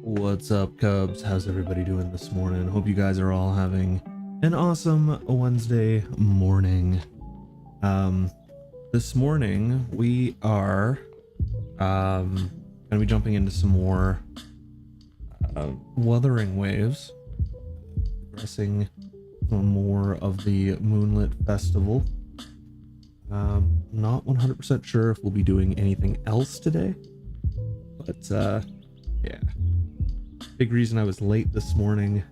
What's up, Cubs? How's everybody doing this morning? Hope you guys are all having an awesome Wednesday morning. This morning we are gonna be jumping into some more Wuthering Waves, progressing some more of the Moonlit Festival. Not 100% sure if we'll be doing anything else today, but yeah. Big reason I was late this morning.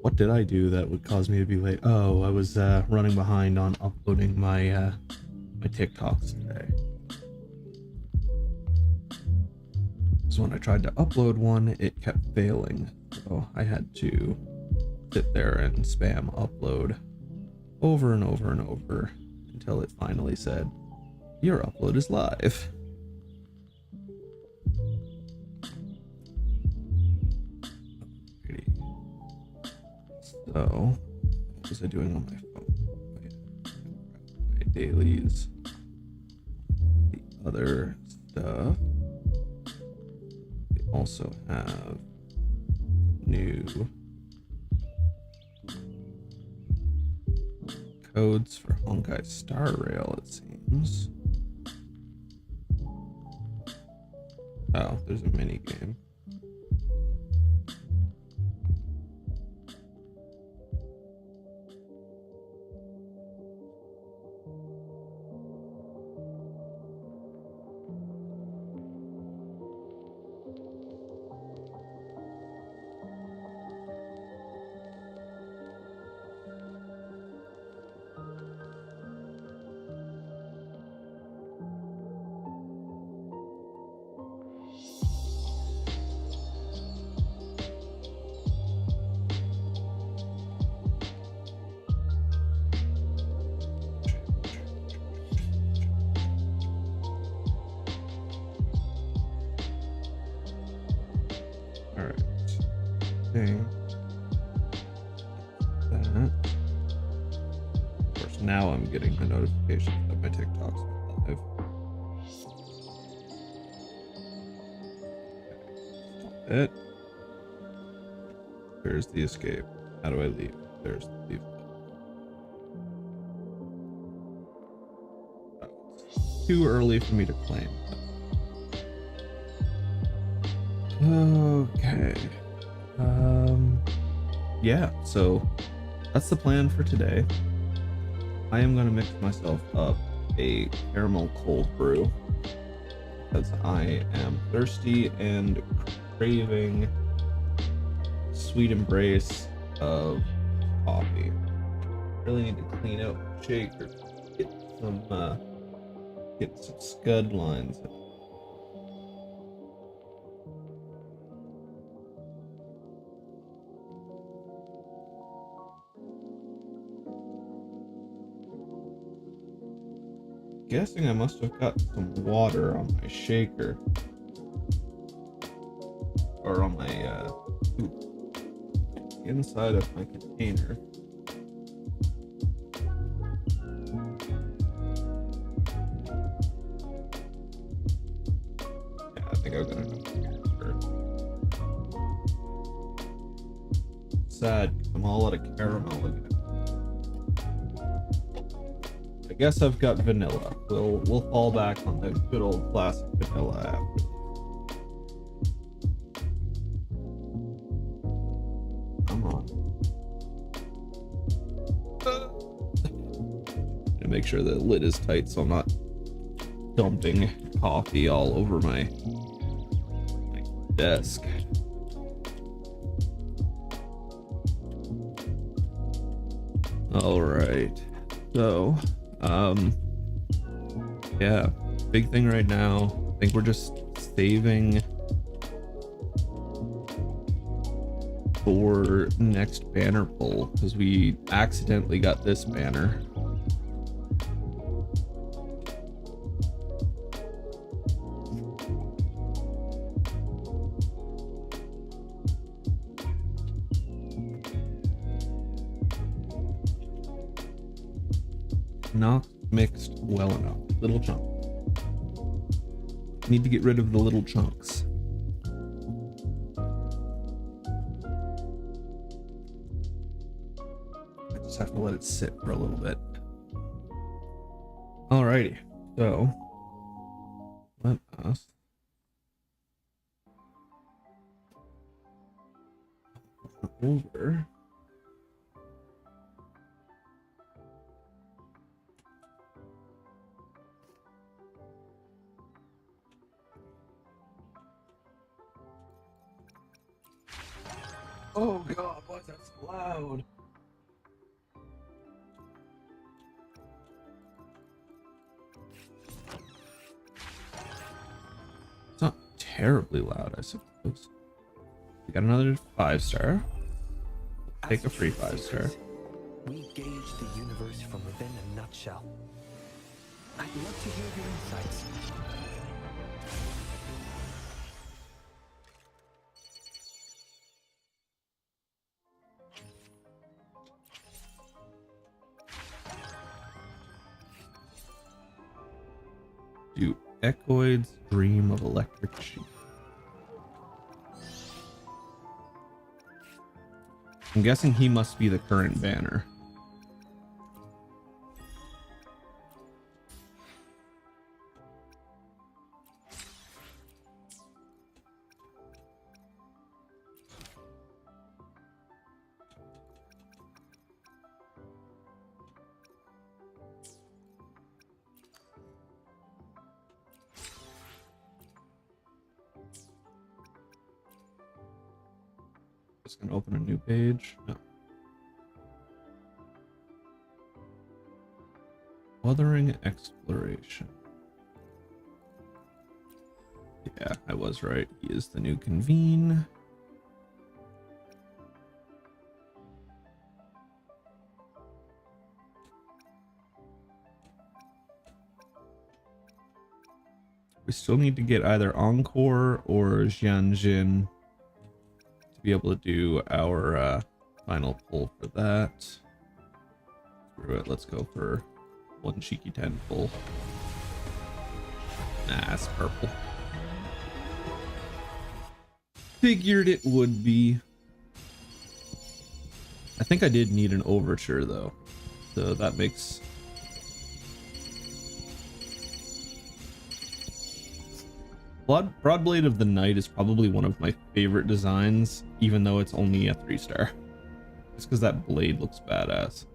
What did I do that would cause me to be late? Oh, I was running behind on uploading my my TikToks today. So when I tried to upload one, it kept failing. So I had to sit there and spam upload over and over and over until it finally said, "Your upload is live." So, what was I doing on my phone? My dailies, the other stuff. We also have new codes for Honkai Star Rail, it seems. Oh, there's a mini game. Alright. Thing. That. Of course, now I'm getting the notifications that my TikToks are live. Stop it. There's the escape. How do I leave? There's the leave. Oh, it's too early for me to claim. Okay. Yeah, so that's the plan for today. I am going to mix myself up a caramel cold brew because I am thirsty and craving sweet embrace of coffee. Really need to clean out my shaker, get some scud lines. Guessing I must have got some water on my shaker or on my inside of my container. Yeah, I think I've got enough here. Sad, I'm all out of caramel again. I guess I've got vanilla. We'll fall back on the good old classic vanilla after. Come on. And make sure the lid is tight so I'm not dumping coffee all over my desk. All right. So, yeah, big thing right now. I think we're just saving for next banner pull because we accidentally got this banner. Not mixed well enough. Little chunk. Need to get rid of the little chunks. I just have to let it sit for a little bit. Alrighty, so let us over. Oh god, why is that so loud? It's not terribly loud, I suppose. We got another 5-star. Take a free 5-star. We gauge the universe from within a nutshell. I'd love to hear your insights. Do Echoids dream of electric sheep? I'm guessing he must be the current banner. Just gonna open a new page. No. Wuthering Exploration. Yeah, I was right. He is the new convene. We still need to get either Encore or Jianjin to be able to do our final pull for that. Screw it, let's go for one cheeky 10 pull. Nah, it's purple. Figured it would be. I think I did need an overture though, so that makes Broadblade of the Night is probably one of my favorite designs, even though it's only a 3-star. Just because that blade looks badass.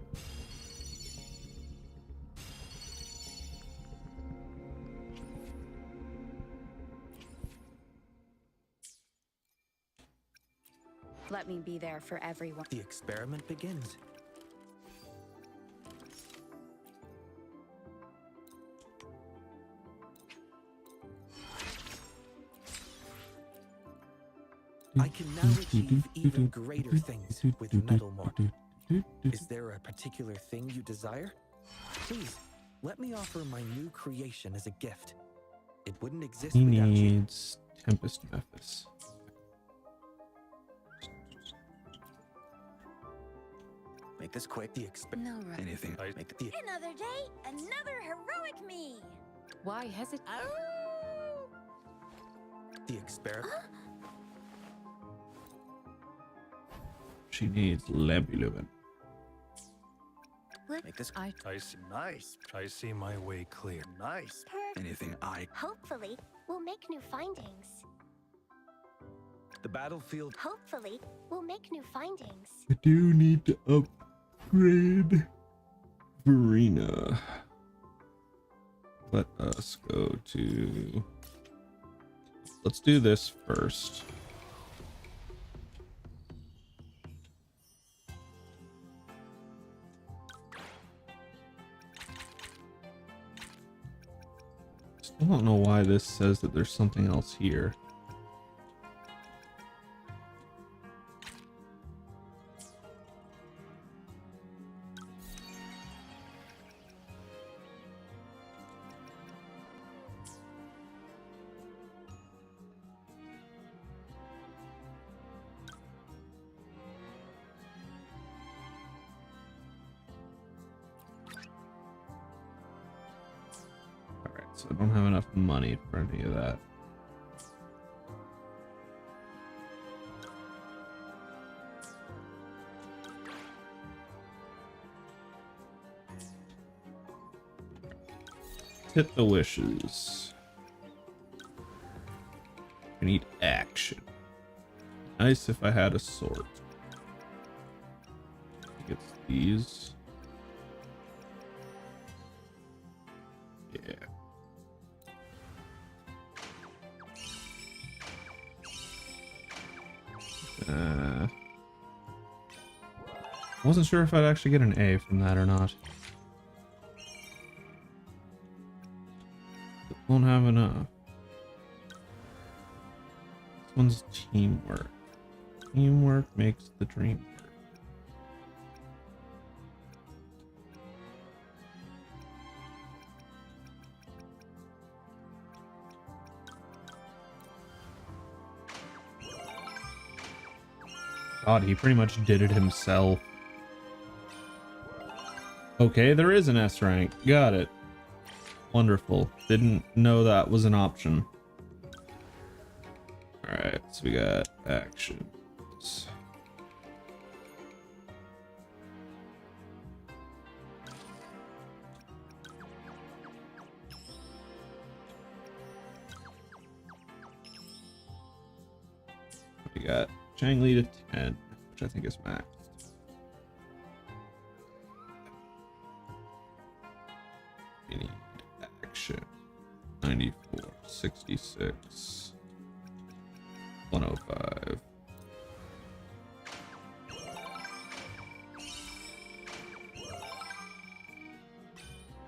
Let me be there for everyone. The experiment begins. I can now achieve even greater things with Metal Morph. Is there a particular thing you desire? Please, let me offer my new creation as a gift. It wouldn't exist He without you. needs Tempest Mephis. Make this quick. The No, right. anything. Make the Another day, another heroic me. Why hesitate? the experiment. She needs Lampy Make this. I See, nice. I see my way clear. Nice. Anything I. Hopefully, we'll make new findings. The battlefield. Hopefully, we'll make new findings. I do need to upgrade Verena. Let us go to... Let's do this first. Still don't know why this says that there's something else here. So I don't have enough money for any of that. Hit the wishes. I need action. Nice if I had a sword. I think it's these. Yeah. Wasn't sure if I'd actually get an A from that or not. Won't have enough. This one's teamwork. Teamwork makes the dream work. God, he pretty much did it himself. Okay, there is an S rank. Got it. Wonderful. Didn't know that was an option. Alright, so we got actions. We got Changli to 10, which I think is max. We need action. 94, 66, 105.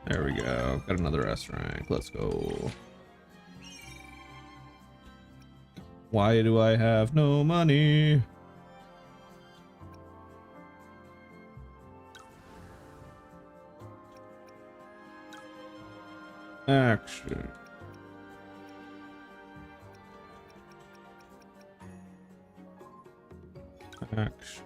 There we go. Got another S rank. Let's go. Why do I have no money? Action. Action.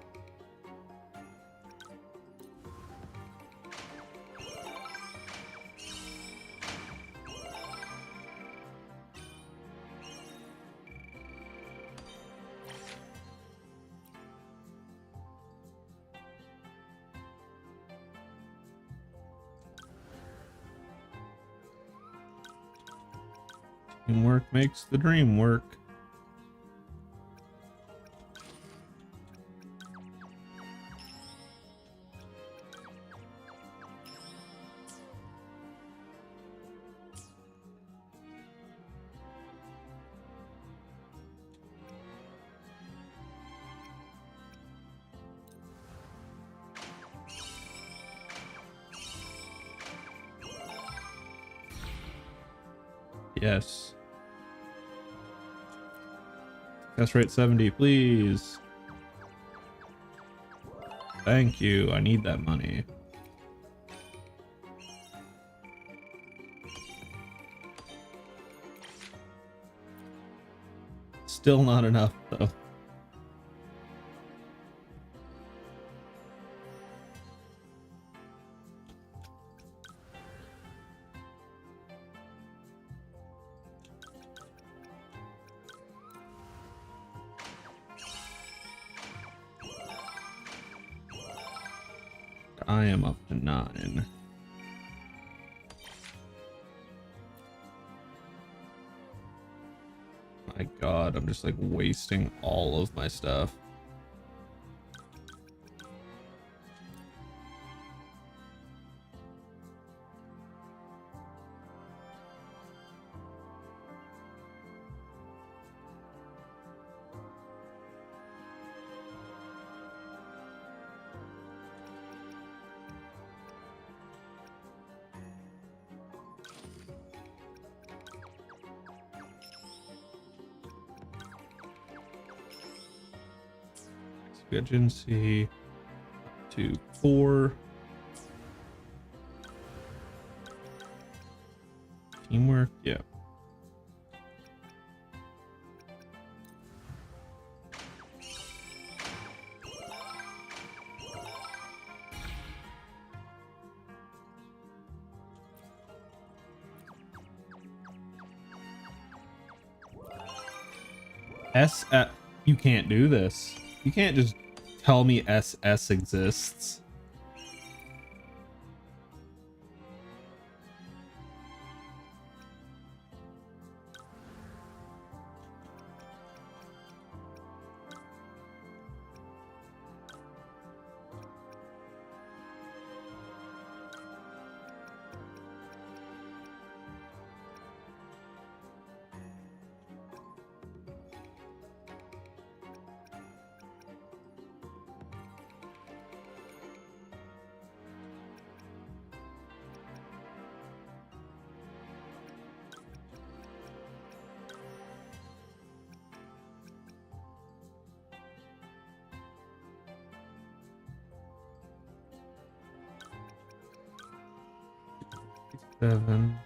Teamwork makes the dream work. Yes. Success rate 70, please. Thank you. I need that money. Still not enough, though. I am up to 9. My God, I'm just like wasting all of my stuff. Agency to 4. Teamwork, yeah. You can't do this. You can't just tell me SS exists. Seven.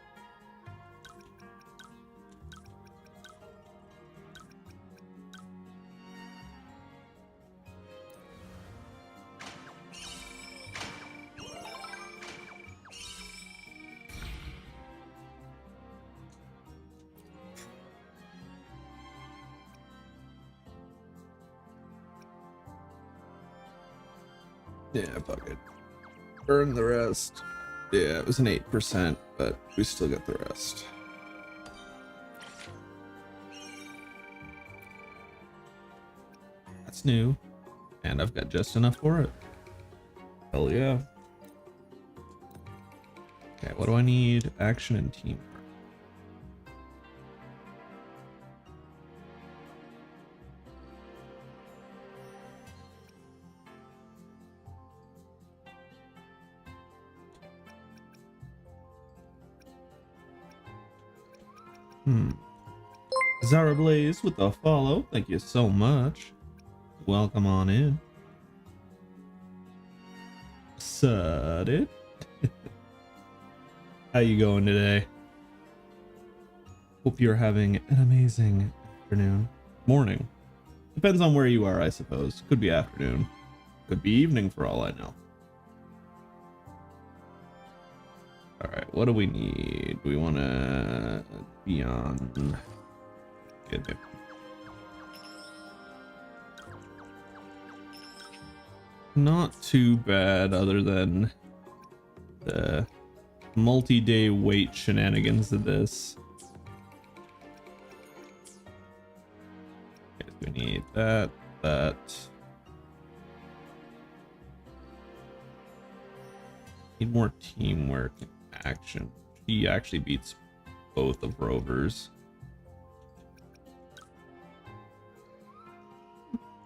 Yeah, fuck it. Burn the rest. Yeah, it was an 8%, but we still get the rest. That's new, and I've got just enough for it. Hell yeah. Okay, what do I need? Action and teamwork. Zara Blaze with the follow. Thank you so much. Welcome on in. Sudden. How you going today? Hope you're having an amazing afternoon. Morning. Depends on where you are, I suppose. Could be afternoon. Could be evening for all I know. Alright, what do we need? We want to be on... Good. Not too bad, other than the multi-day wait shenanigans of this. Okay, we need that. Need more teamwork and action. He actually beats both of Rover's.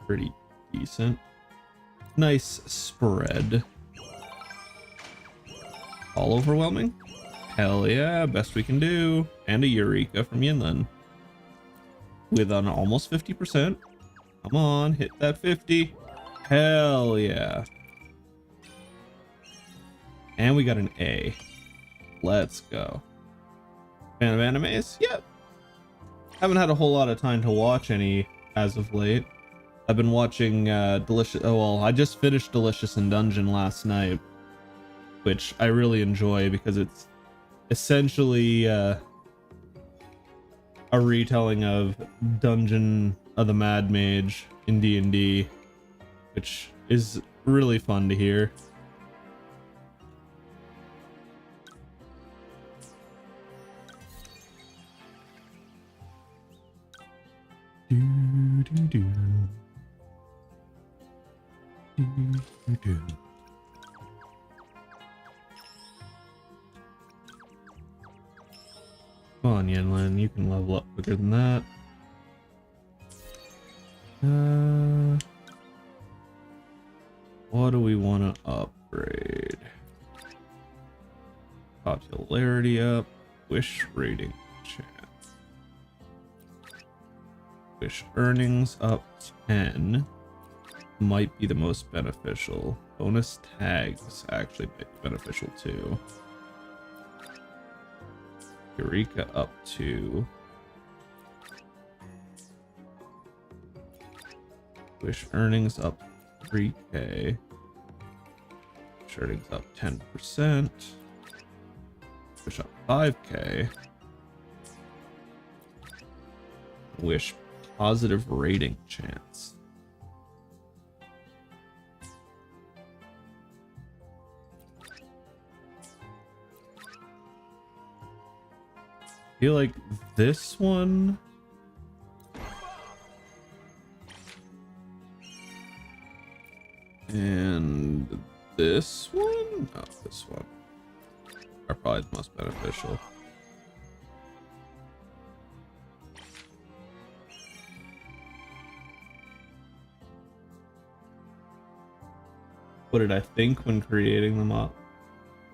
Pretty decent. Nice spread. All overwhelming? Hell yeah, best we can do. And a Eureka from Yinlin. With an almost 50%. Come on, hit that 50. Hell yeah. And we got an A. Let's go. Fan of animes? Yep. Haven't had a whole lot of time to watch any as of late. I've been watching Delicious. Oh well, I just finished Delicious in Dungeon last night, which I really enjoy because it's essentially a retelling of Dungeon of the Mad Mage in D&D, which is really fun to hear. Come on, Yanlin, you can level up quicker than that. What do we want to upgrade? Popularity up, wish rating chance. Wish earnings up 10. Might be the most beneficial. Bonus tags actually might be beneficial too. Eureka up 2. Wish earnings up 3k. Wish earnings up 10%. Wish up 5k. Wish Positive rating chance. I feel like this one and this one? No, this one are probably the most beneficial. What did I think when creating the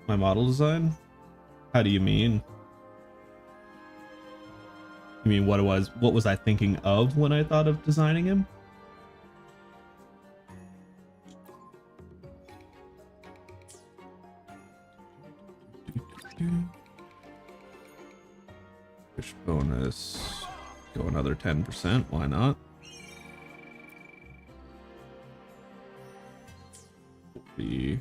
my model design? How do you mean? You mean what was I thinking of when I thought of designing him? Push bonus. Go another 10%. Why not? The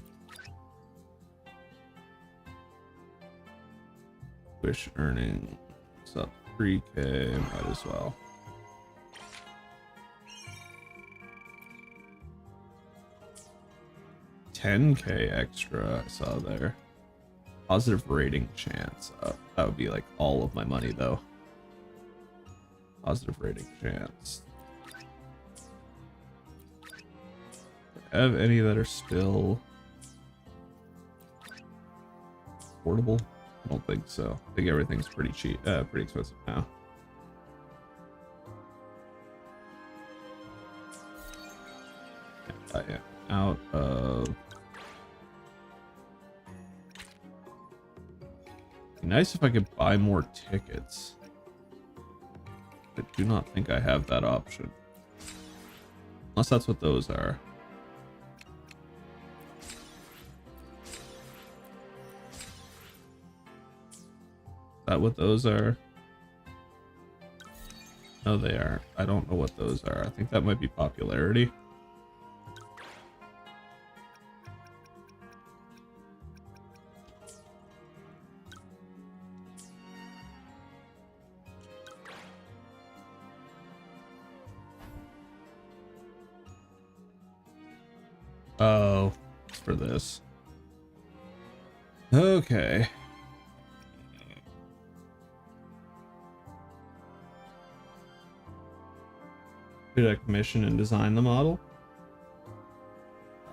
wish earning is up 3K. Might as well. $10K extra I saw there. Positive rating chance. That would be like all of my money though. Positive rating chance. Do I have any that are still affordable? I don't think so. I think everything's pretty cheap, pretty expensive now. I am out of. It'd be nice if I could buy more tickets. I do not think I have that option. Unless that's what those are. Is that what those are? No, they are. I don't know what those are. I think that might be popularity. Oh, it's for this. Okay. Did I commission and design the model?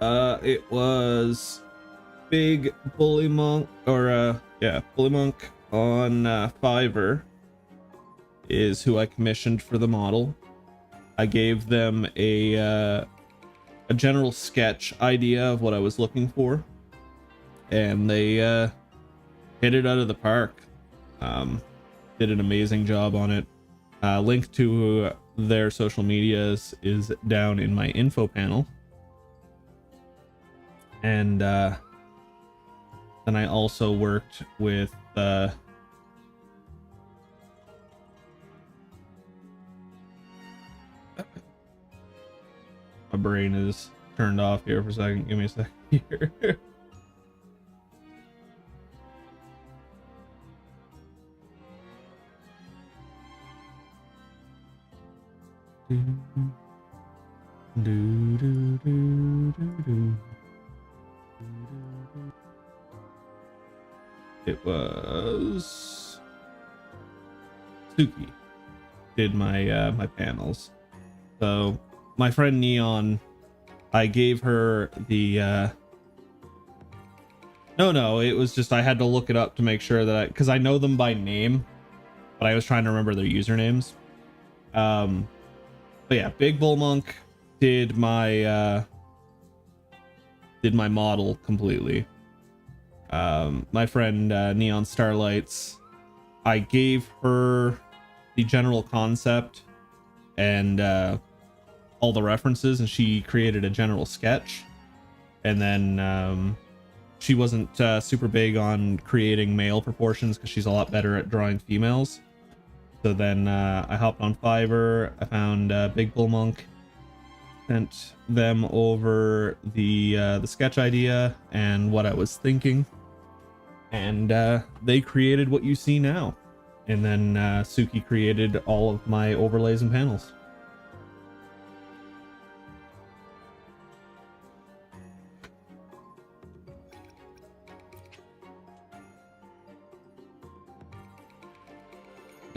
It was Big Bully Monk, or yeah, Bully Monk on Fiverr is who I commissioned for the model. I gave them a general sketch idea of what I was looking for, and they hit it out of the park. Did an amazing job on it. Link to their social medias is down in my info panel. And then I also worked with my brain is turned off here for a second. Give me a second here. It was Suki did my my panels. So my friend Neon, I gave her the no, it was just I had to look it up to make sure that because I know them by name, but I was trying to remember their usernames. But yeah, Big Bull Monk did my model completely. My friend Neon Starlights, I gave her the general concept and all the references, and she created a general sketch. And then she wasn't super big on creating male proportions because she's a lot better at drawing females. So then I hopped on Fiverr. I found Big Bull Monk, sent them over the sketch idea and what I was thinking, and they created what you see now. And then Suki created all of my overlays and panels.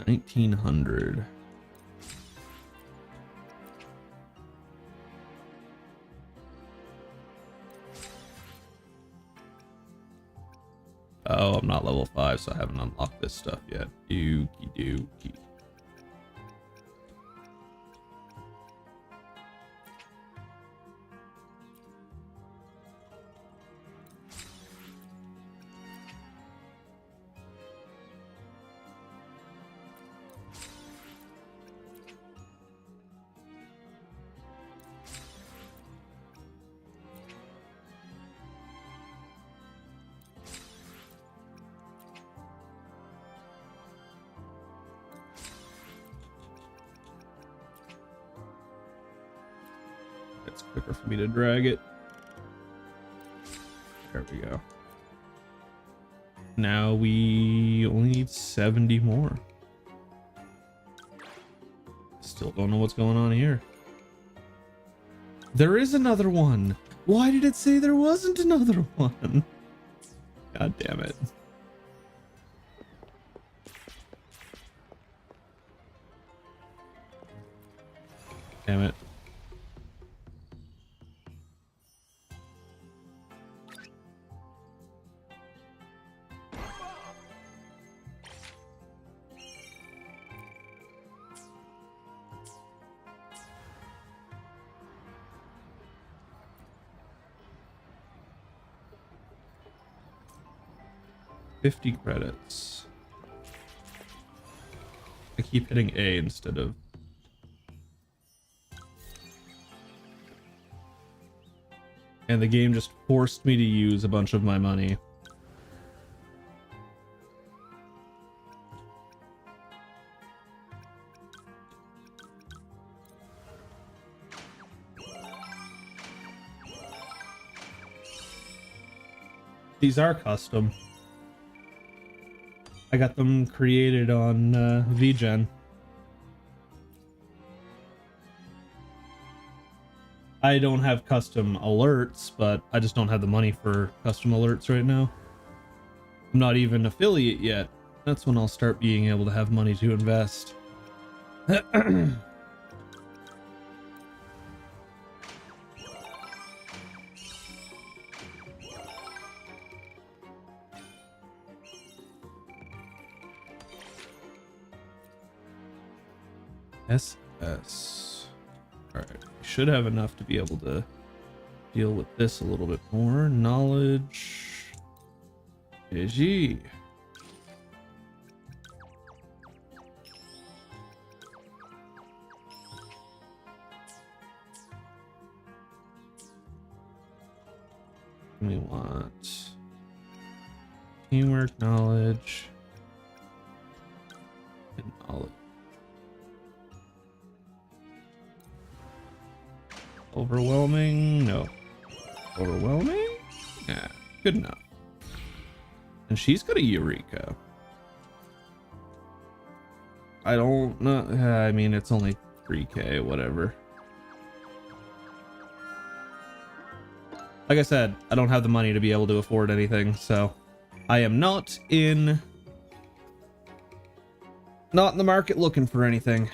1900. Oh, I'm not level 5, so I haven't unlocked this stuff yet. Dookie dookie. It's quicker for me to drag it. There we go. Now we only need 70 more. Still don't know what's going on here. There is another one. Why did it say there wasn't another one? God damn it. Damn it. $50 credits. I keep hitting A instead of... And the game just forced me to use a bunch of my money. These are custom. I got them created on VGen. I don't have custom alerts, but I just don't have the money for custom alerts right now. I'm not even affiliate yet. That's when I'll start being able to have money to invest. SS. Alright, we should have enough to be able to deal with this a little bit more. Knowledge. GG. We want teamwork, knowledge, and knowledge. Overwhelming? No. Overwhelming? Yeah, good enough. And she's got a Eureka. I don't know. I mean, it's only 3K, whatever. Like I said, I don't have the money to be able to afford anything, so I am not in the market looking for anything.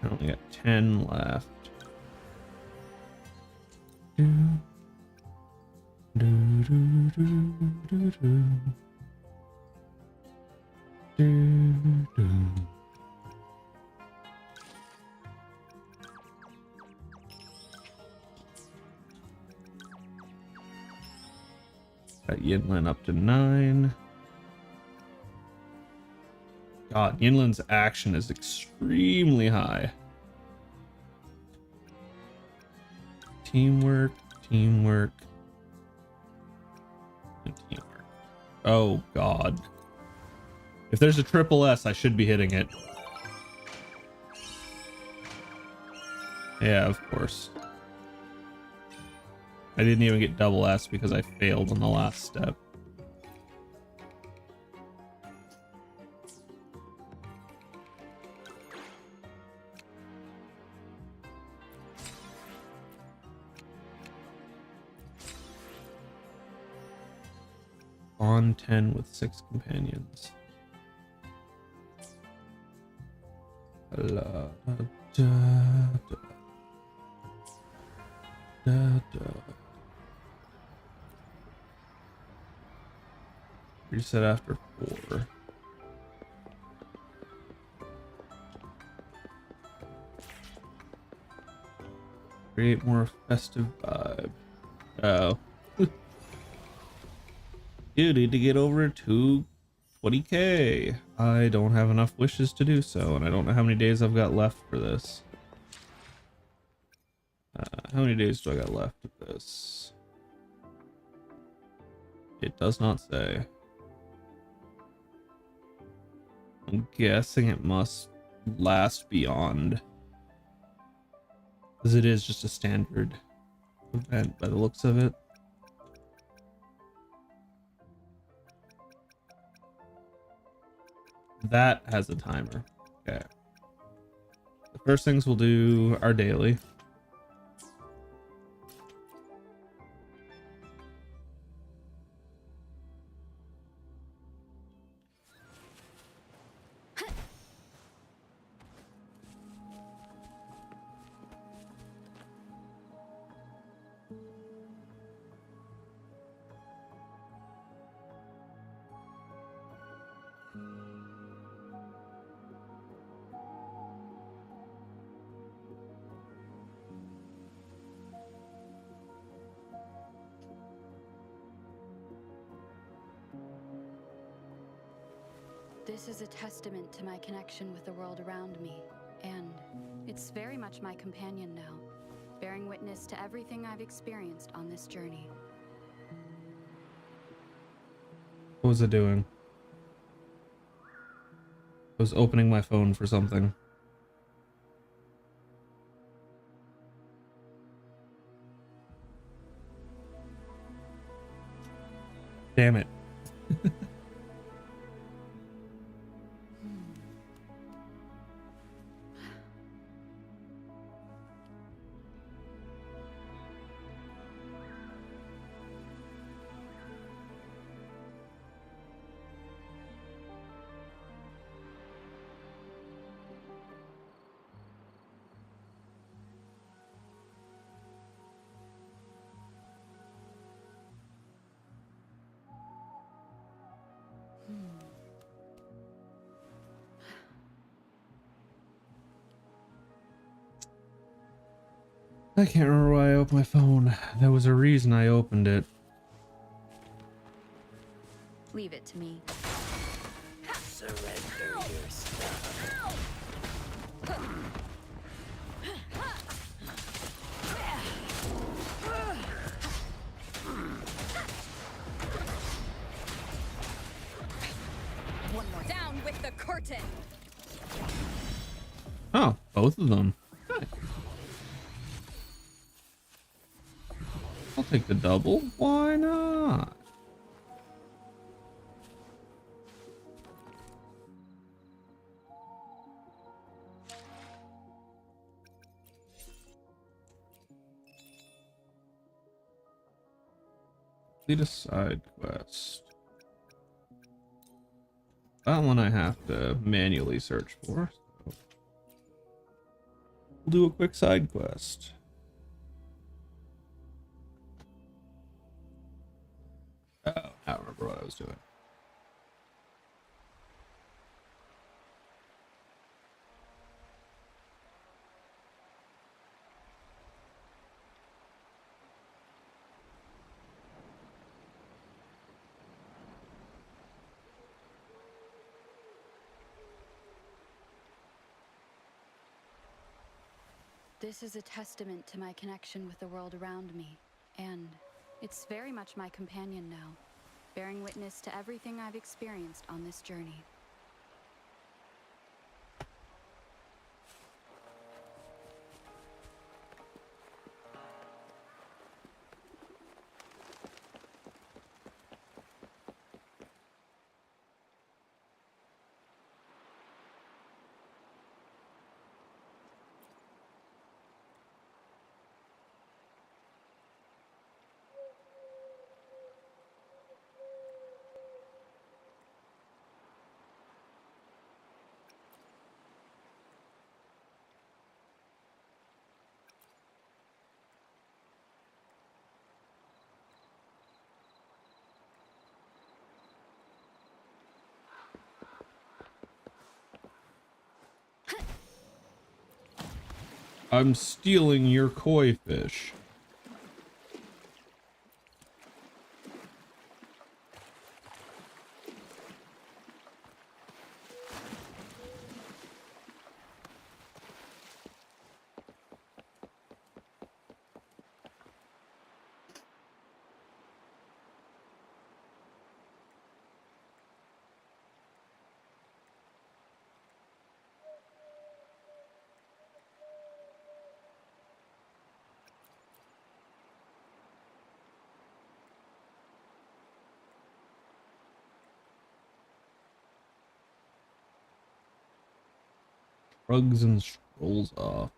I only got 10 left. Got Yinlin up to 9. God, Yinlin's action is extremely high. Teamwork, teamwork, and teamwork. Oh, God. If there's a triple S, I should be hitting it. Yeah, of course. I didn't even get double S because I failed on the last step. on 10 with 6 companions. La, da, da, da, da. Reset after 4. Create more festive vibe. Oh. You need to get over to 20k. I don't have enough wishes to do so, and I don't know how many days I've got left for this. How many days do I got left of this? It does not say. I'm guessing it must last beyond, because it is just a standard event by the looks of it. That has a timer. Okay. The first things we'll do are daily. This is a testament to my connection with the world around me, and it's very much my companion now, bearing witness to everything I've experienced on this journey. What was it doing? I was opening my phone for something. Damn it. I can't remember why I opened my phone. There was a reason I opened it. Leave it to me. Surrender your stuff. One more down with the curtain. Oh, both of them. I'll take the double. Why not? Complete a side quest. That one I have to manually search for. So we'll do a quick side quest. Oh, I don't remember what I was doing. This is a testament to my connection with the world around me, and it's very much my companion now, bearing witness to everything I've experienced on this journey. I'm stealing your koi fish. Shrugs and strolls off.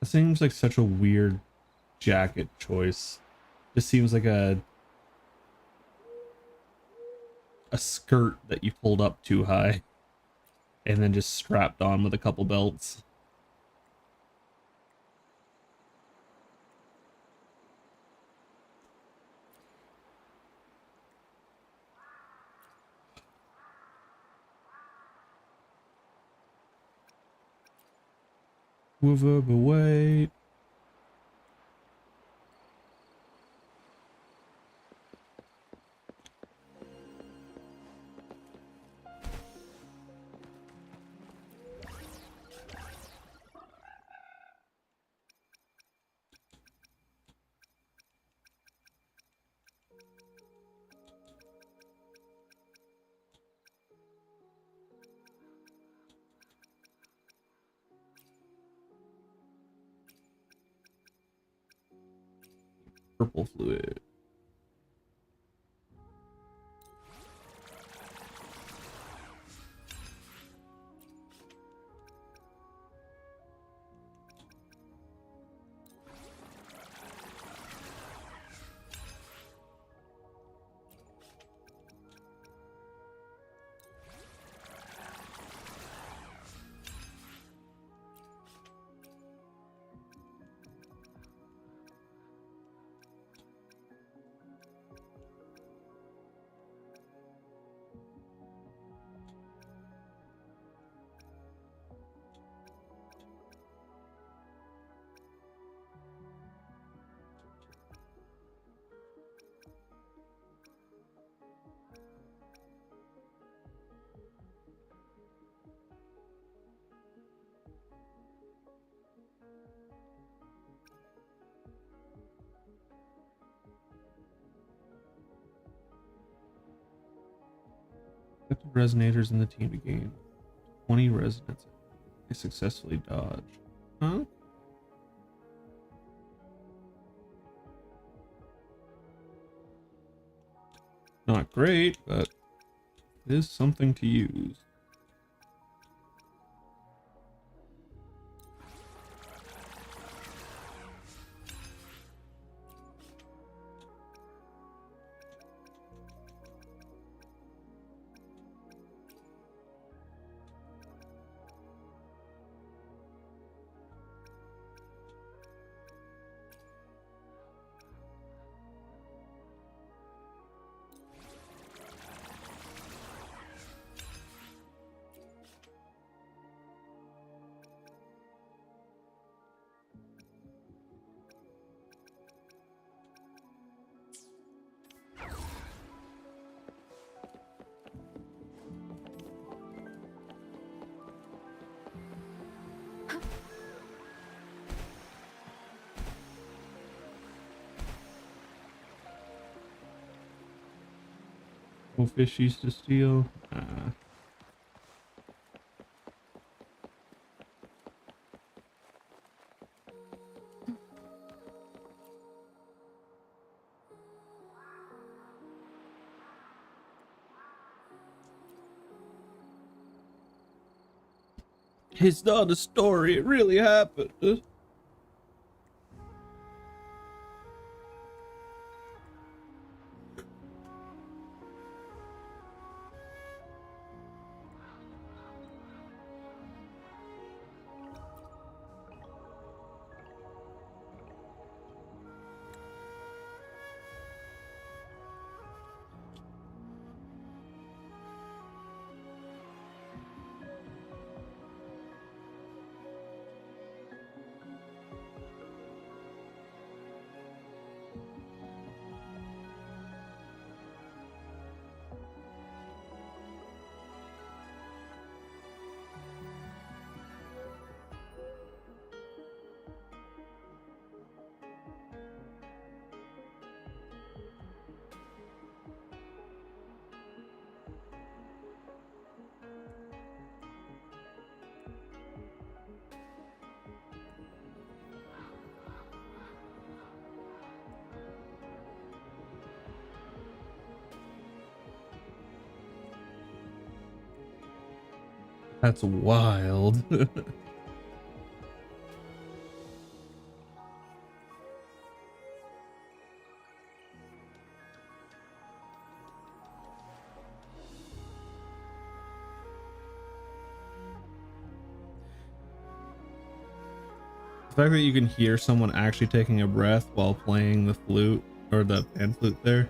It seems like such a weird jacket choice. Just seems like a skirt that you pulled up too high and then just strapped on with a couple belts. Wait. Purple fluid. Put the resonators in the team to gain 20 resonance. They successfully dodge. Huh? Not great, but it is something to use. No fish used to steal. It's not a story, it really happened. That's wild. The fact that you can hear someone actually taking a breath while playing the flute or the pan flute there.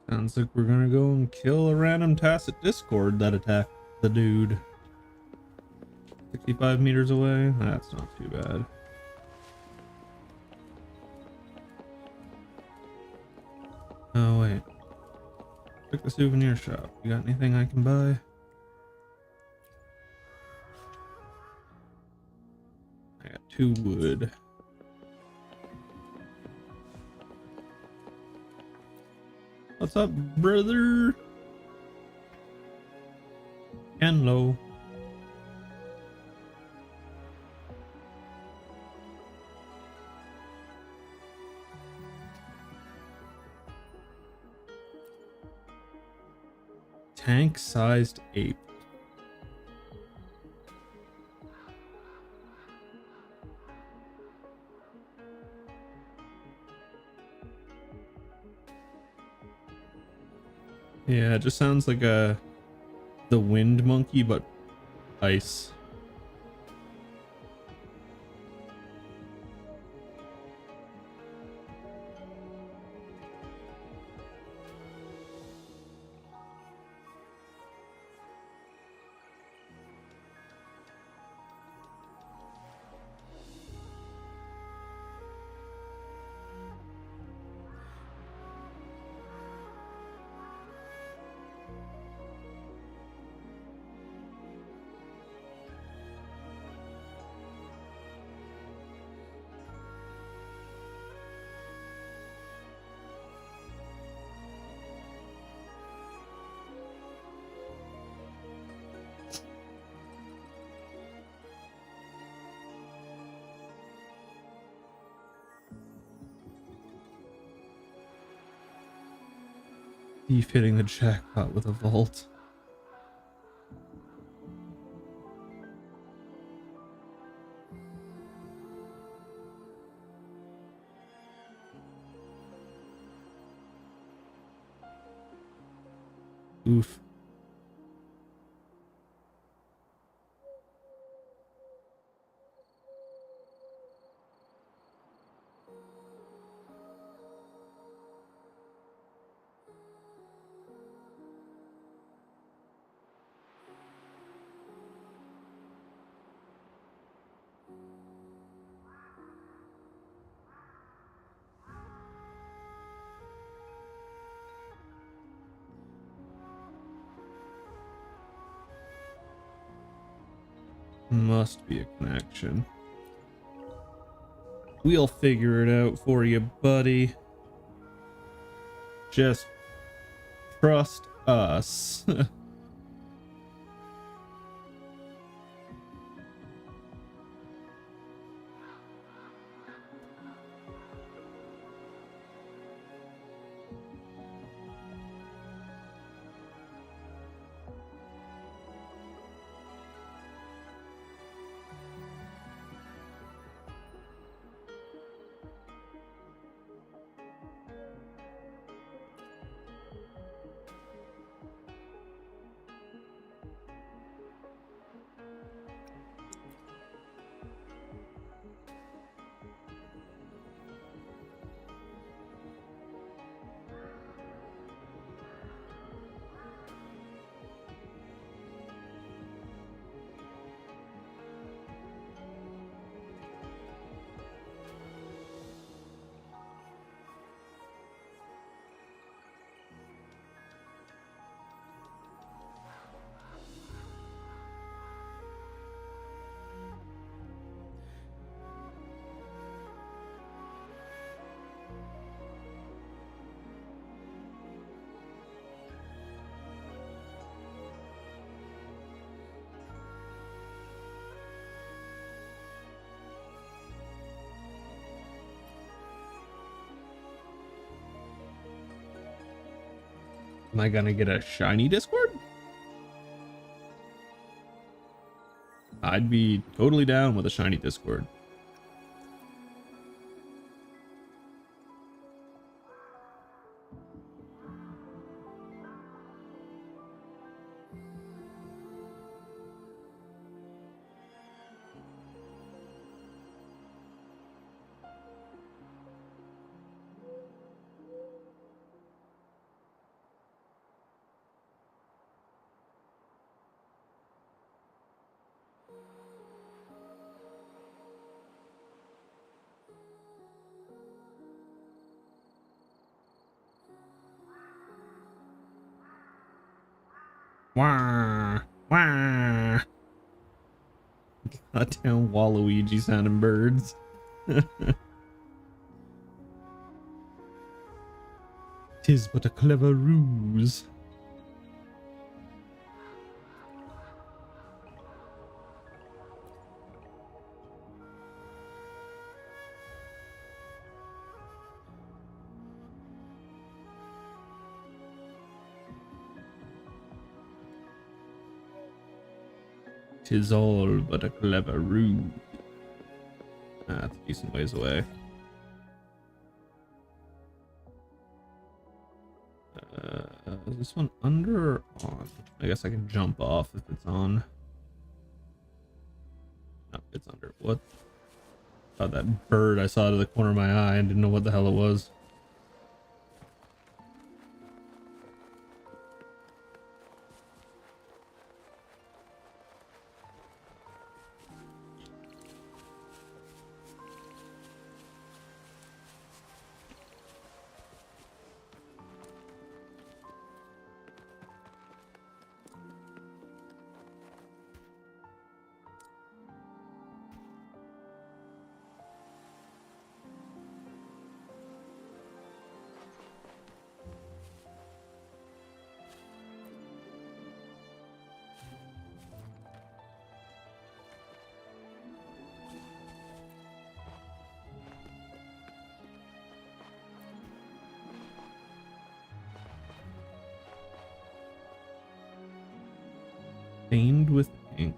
Sounds like we're gonna go and kill a random tacit discord that attacked the dude. 65 meters away? That's not too bad. Oh wait. Check the souvenir shop. You got anything I can buy? I got 2 wood. What's up, brother? Hello. Tank-sized ape. Yeah, it just sounds like the wind monkey, but ice. Thief hitting the jackpot with a vault. Oof. Must be a connection. We'll figure it out for you, buddy. Just trust us. Am I gonna get a shiny Discord? I'd be totally down with a shiny Discord. Wah, wah. Goddamn Waluigi sounding birds. Tis but a clever ruse. Tis all but a clever ruse. That's a decent ways away. Is this one under or on? I guess I can jump off if it's on. No, it's under. What? Oh, that bird I saw out of the corner of my eye and didn't know what the hell it was. Stained with ink.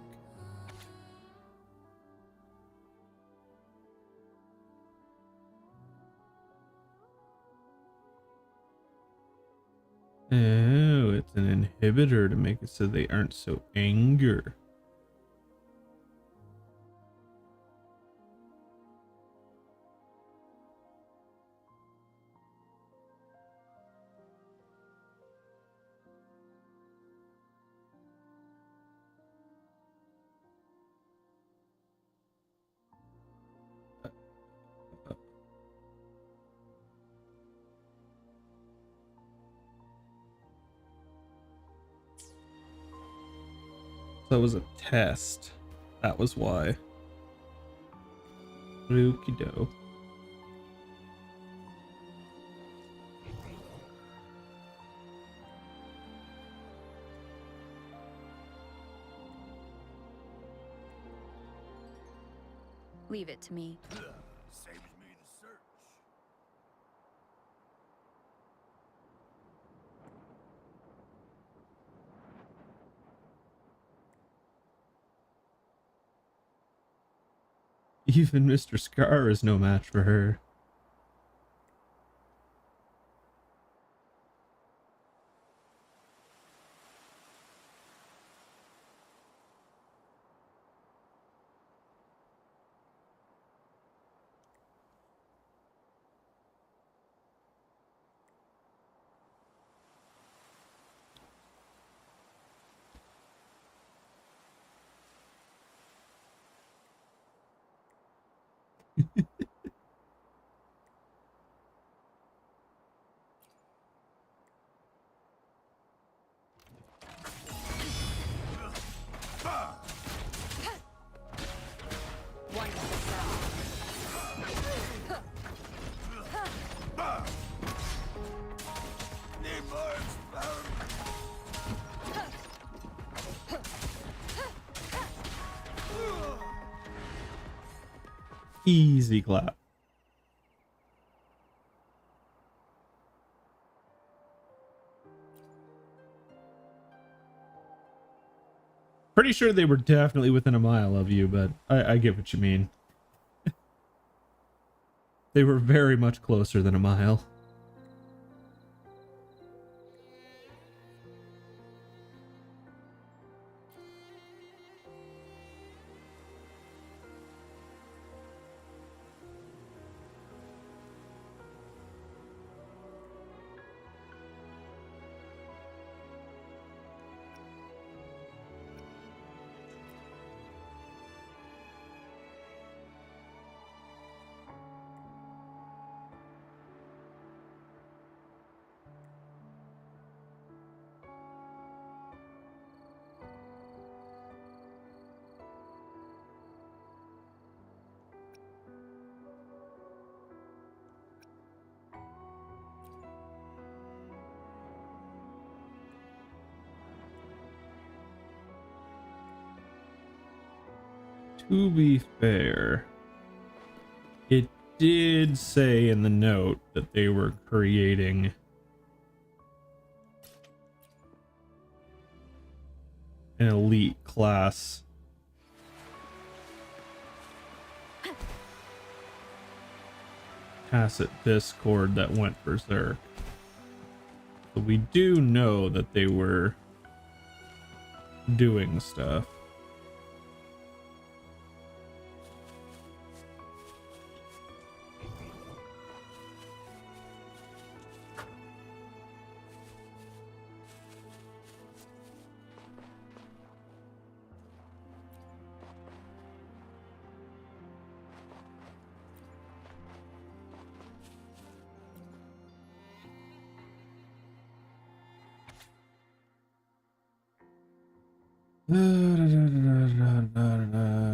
Oh, it's an inhibitor to make it so they aren't so angry. That was a test. That was why. Okie doke. Leave it to me. Saves me the search. Even Mr. Scar is no match for her. Easy clap. Pretty sure they were definitely within a mile of you, but I get what you mean. They were very much closer than a mile. To be fair, it did say in the note that they were creating an elite class. Tacit Discord that went berserk. So we do know that they were doing stuff.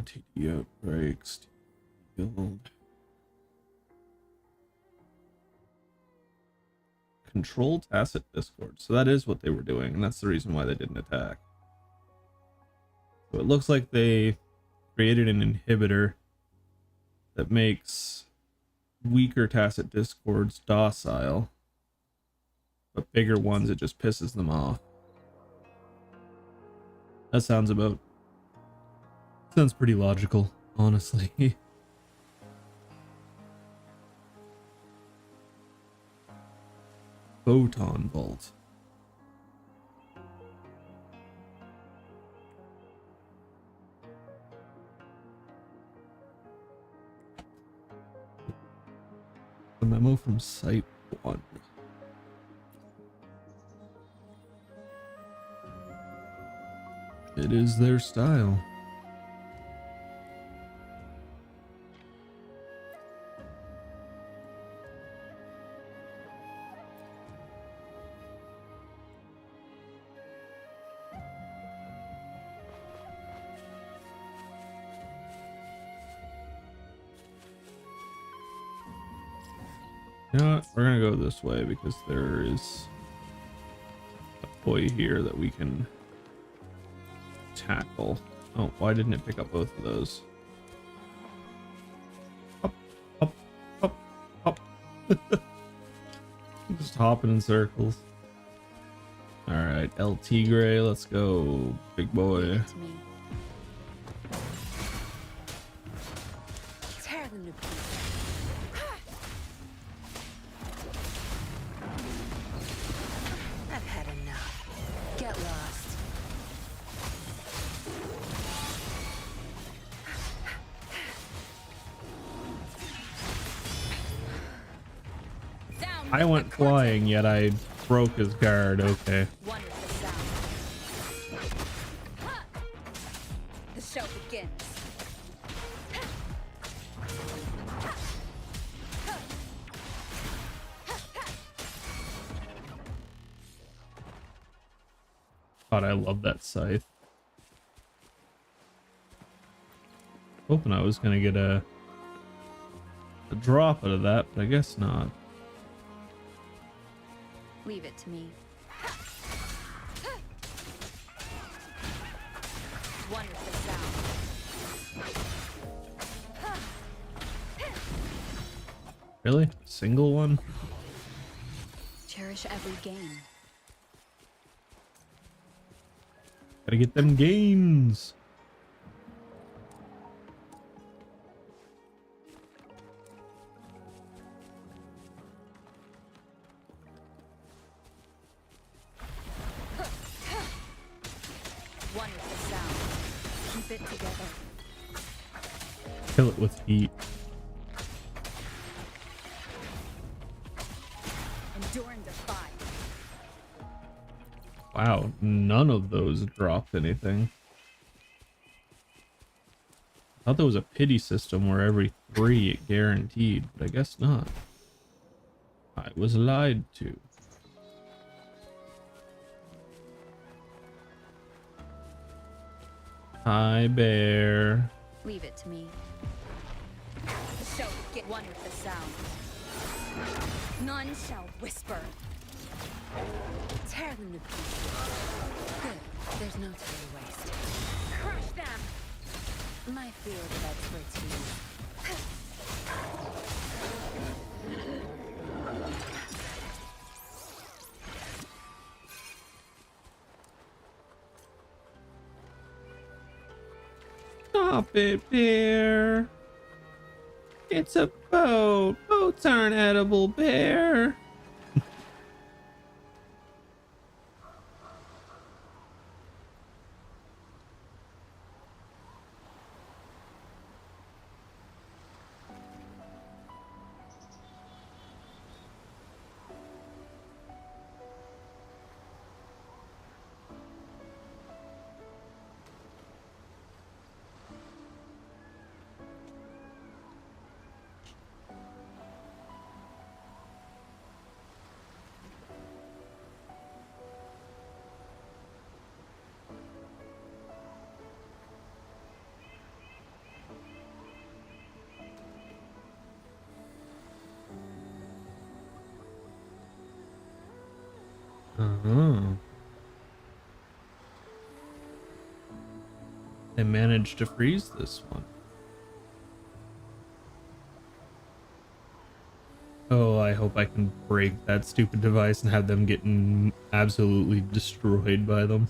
TD outbreaks. Build. Control Tacit Discord. So that is what they were doing, and that's the reason why they didn't attack. So it looks like they created an inhibitor that makes weaker Tacit Discords docile, but bigger ones, it just pisses them off. That sounds pretty logical, honestly. Photon Bolt. A memo from Site 1. It is their style. You know what? We're gonna go this way because there is a boy here that we can tackle. Oh, why didn't it pick up both of those? Hop, hop, hop, hop. Just hopping in circles. Alright, El Tigre, let's go, big boy. Tear them to pieces. I've had enough. Get lost. I went flying, yet I broke his guard. Okay. Wonderful sound. The show begins. God, I love that scythe. Hoping I was gonna get a drop out of that, but I guess not. Leave it to me. Wonderful sound. Really? Single one? Cherish every game. Gotta get them gains. One with the sound. Keep it together. Kill it with heat. Endure and defy. Wow, none of those dropped anything. I thought there was a pity system where every 3 it guaranteed, but I guess not. I was lied to. Hi, bear. Leave it to me. So get one with the sound. None shall whisper. Tear them to pieces. Good. There's no time to waste. Crush them. My field of expertise. Stop it, bear. It's a boat. Boats aren't edible, bear. Uh-huh. They managed to freeze this one. Oh, I hope I can break that stupid device and have them getting absolutely destroyed by them.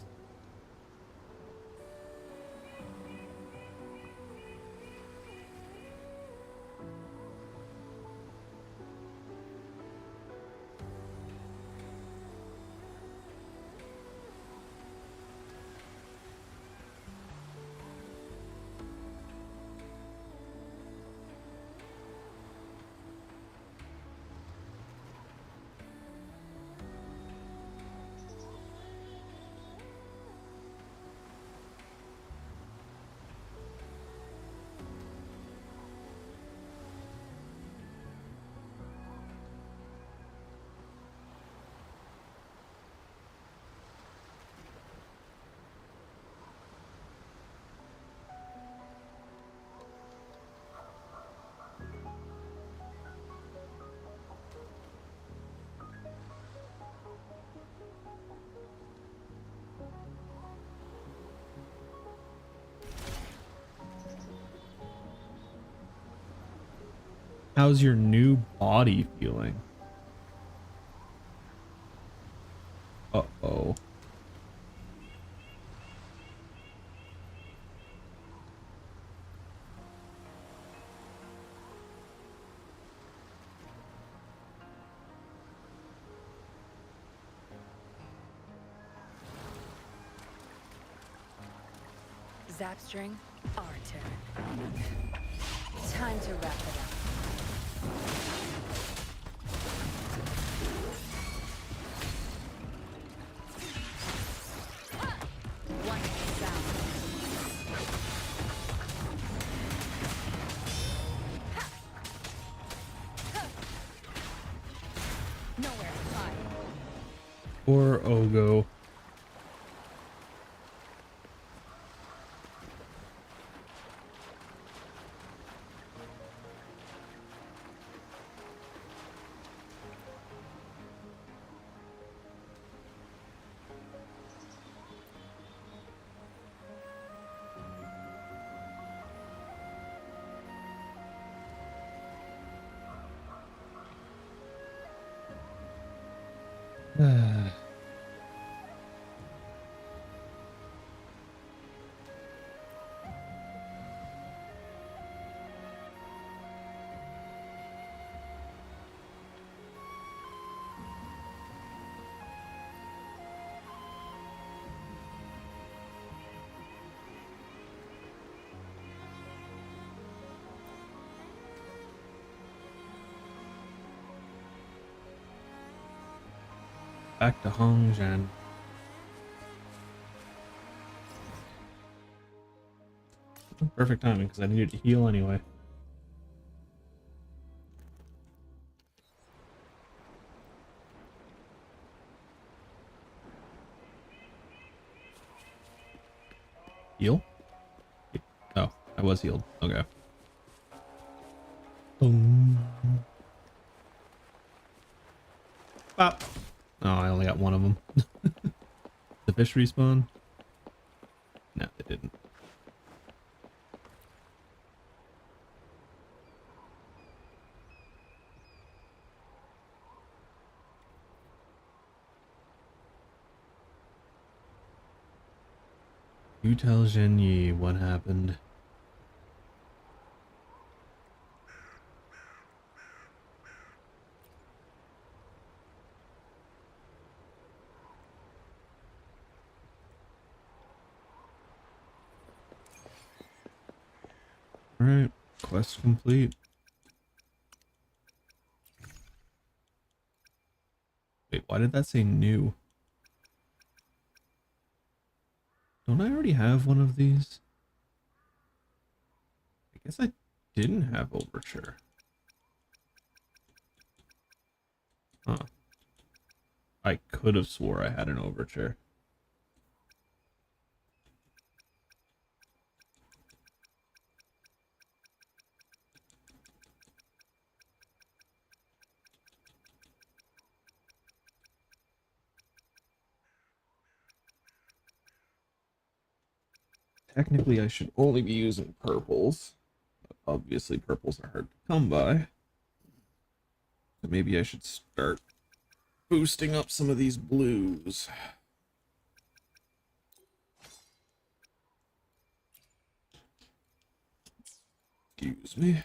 How's your new body feeling? Uh-oh. Zapstring, our turn. Time to wrap it up. One sound. Nowhere to hide. Poor Ogo. Back to Hongzhen. Perfect timing because I needed to heal anyway. Heal? Oh, I was healed. Okay. Boom. Bop. Oh, I only got one of them. The fish respawn? No, they didn't. You tell Zhen Yi what happened. Alright, quest complete. Wait, why did that say new? Don't I already have one of these? I guess I didn't have Overture. Huh. I could have swore I had an Overture. Technically, I should only be using purples. Obviously, purples are hard to come by. So maybe I should start boosting up some of these blues. Excuse me.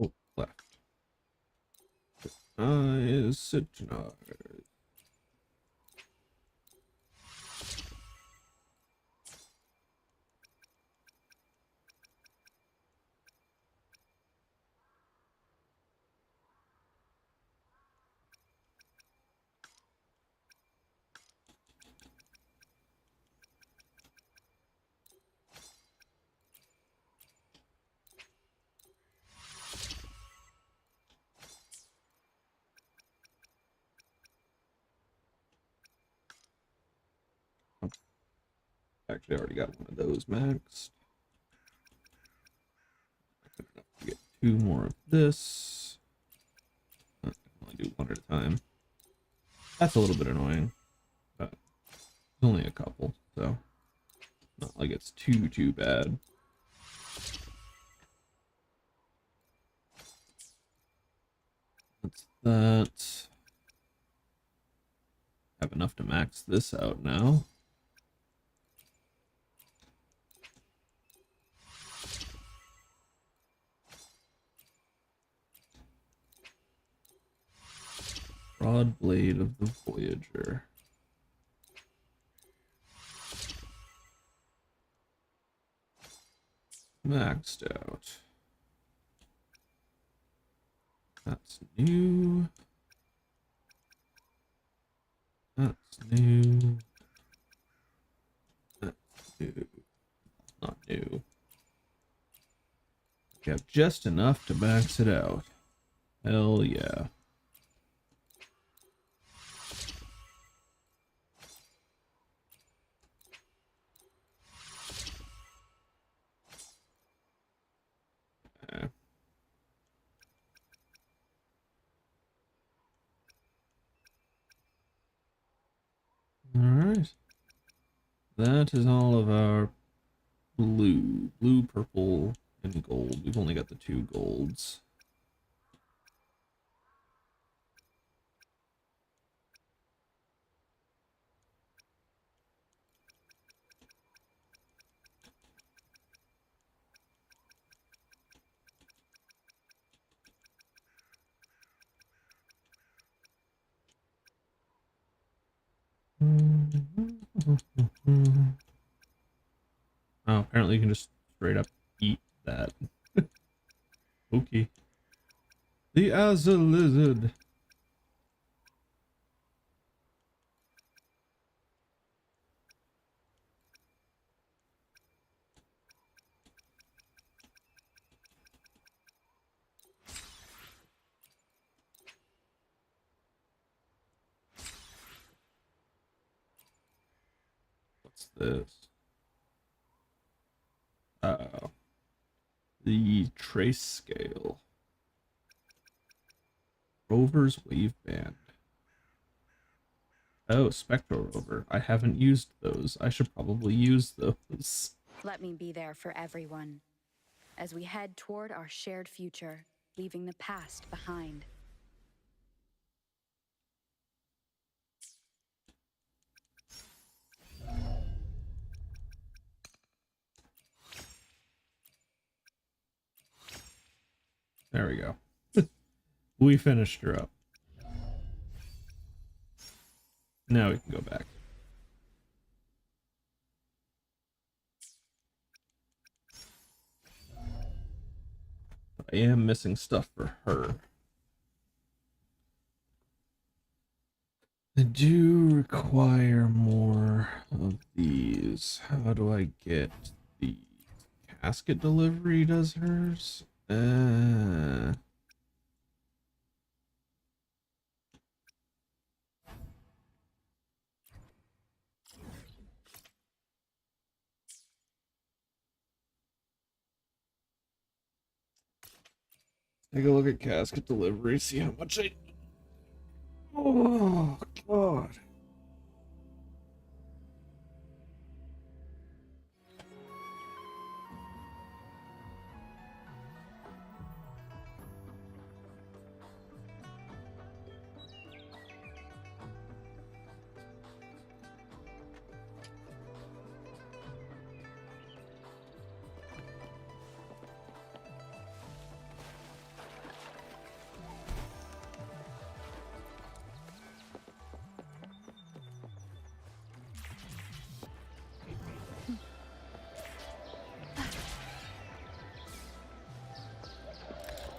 Oh, left. Is Sitchnard. Actually, I already got one of those maxed. Get two more of this. I can only do one at a time. That's a little bit annoying, but it's only a couple, so not like it's too bad. That's that. Have enough to max this out now. Broad blade of the Voyager. Maxed out. That's new. That's new. That's new. Not new. We have just enough to max it out. Hell yeah. That is all of our blue, purple, and gold. We've only got the 2 golds. Oh, apparently you can just straight up eat that. Okay. The Azza lizard. What's this? The trace scale. Rover's wave band. Oh, Spectral Rover. I haven't used those. I should probably use those. Let me be there for everyone as we head toward our shared future, leaving the past behind. There we go. We finished her up. Now we can go back. But I am missing stuff for her. I do require more of these. How do I get the casket delivery does hers? Take a look at casket delivery, see how much I... Oh, God.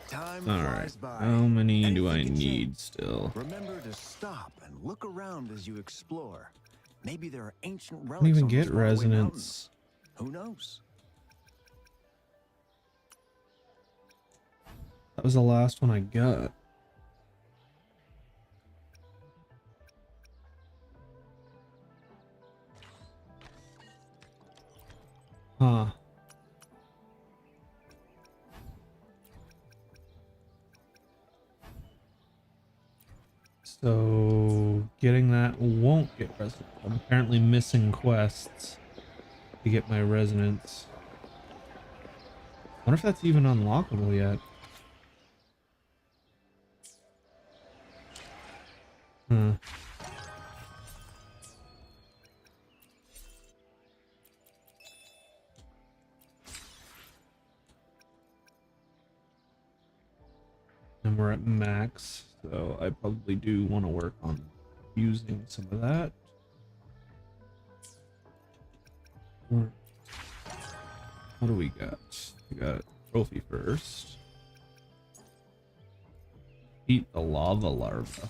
Time All flies right. by. How many do I Anything can need change. still? Remember to stop and look around as you explore. Maybe there are ancient I relics don't even on get those faraway resonance. mountains. Who knows? That was the last one I got. Huh. So getting that won't get resonance. I'm apparently missing quests to get my resonance. Wonder if that's even unlockable yet. Huh. And we're at max, so I probably do want to work on using some of that. What do we got? We got a trophy first. Eat the lava larva.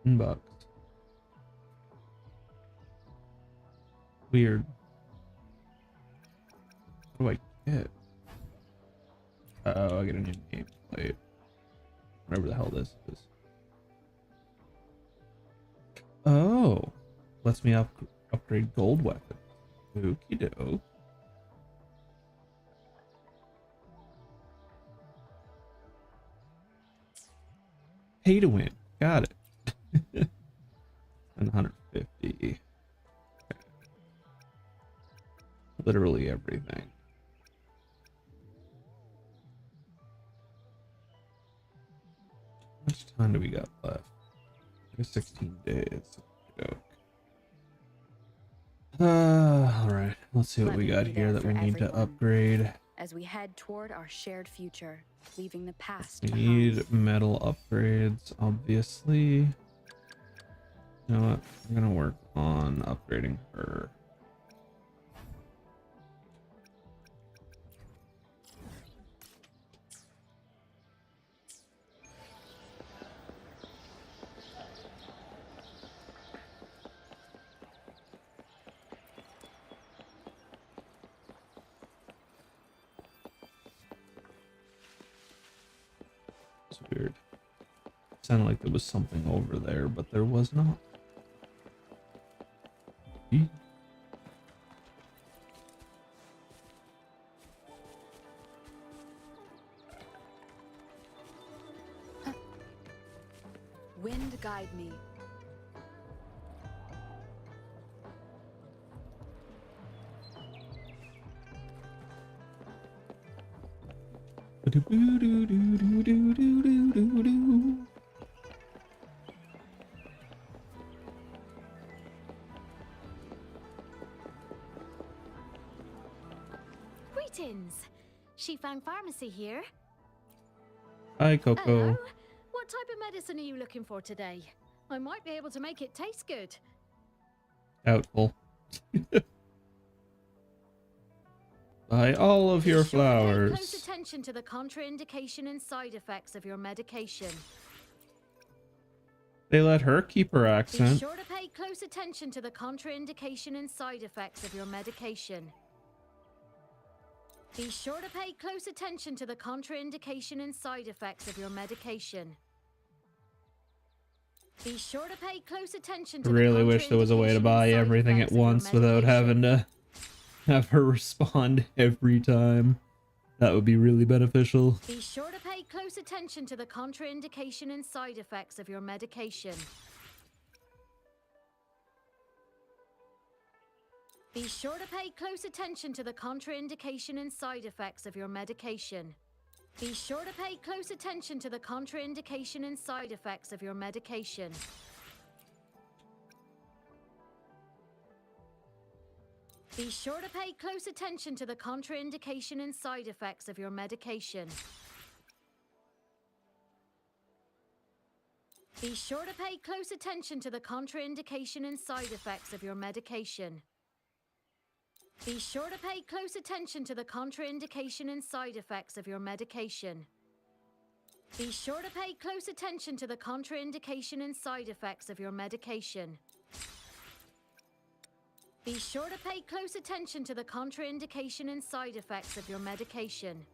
$10. Weird. What do I get? Oh, I get a new nameplate. Whatever the hell this is. Oh, lets me upgrade gold weapons. Okie doke. Pay to win. Got it. And 150. Okay. Literally everything. How much time do we got left? 16 days. Okey-doke. All right. Let's see what Let we me got be here there that we for need to everyone. upgrade. As we head toward our shared future, leaving the past We behind. need metal upgrades, obviously. You know what? I'm gonna work on upgrading her. It's weird. Sounded like there was something over there, but there was not. Eee. Wind guide me. Ba-do-boo-doo-doo-doo-doo-doo-doo-doo. Greetings. Shifang Pharmacy here. Hi, Coco. Hello. What type of medicine are you looking for today? I might be able to make it taste good. Doubtful. Buy all of your Be sure to pay close flowers. attention to the contraindication and side effects of your medication. They let her keep her Be accent. sure to pay close attention to the contraindication and side effects of your medication. Be sure to pay close attention to the contraindication and side effects of your medication. Be sure to pay close attention to Really wish there was a way to contraindication buy and side everything at effects of your once without having medication. to have her respond every time. That would be really beneficial. Be sure to pay close attention to the contraindication and side effects of your medication. Be sure to pay close attention to the contraindication and side effects of your medication. Be sure to pay close attention to the contraindication and side effects of your medication. Be sure to pay close attention to the contraindication and side effects of your medication. Be sure to pay close attention to the contraindication and side effects of your medication. Be sure to pay close attention to the contraindication and side effects of your medication. Be sure to pay close attention to the contraindication and side effects of your medication. Be sure to pay close attention to the contraindication and side effects of your medication.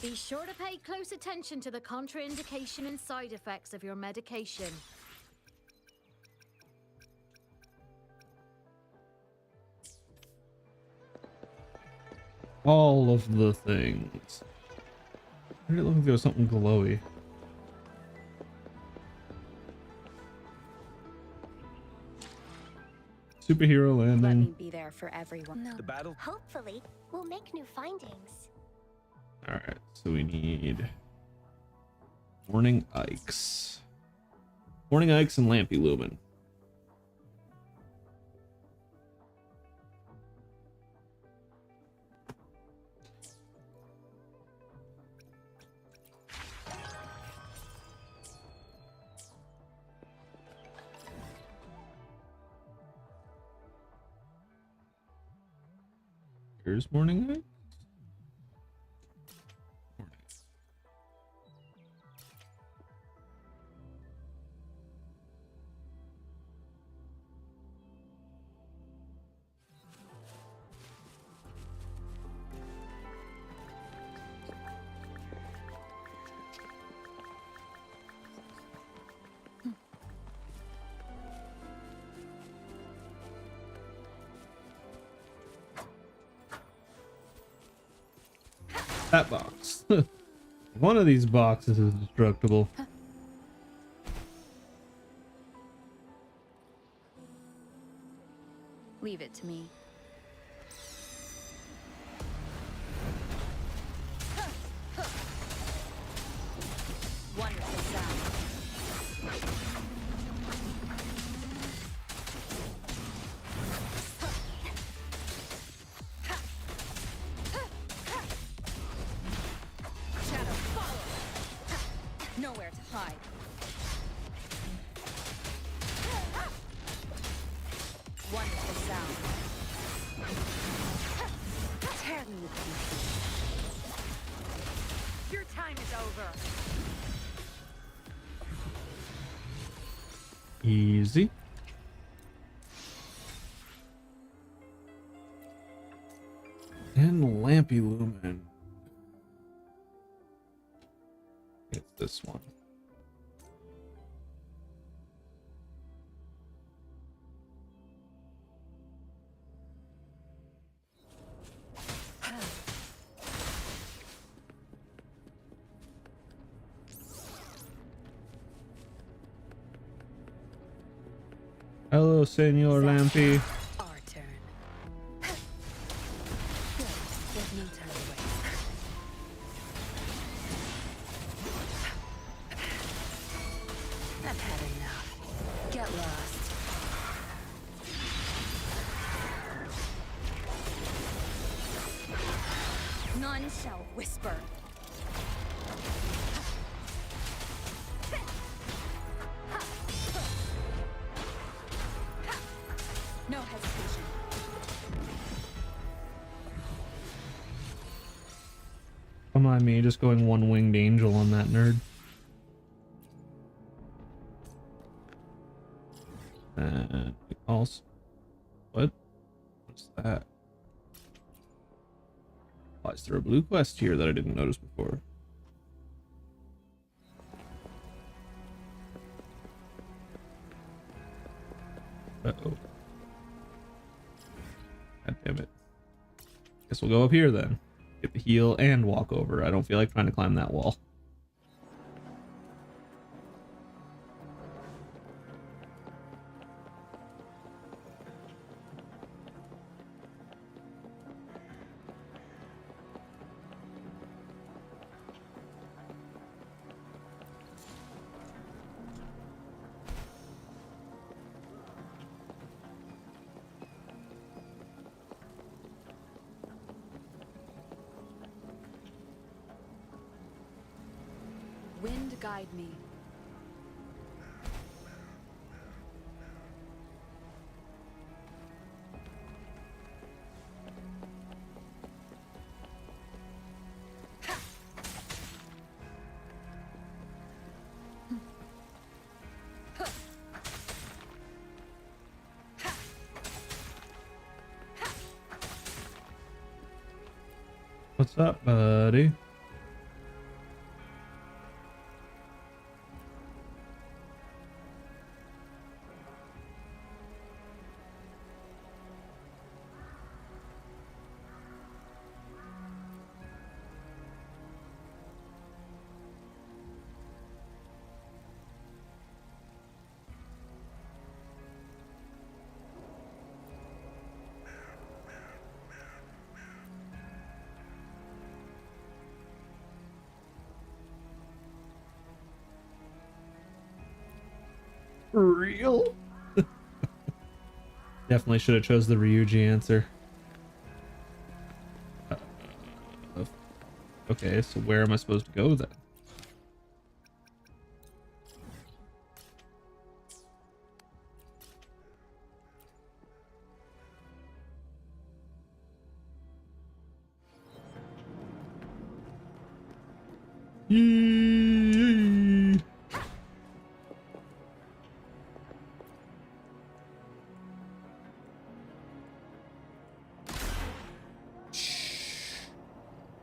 Be sure to pay close attention to the contraindication and side effects of your medication. All of the things. Why did it look like there was something glowy? Superhero Let me landing. be there for everyone. No. The battle? Hopefully, we'll make new findings. Alright, so we need Morning Ikes. Morning Ikes and Lampy Lumen. Here's Morning Ike. Morning. That box. One of these boxes is destructible. Leave it to me. Wonderful sound. Shadow, follow! Nowhere to hide. Wonderful sound. Tear me to pieces. Your time is over. Easy. And Lampy Lumen. It's this one. Hello, Senor Lampy. Our turn. Good. There's no time to waste. I've had enough. Get lost. None shall whisper. No hesitation. Come on, me just going one winged angel on that nerd. And also, what? What's that? Why is there a blue quest here that I didn't notice before? Uh-oh. God damn it. Guess we'll go up here then. Get the heal and walk over. I don't feel like trying to climb that wall. Wind guide me. What's up, buddy? For real? Definitely should have chose the Ryuji answer. Okay, so where am I supposed to go then? Yee.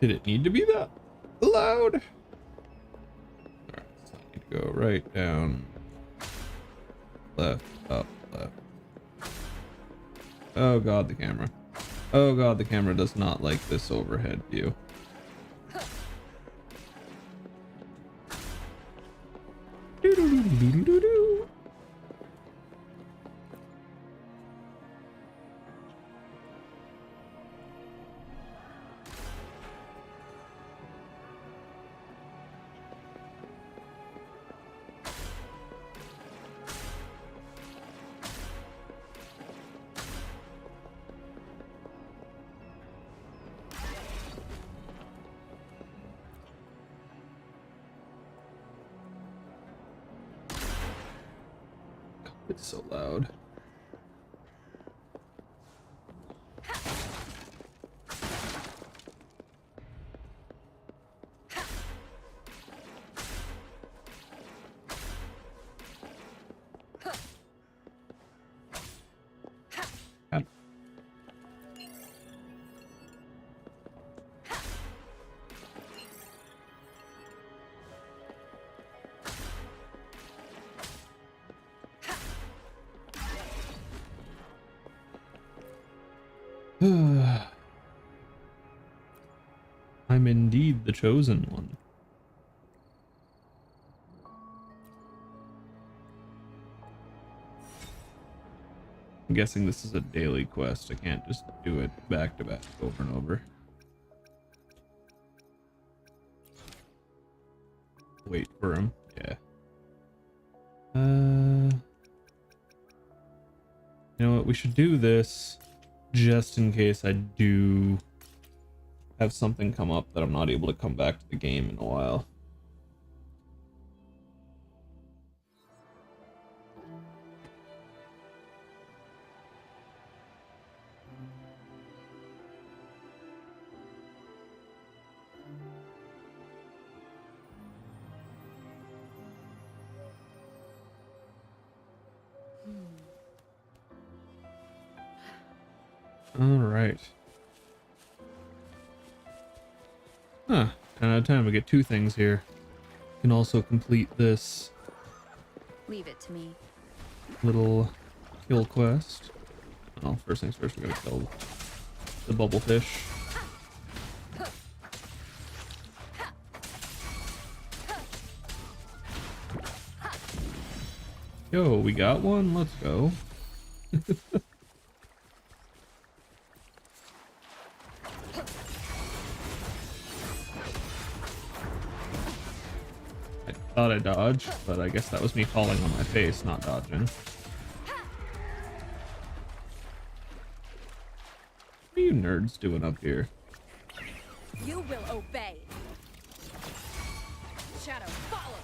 Did it need to be that loud? Alright, so I need to go right, down, left, up, left. Oh god, the camera. Oh god, the camera does not like this overhead view. Doo-doo-doo-doo-doo-doo. It's so loud. God. I'm indeed the chosen one. I'm guessing this is a daily quest. I can't just do it back to back over and over. Wait for him. Yeah. You know what? We should do this just in case I do have something come up that I'm not able to come back to the game in a while. All right. Huh. 10 out of 10. We get 2 things here. Can also complete this Leave it to me. little kill quest. Well, first things first, we gotta kill the bubble fish. Yo, we got one? Let's go. I thought I dodged, but I guess that was me falling on my face, not dodging. What are you nerds doing up here? You will obey. Shadow, follow.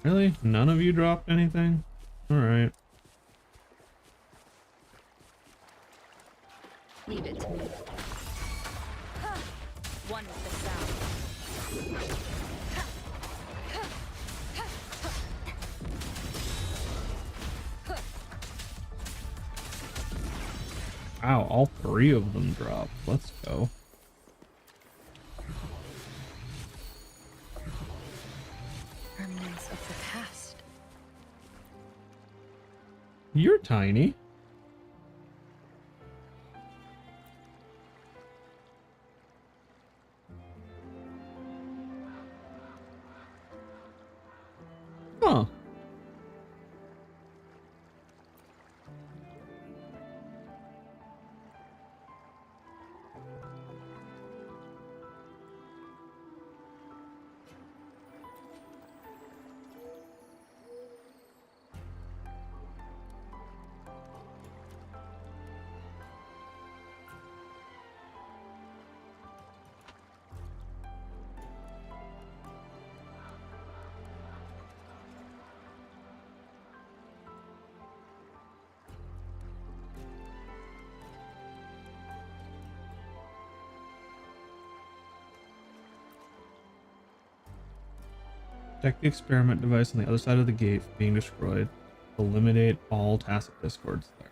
Really? None of you dropped anything? Alright. Leave it to me. One with the sound. Wow, all 3 of them dropped. Let's go. Remnants of the past. You're tiny. Huh. Check the experiment device on the other side of the gate being destroyed. Eliminate all tacit discords there.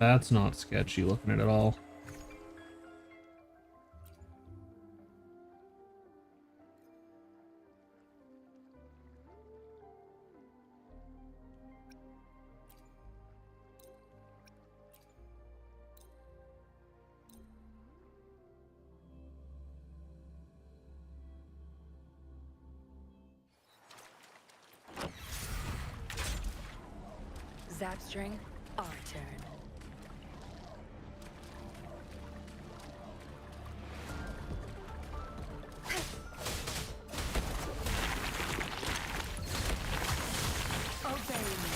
That's not sketchy looking at all. Zapstring, our turn. Obey me.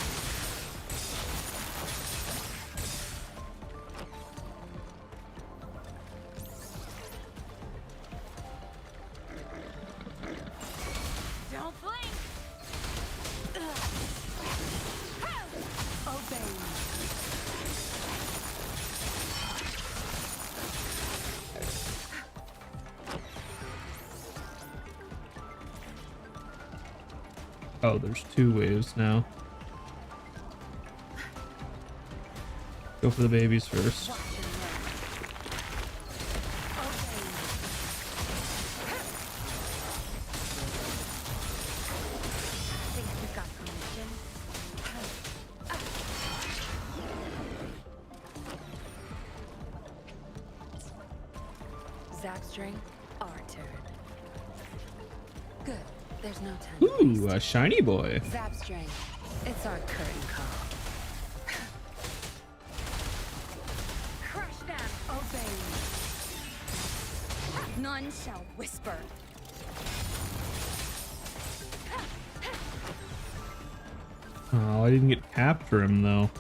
Don't blink. Obey me. Oh, there's 2 waves now. Go for the babies first. Watch and learn. Obey me. Think you got permission? Zapstring, our turn. Good. There's no time to Ooh, waste. a shiny boy. Zapstring, it's our curtain call. Crush them. Obey me. None shall whisper. Oh, I didn't get to capture him though.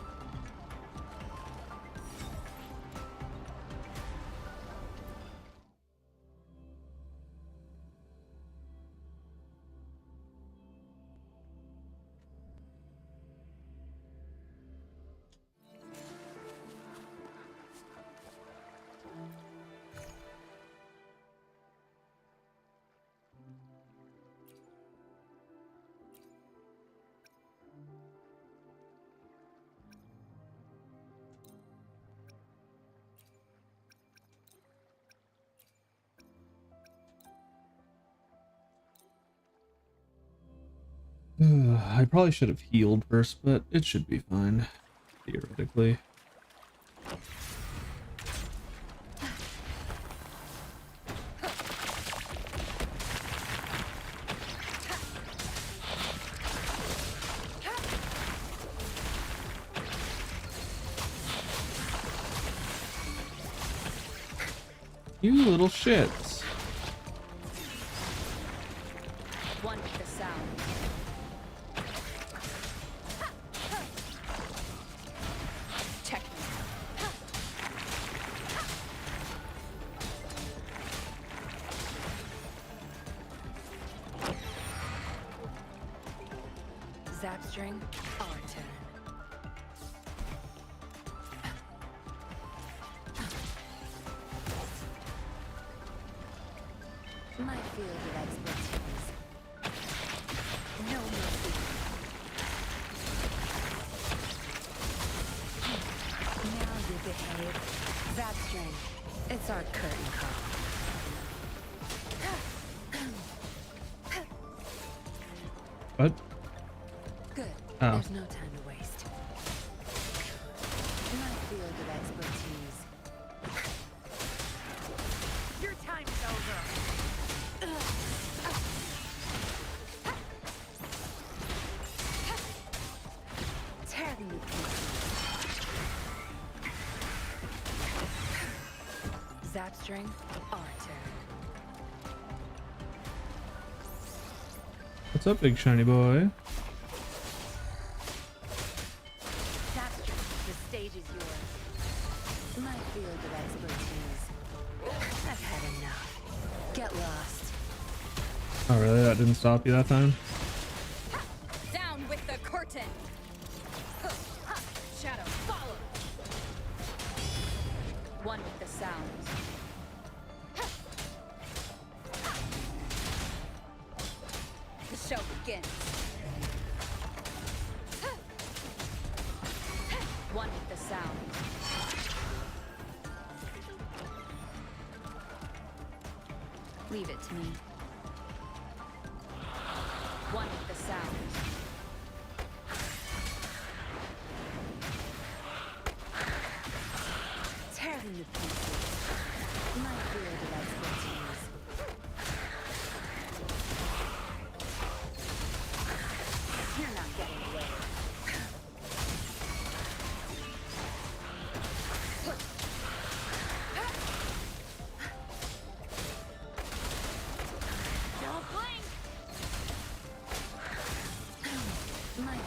I probably should have healed first, but it should be fine, theoretically. You little shits. One with the sound. Check me. Zapstring, our turn. My field of expertise. No mercy. Now you behave. Zapstring, it's our curtain call. What? Good. Oh. There's no time to waste. My field of expertise. Your time is over. Tear them to pieces. Zapstring, our turn. What's up, big shiny boy? Zapstring, the stage is yours. My field of expertise. I've had enough. Get lost. Oh, really? That didn't stop you that time? Down with the curtain. Shadow, follow. One with the sound. The show begins. One with the sound. Leave it to me. One with the sound. Tear them to pieces. My field of expertise. You're not getting away.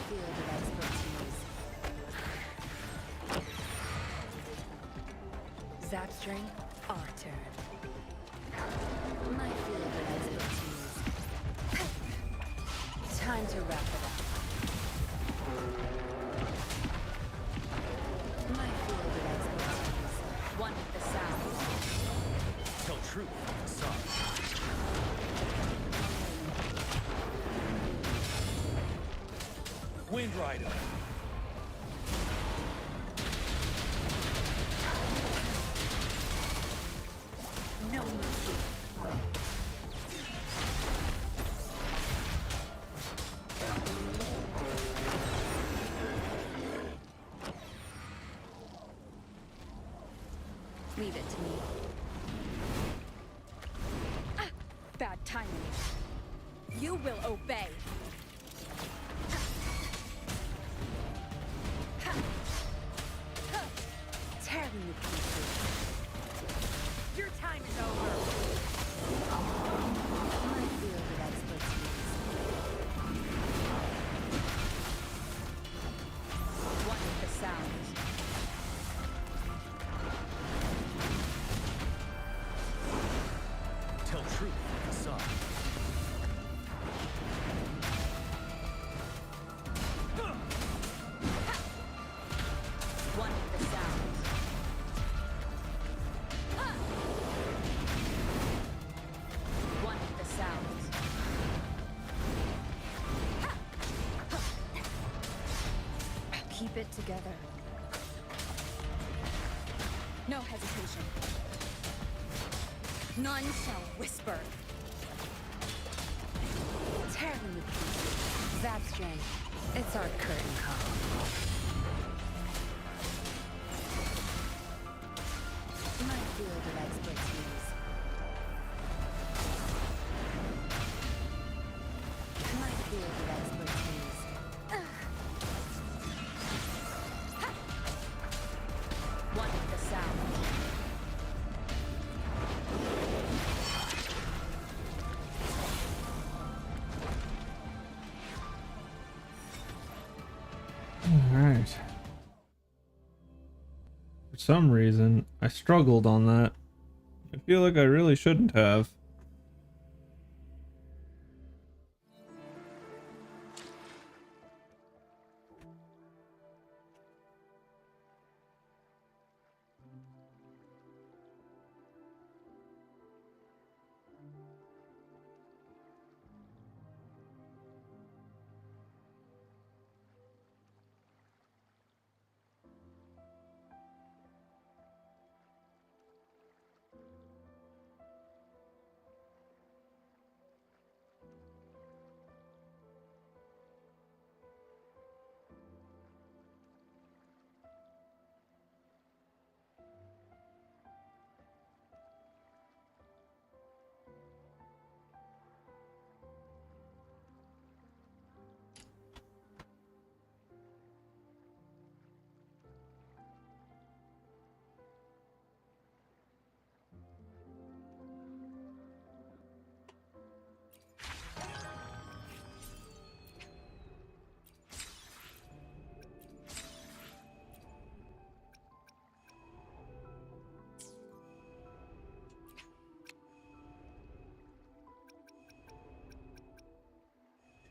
field of expertise. Zapstring, our turn. My field of expertise. Time to wrap it up. My field of expertise. One with the sound. Tell truth, son. Wind Rider. No mercy. Leave it to me. Bad timing. You will obey. Tear me to pieces. Your time is over. My field of expertise. One with the sound. Tell truth, son. One with the sound. One with the sound. Keep it together. No hesitation. None shall whisper. Tear me to pieces. Zapstring, it's our curtain call. My field of expertise. My field of expertise. One with the sound. All right. For some reason, I struggled on that. I feel like I really shouldn't have.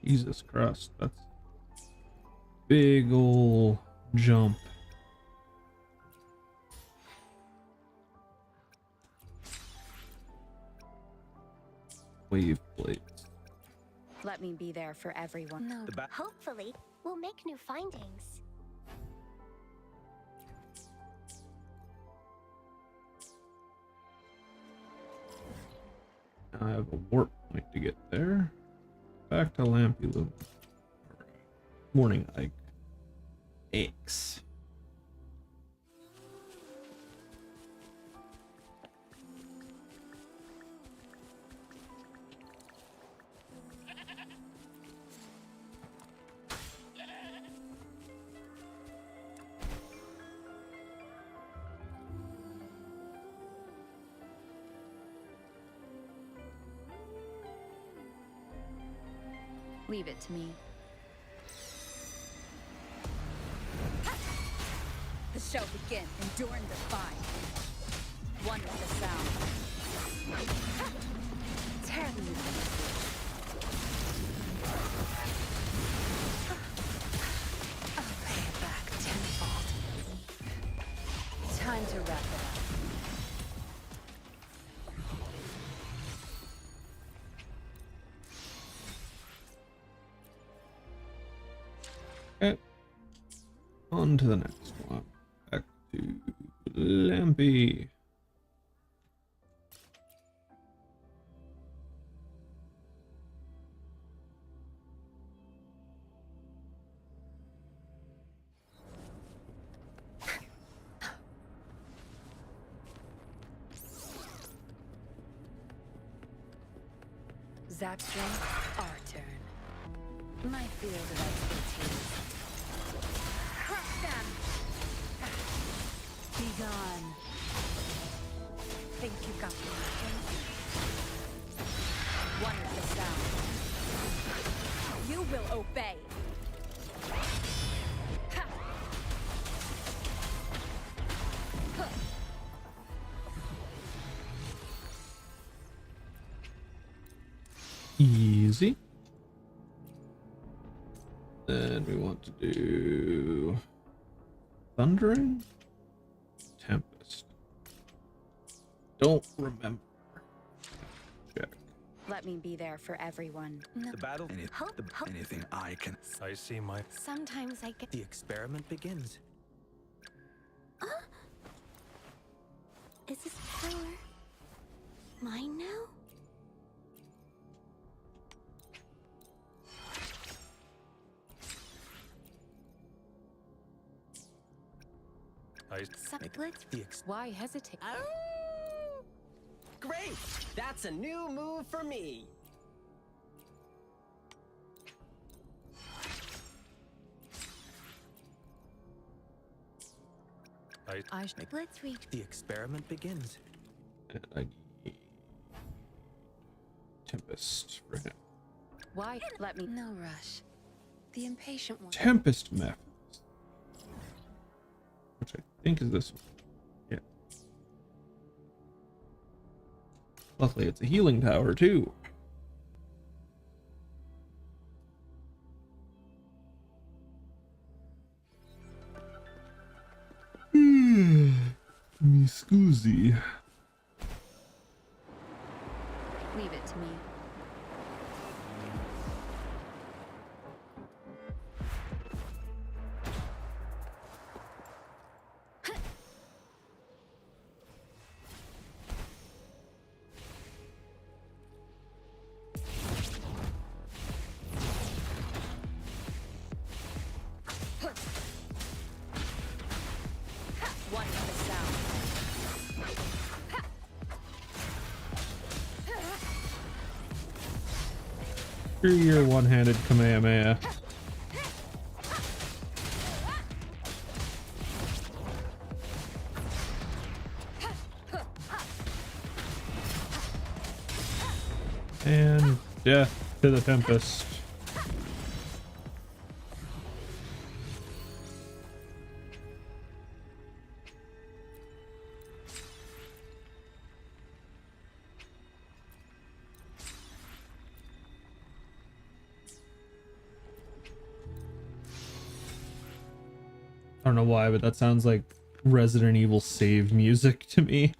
Jesus Christ, that's big ol' jump. Wave blades. Let me be there for everyone. No. Hopefully, we'll make new findings. Now I have a warp point to get there. Back to Lampulum. Morning Ike. X. Leave it to me. shall begin. Endure and defy. One with the sound. Tear me from the I'll pay it back tenfold. Time to wrap it up. Okay. On to the next one. Back to Lampy. Zapstring, our turn. My field of expertise. Crush them! Be gone. Think you got me? One with the sound. You will obey. Ha! Huh. Easy. Then we want to do Thundering Tempest. Don't remember. Check. Let me be there for everyone. The battle. Anything I can. I see my. Sometimes I get. The experiment begins. Is this power mine now? Why hesitate? Great! That's a new move for me. Let's reach. The experiment begins. And I need Tempest for him. Why? Let me. No rush. The impatient one. Tempest methods. Which I think is this one. Yeah. Luckily, it's a healing tower, too. Mi scusi. Leave it to me. One with the sound. Screw your one-handed Kamehameha. And death to the Tempest. I don't know why, but that sounds like Resident Evil save music to me.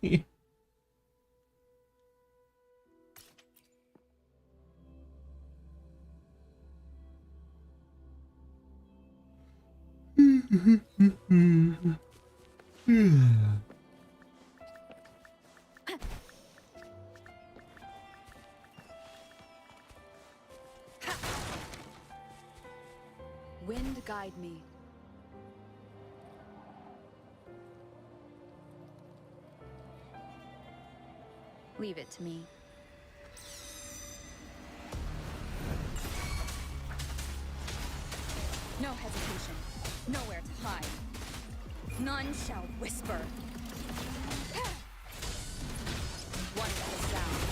Wind guide me. Leave it to me. No hesitation. Nowhere to hide. None shall whisper. One with the sound.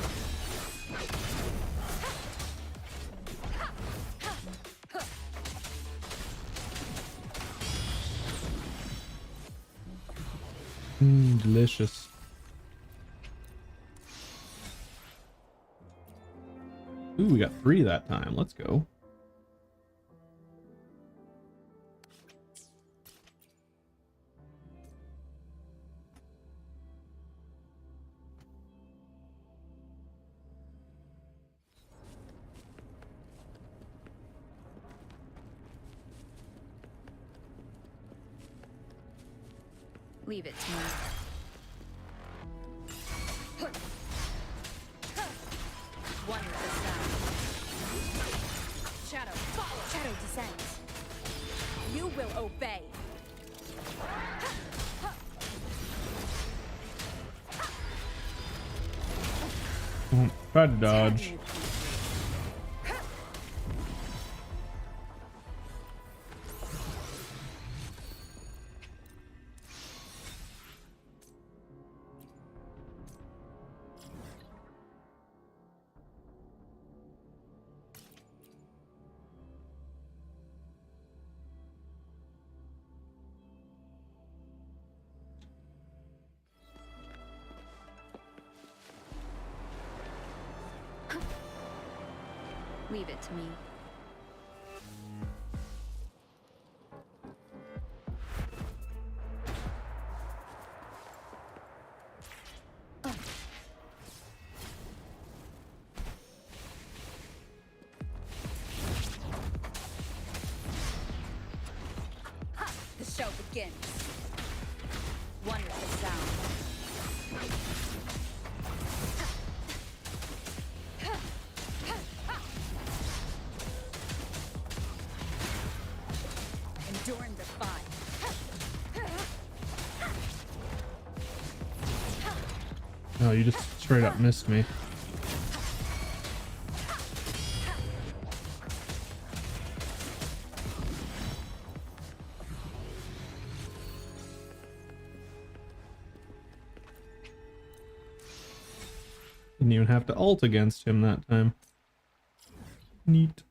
Delicious. Ooh, we got 3 that time. Let's go. Leave it to me. One with the sound. Shadow, follow. Shadow descends. You will obey. Try to dodge. Leave it to me. Ha! The show begins. One with the sound. Enduring the fight. Oh, you just straight up missed me. Didn't even have to ult against him that time. Neat.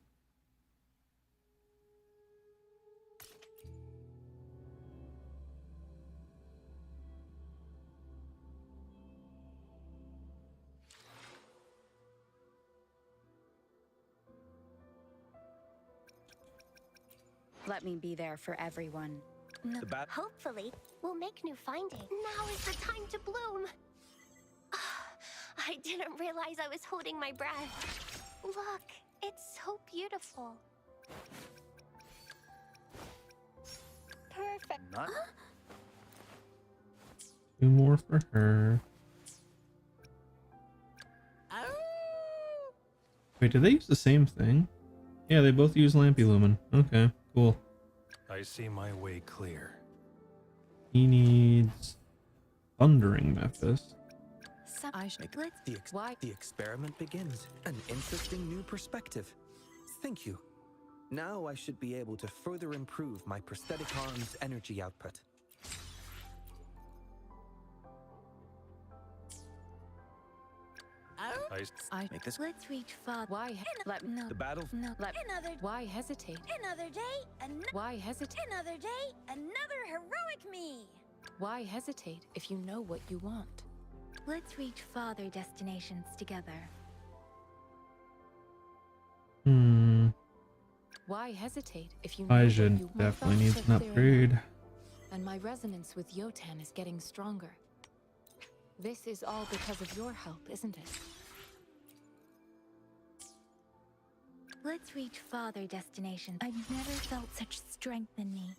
Let me be there for everyone. No. Hopefully, we'll make new findings. Now is the time to bloom. I didn't realize I was holding my breath. Look, it's so beautiful. Perfect. Not 2 more for her. Wait, did they use the same thing? Yeah, they both use Lampy Lumen. Okay, cool. I see my way clear. He needs Thundering Memphis. The experiment begins. An interesting new perspective. Thank you. Now I should be able to further improve my prosthetic arm's energy output. I make this. Let's reach father. Why let no The battle. No. let Another. why hesitate? Another day. Why hesitate? Another day. Another heroic me. Why hesitate if you know what you want? Let's reach farther destinations together. Why hesitate if you know what Aijin you want? definitely My needs thoughts an are clear upgrade. enough, and my resonance with Yotan is getting stronger. This is all because of your help, isn't it? Let's reach farther destinations. I've never felt such strength in me.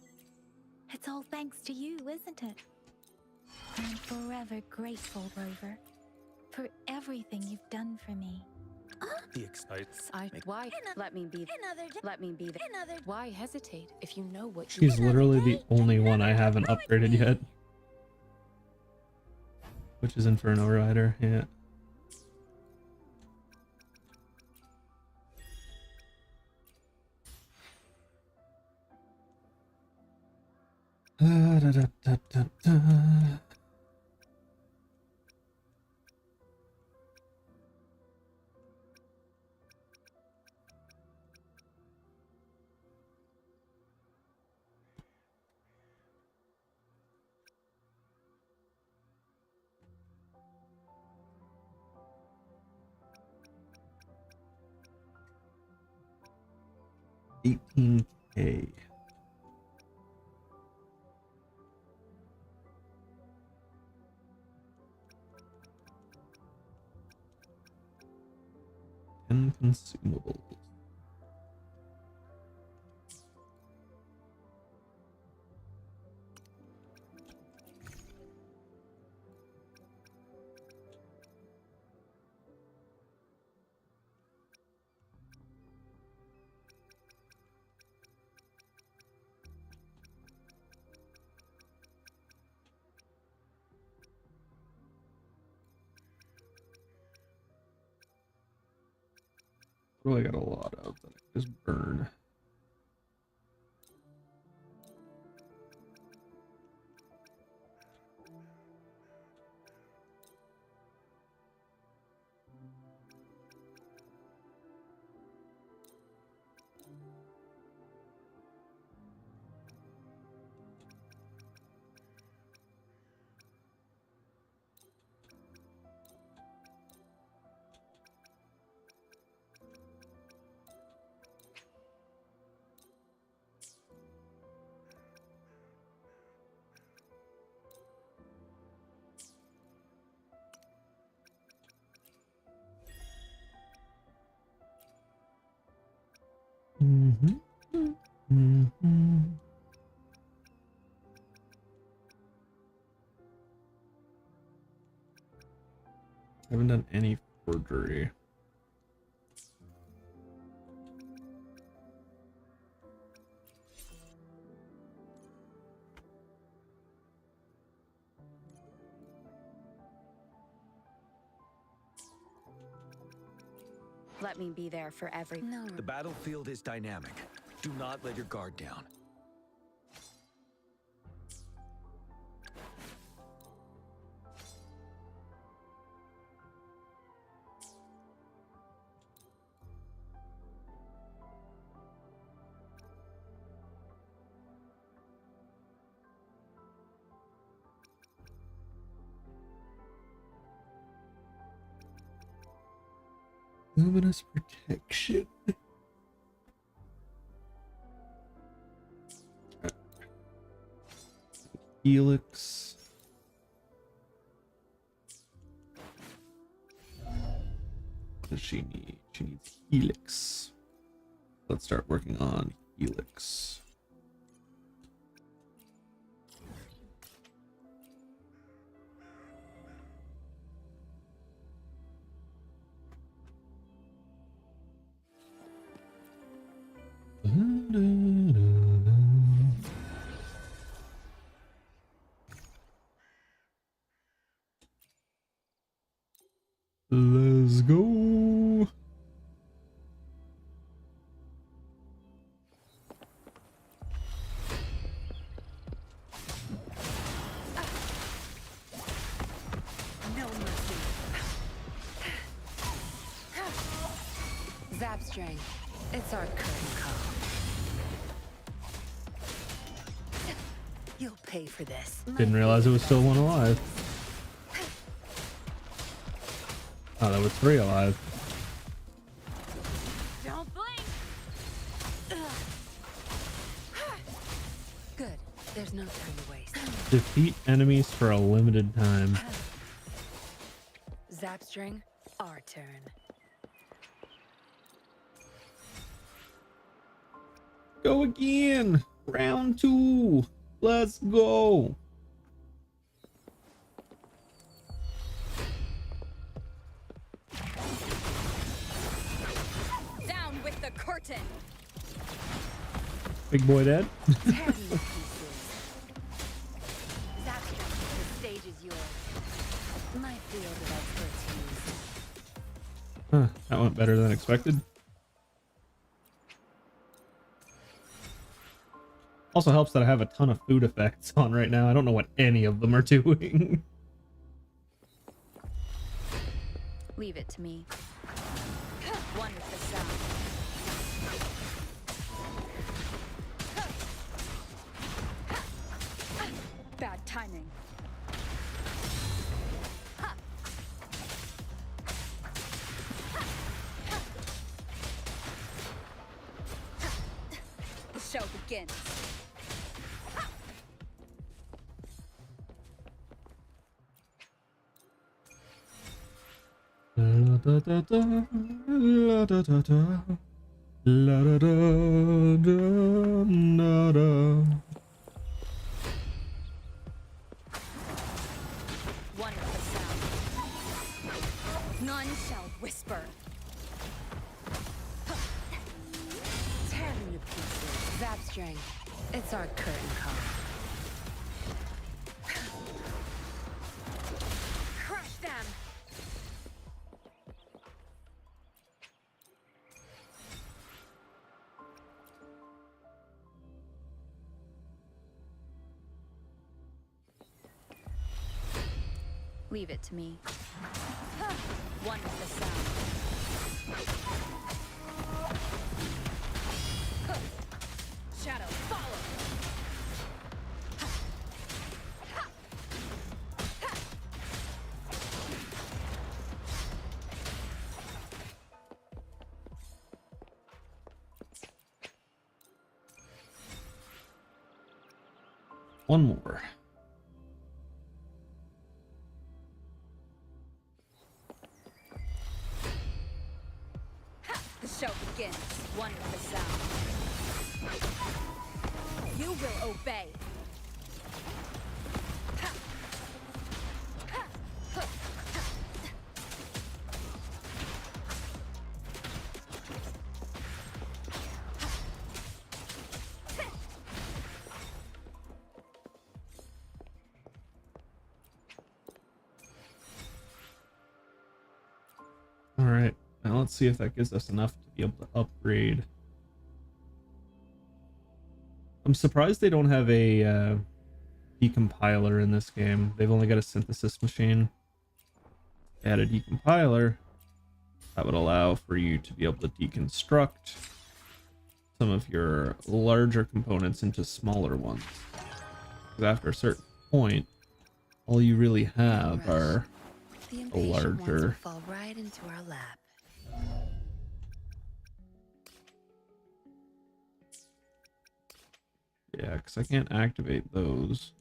It's all thanks to you, isn't it? I'm forever grateful, Rover, for everything you've done for me. Why let me be? Another day. Let me be there. Another. Why hesitate if you know what you She's literally the only one I haven't upgraded yet. Which is Inferno Rider, yeah. Da, da, da, da, da, da. 18K. And consumables. Really got a lot of that I can just burn. Haven't done any forgery. Let me be there for every. No. The battlefield is dynamic. Do not let your guard down. Luminous protection. Helix. What does she need? She needs Helix. Let's start working on Helix. Let's go. No mercy. Zapstring. It's our curtain call. You'll pay for this. Didn't realize it was still one alive. Oh, that was 3 alive. Don't blink. Good. There's no time to waste. Defeat enemies for a limited time. Zapstring, our turn. Go again. Round 2. Let's go. Down with the curtain. Big boy dead. Zapstring, the stage is yours. My field of expertise. Huh, that went better than expected. Also helps that I have a ton of food effects on right now. I don't know what any of them are doing. Leave it to me. One with the sound. Bad timing. show begins. La da da da, la da da da, la da da da da. Wonderful sound. None shall whisper. Tear them to pieces. Zap string. It's our curtain call. Crush them. Leave it to me. Wonderful sound. Shadow, follow. One more. The show begins. Wonderful sound. You will obey. All right, now let's see if that gives us enough to be able to upgrade. I'm surprised they don't have a decompiler in this game. They've only got a synthesis machine. Add a decompiler. That would allow for you to be able to deconstruct some of your larger components into smaller ones. Because after a certain point, all you really have are The a impatient ones will larger. fall right into our lap. Yeah, because I can't activate those.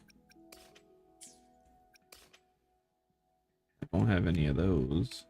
I don't have any of those.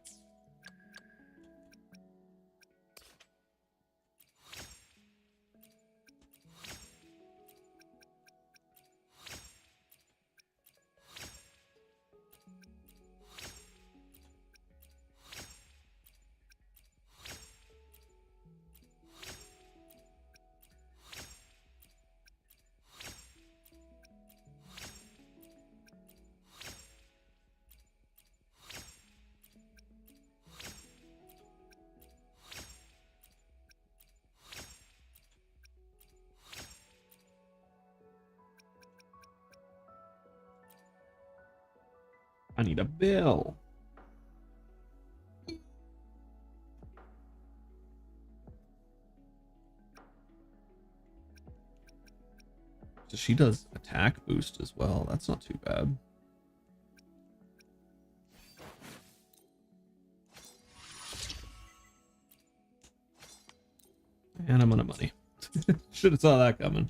I need a bill. So she does attack boost as well. That's not too bad. And I'm out of money. Should have saw that coming.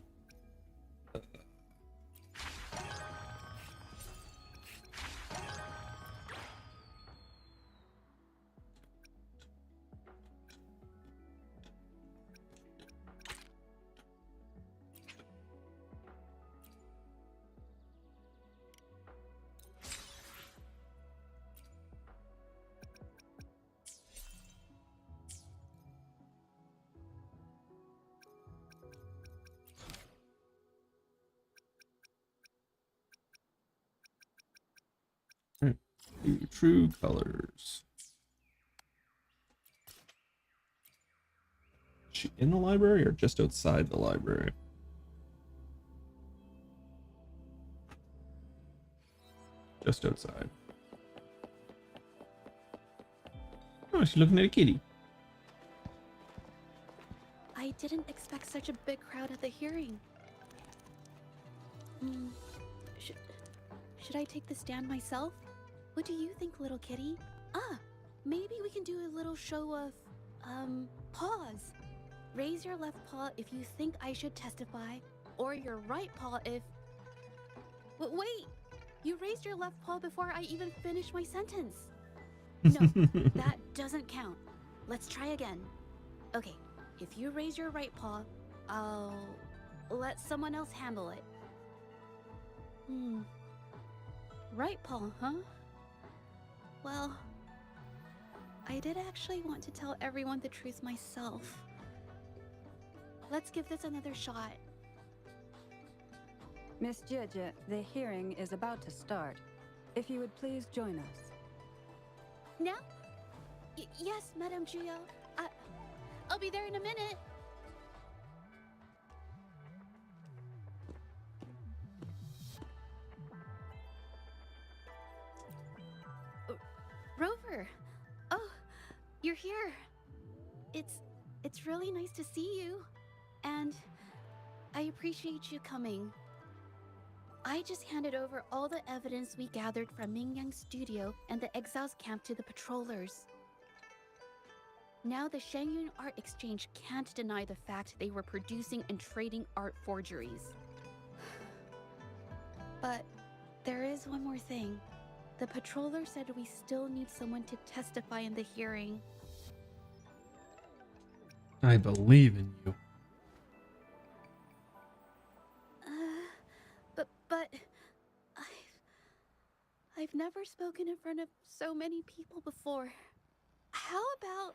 Alright, true colors. Is she in the library or just outside the library? Just outside. Oh, she's looking at a kitty. I didn't expect such a big crowd at the hearing. Should I take the stand myself? What do you think, little kitty? Maybe we can do a little show of, paws. raise your left paw if you think I should testify, or your right paw if... Wait! You raised your left paw before I even finished my sentence. No, that doesn't count. Let's try again. Okay, if you raise your right paw, I'll let someone else handle it. Right paw, huh? Well, I did actually want to tell everyone the truth myself. Let's give this another shot. Miss Jeje, the hearing is about to start. If you would please join us. Now? Yes, Madame Juyo. I'll be there in a minute. Rover! Oh, you're here. It's really nice to see you. And I appreciate you coming. I just handed over all the evidence we gathered from Mingyang's studio and the exiles camp to the patrollers. Now the Shangyun Art Exchange can't deny the fact they were producing and trading art forgeries. But there is one more thing. The patroller said we still need someone to testify in the hearing. I believe in you. But I've never spoken in front of so many people before. How about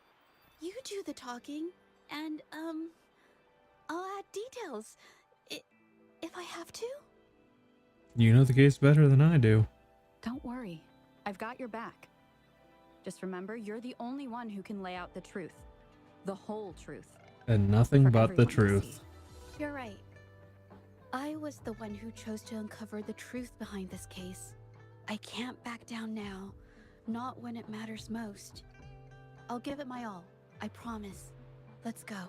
you do the talking and I'll add details if I have to? You know the case better than I do. Don't worry. I've got your back. Just remember, you're the only one who can lay out the truth. The whole truth. And nothing For but the everyone to truth. see. You're right. I was the one who chose to uncover the truth behind this case. I can't back down now. Not when it matters most. I'll give it my all. I promise. Let's go.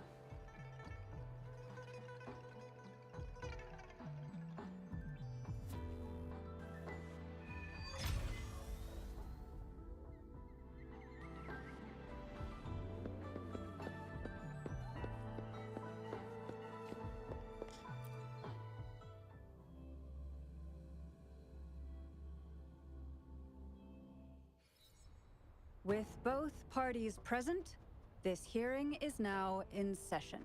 With both parties present, this hearing is now in session.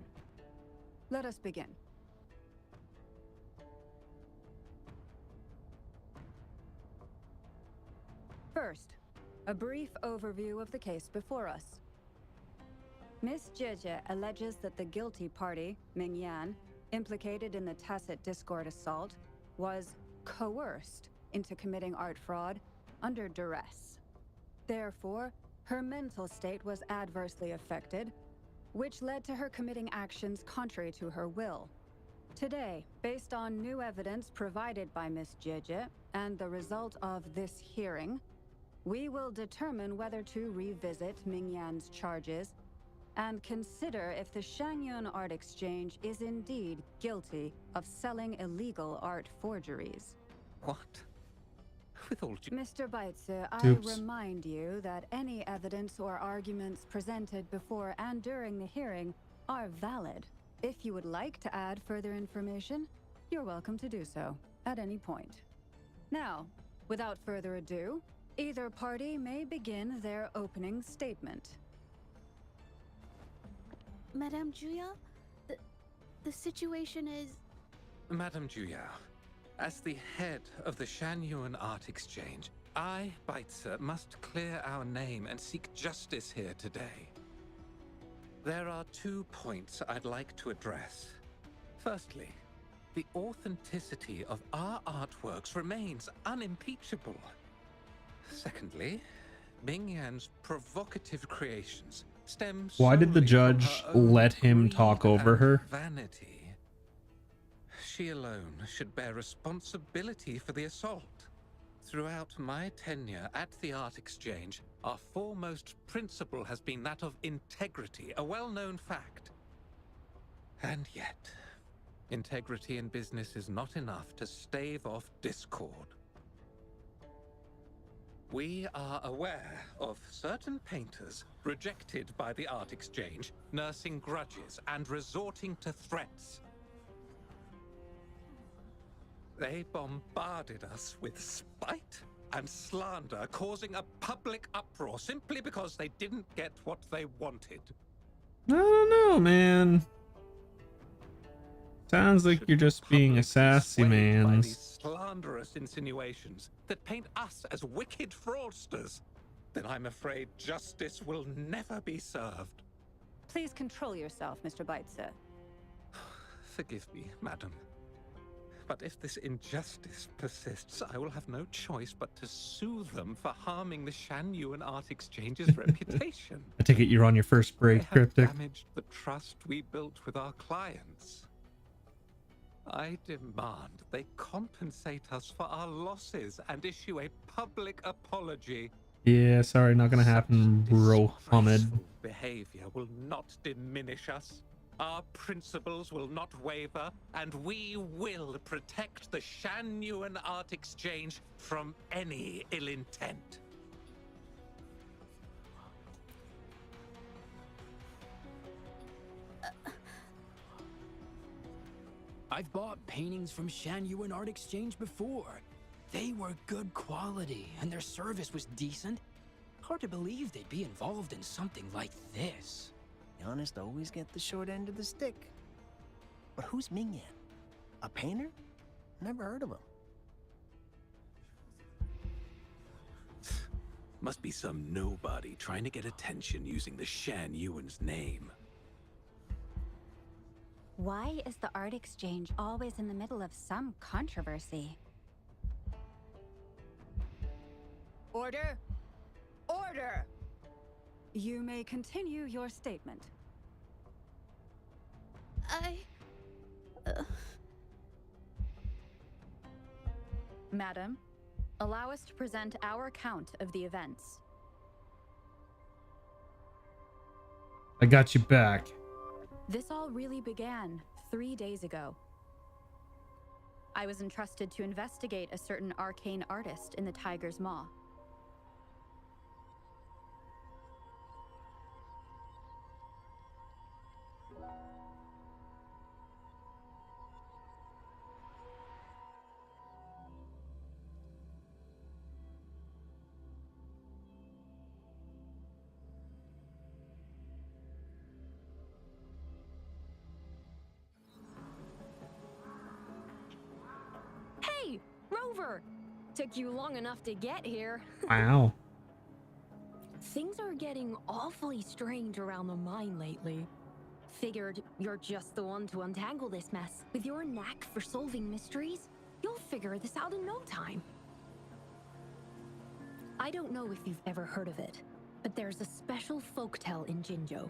Let us begin. First, a brief overview of the case before us. Miss Jeje alleges that the guilty party, Mingyan, implicated in the tacit discord assault, was coerced into committing art fraud under duress. Therefore, her mental state was adversely affected, which led to her committing actions contrary to her will. Today, based on new evidence provided by Miss Jeje and the result of this hearing, we will determine whether to revisit Mingyan's charges and consider if the Shangyun Art Exchange is indeed guilty of selling illegal art forgeries. What? With all due... Mr. Baitsu, I remind you that any evidence or arguments presented before and during the hearing are valid. If you would like to add further information, you're welcome to do so at any point. Now, without further ado, either party may begin their opening statement. Madame Juya, the situation is... Madame Juya, as the head of the Shangyun Art Exchange, I, Baitsu, must clear our name and seek justice here today. There are 2 points I'd like to address. Firstly, the authenticity of our artworks remains unimpeachable. Secondly, Mingyan's provocative creations stem Why did the solely from judge her own let him greed talk over and her? vanity. She alone should bear responsibility for the assault. Throughout my tenure at the Art Exchange, our foremost principle has been that of integrity, a well-known fact. And yet, integrity in business is not enough to stave off discord. We are aware of certain painters rejected by the art exchange, nursing grudges and resorting to threats. They bombarded us with spite and slander, causing a public uproar simply because they didn't get what they wanted. I don't know, man. Sounds like you're just being a sassy man. By these slanderous insinuations that paint us as wicked fraudsters, then I'm afraid justice will never be served. Please control yourself, Mr. Beitzer. Forgive me, madam. But if this injustice persists, I will have no choice but to sue them for harming the Shan Yuan Art Exchange's reputation. I take it you're on your first break, They have Cryptic. damaged the trust we built with our clients. I demand they compensate us for our losses and issue a public apology. Yeah, sorry, not gonna happen, bro. Hamid. Behavior will not diminish us. Our principles will not waver, and we will protect the Shan Yuan Art Exchange from any ill intent. I've bought paintings from Shan Yuan Art Exchange before. They were good quality, and their service was decent. Hard to believe they'd be involved in something like this. The honest always get the short end of the stick. But who's Ming Yan? A painter? Never heard of him. Must be some nobody trying to get attention using the Shan Yuan's name. Why is the art exchange always in the middle of some controversy? Order! Order! You may continue your statement. Madam, allow us to present our account of the events. I got you back. This all really began 3 days ago. I was entrusted to investigate a certain arcane artist in the Tiger's Maw. Hey, Rover! Took you long enough to get here. Wow. Things are getting awfully strange around the mine lately. Figured you're just the one to untangle this mess. With your knack for solving mysteries, you'll figure this out in no time. I don't know if you've ever heard of it, but there's a special folktale in Jinzhou.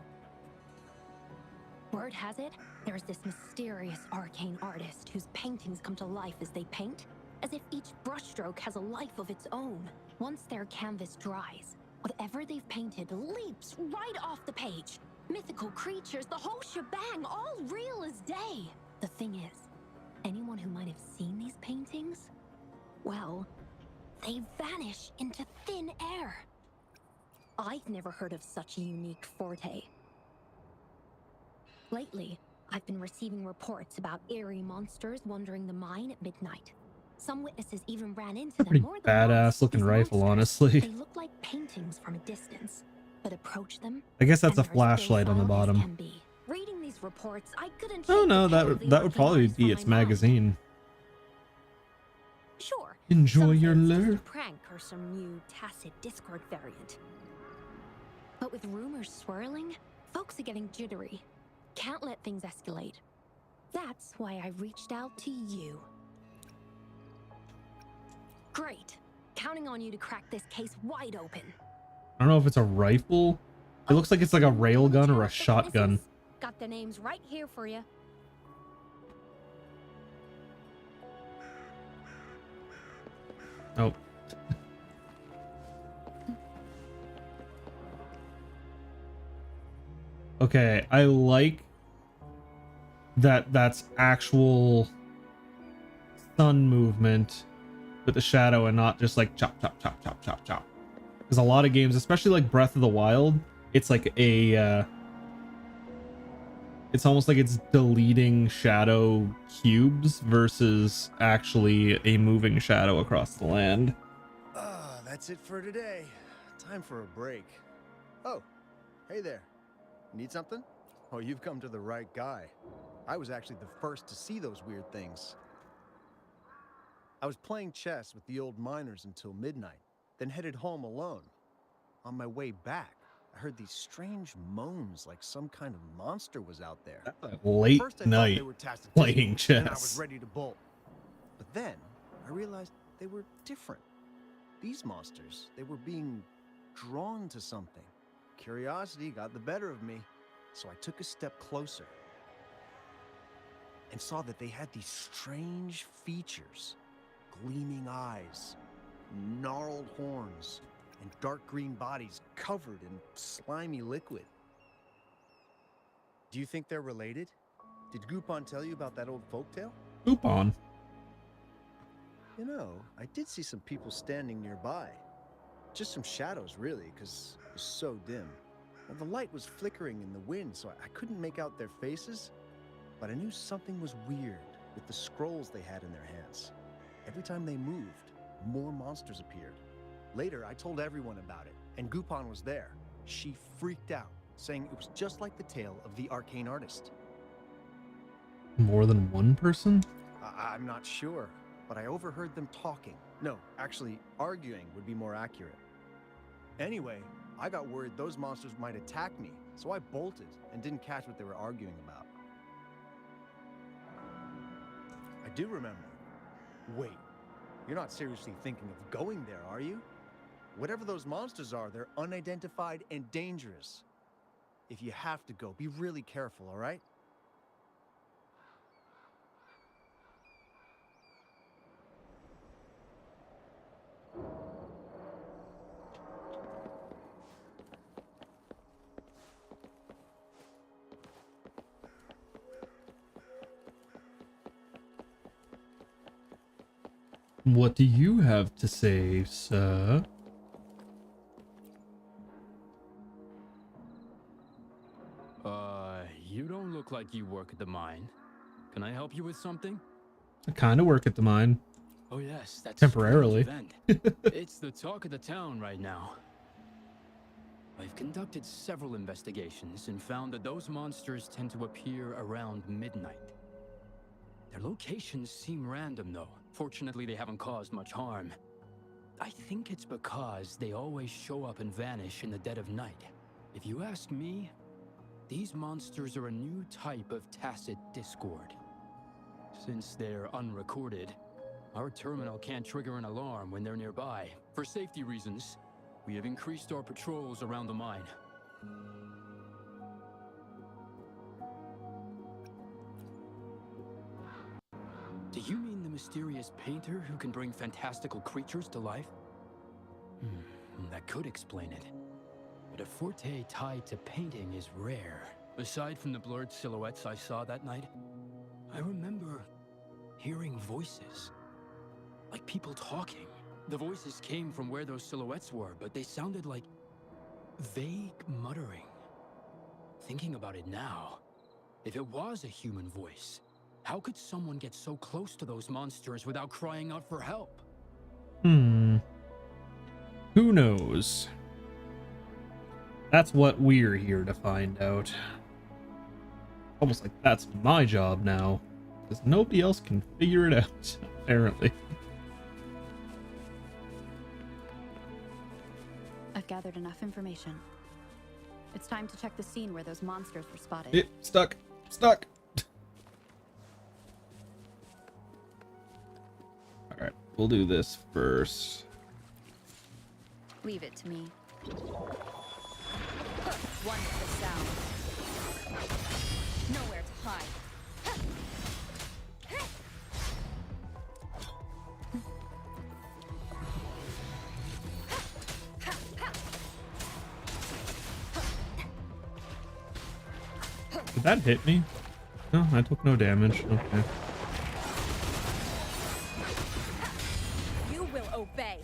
Word has it, there's this mysterious arcane artist whose paintings come to life as they paint, as if each brushstroke has a life of its own. Once their canvas dries, whatever they've painted leaps right off the page. Mythical creatures, the whole shebang, all real as day. The thing is, anyone who might have seen these paintings, well, they vanish into thin air. I've never heard of such a unique forte. Lately, I've been receiving reports about eerie monsters wandering the mine at midnight. Some witnesses even ran into them Pretty more than once. badass looking These rifle, monsters, honestly. They look like paintings from a distance, but approach them. I guess that's a and they're as flashlight on the docile as bottom. can be. Reading these reports, I couldn't Oh shake no, the that tale of the that would probably arcane be artist its from my mind. magazine. Sure. Enjoy some your say it's just a lurk. prank or some new tacit Discord variant. But with rumors swirling, folks are getting jittery. Can't let things escalate. That's why I reached out to you. Great. Counting on you to crack this case wide open. I don't know if it's a rifle. It looks like it's like a railgun or a shotgun. Got the names right here for you. Oh. Okay, I like that that's actual sun movement with the shadow and not just like chop, chop, chop, chop, chop, chop. Because a lot of games, especially like Breath of the Wild, it's like a it's almost like it's deleting shadow cubes versus actually a moving shadow across the land. That's it for today. Time for a break. Oh, hey there. Need something? Oh, you've come to the right guy. I was actually the first to see those weird things. I was playing chess with the old miners until midnight, then headed home alone. On my way back, I heard these strange moans like some kind of monster was out there. Late First, I night thought they were Tastic playing Discord, and I was chess. ready to bolt. But then I realized they were different. These monsters, they were being drawn to something. Curiosity got the better of me, so I took a step closer and saw that they had these strange features. Gleaming eyes, gnarled horns, and dark green bodies covered in slimy liquid. Do you think they're related? Did Goopon tell you about that old folktale? Goopon? You know, I did see some people standing nearby. Just some shadows, really, because it was so dim. Well, the light was flickering in the wind, so I couldn't make out their faces, but I knew something was weird with the scrolls they had in their hands. Every time they moved, more monsters appeared. Later, I told everyone about it, and Goopon was there. She freaked out, saying it was just like the tale of the arcane artist. More than one person? I'm not sure, but I overheard them talking. No, actually, arguing would be more accurate. Anyway, I got worried those monsters might attack me, so I bolted and didn't catch what they were arguing about. I do remember. Wait, you're not seriously thinking of going there, are you? Whatever those monsters are, they're unidentified and dangerous. If you have to go, be really careful, all right? What do you have to say, sir? You don't look like you work at the mine. Can I help you with something? I kind of work at the mine. Oh yes, that's temporarily. a strange event. It's the talk of the town right now. I've conducted several investigations and found that those monsters tend to appear around midnight. Their locations seem random though. Fortunately, they haven't caused much harm. I think it's because they always show up and vanish in the dead of night. If you ask me, these monsters are a new type of tacit discord. Since they're unrecorded, our terminal can't trigger an alarm when they're nearby. For safety reasons, we have increased our patrols around the mine. Do you mean the mysterious painter who can bring fantastical creatures to life? That could explain it. But a forte tied to painting is rare. Aside from the blurred silhouettes I saw that night, I remember hearing voices. Like people talking. The voices came from where those silhouettes were, but they sounded like vague muttering. Thinking about it now, if it was a human voice, how could someone get so close to those monsters without crying out for help? Who knows? That's what we're here to find out. Almost like that's my job now, because nobody else can figure it out, apparently. I've gathered enough information. It's time to check the scene where those monsters were spotted. It stuck. Stuck. Alright, we'll do this first. Leave it to me. One with the sound. Nowhere to hide. Did that hit me? No, I took no damage. Okay. You will obey.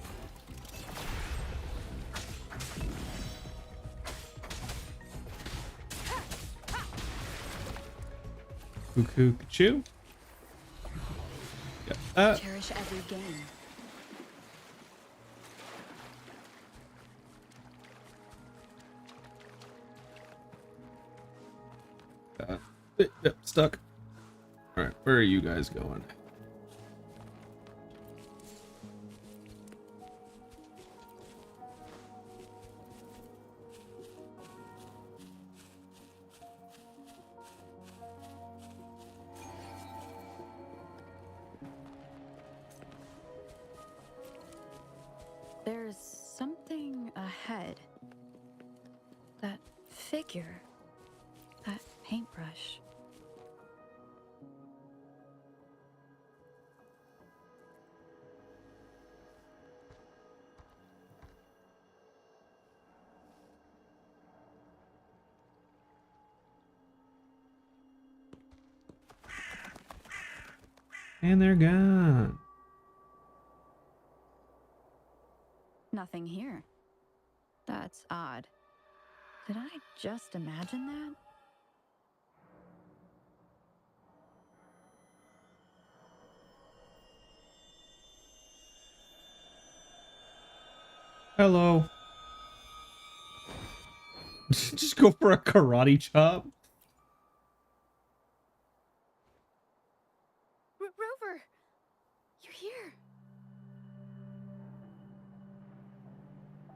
Cuckoo. Yeah. Cherish every game. Stuck. All right, where are you guys going? There's something ahead. That figure. That paintbrush. And they're gone. Nothing here. That's odd. Did I just imagine that? Hello. Just go for a karate chop. Rover, you're here.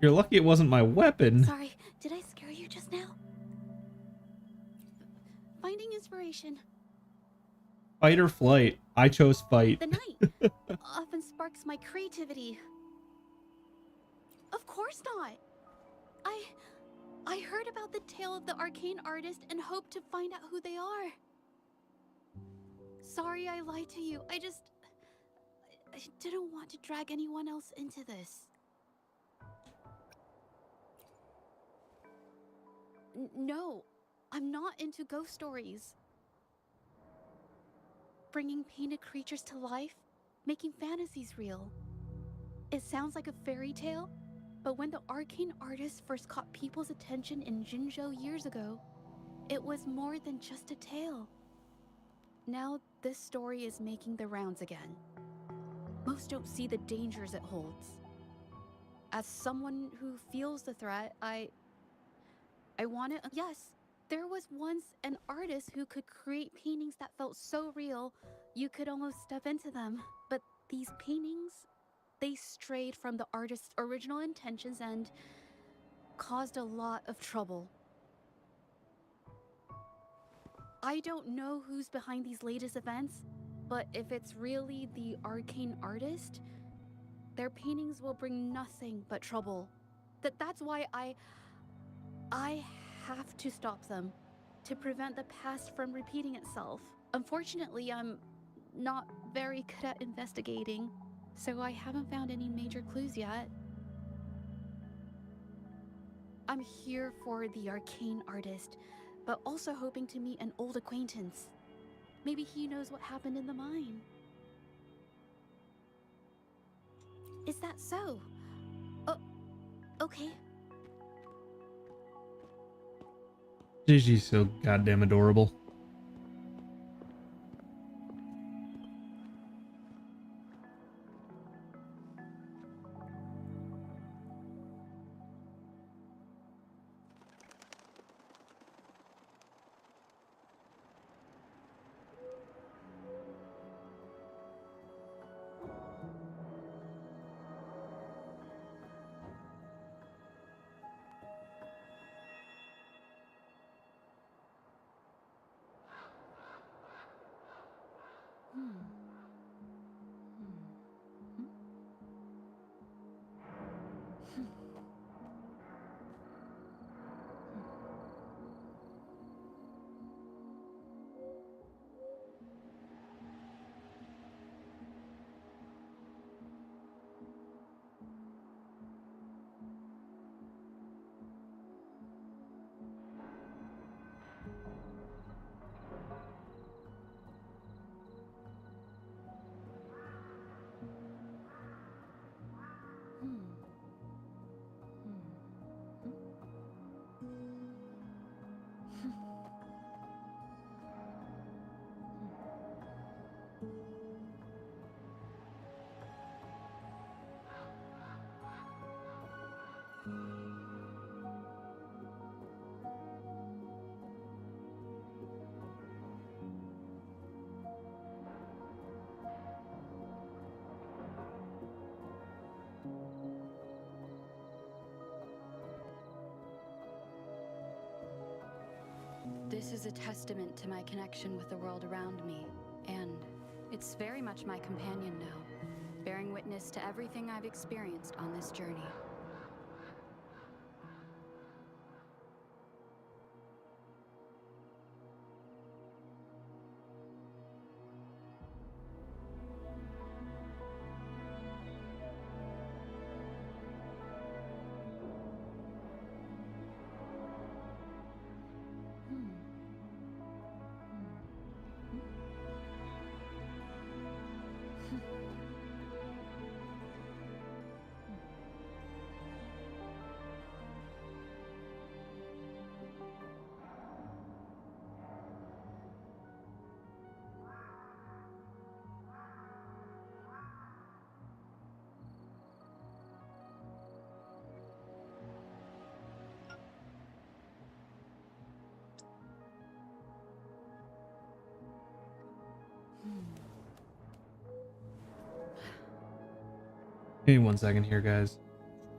You're lucky it wasn't my weapon. Sorry, did I scare you just now? Finding inspiration. Fight or flight. I chose fight. The night often sparks my creativity. Of course not. I heard about the tale of the arcane artist and hoped to find out who they are. Sorry I lied to you. I didn't want to drag anyone else into this. No, I'm not into ghost stories. Bringing painted creatures to life, making fantasies real. It sounds like a fairy tale, but when the arcane artist first caught people's attention in Jinzhou years ago, it was more than just a tale. Now this story is making the rounds again. Most don't see the dangers it holds. As someone who feels the threat, I want to... Yes, there was once an artist who could create paintings that felt so real, you could almost step into them. But these paintings, they strayed from the artist's original intentions and caused a lot of trouble. I don't know who's behind these latest events, but if it's really the arcane artist, their paintings will bring nothing but trouble. That's why I have to stop them, to prevent the past from repeating itself. Unfortunately, I'm not very good at investigating, so I haven't found any major clues yet. I'm here for the arcane artist, but also hoping to meet an old acquaintance. Maybe he knows what happened in the mine. Is that so? Oh, okay. Gigi's so goddamn adorable. This is a testament to my connection with the world around me, and it's very much my companion now, bearing witness to everything I've experienced on this journey. Give me 1 second here, guys.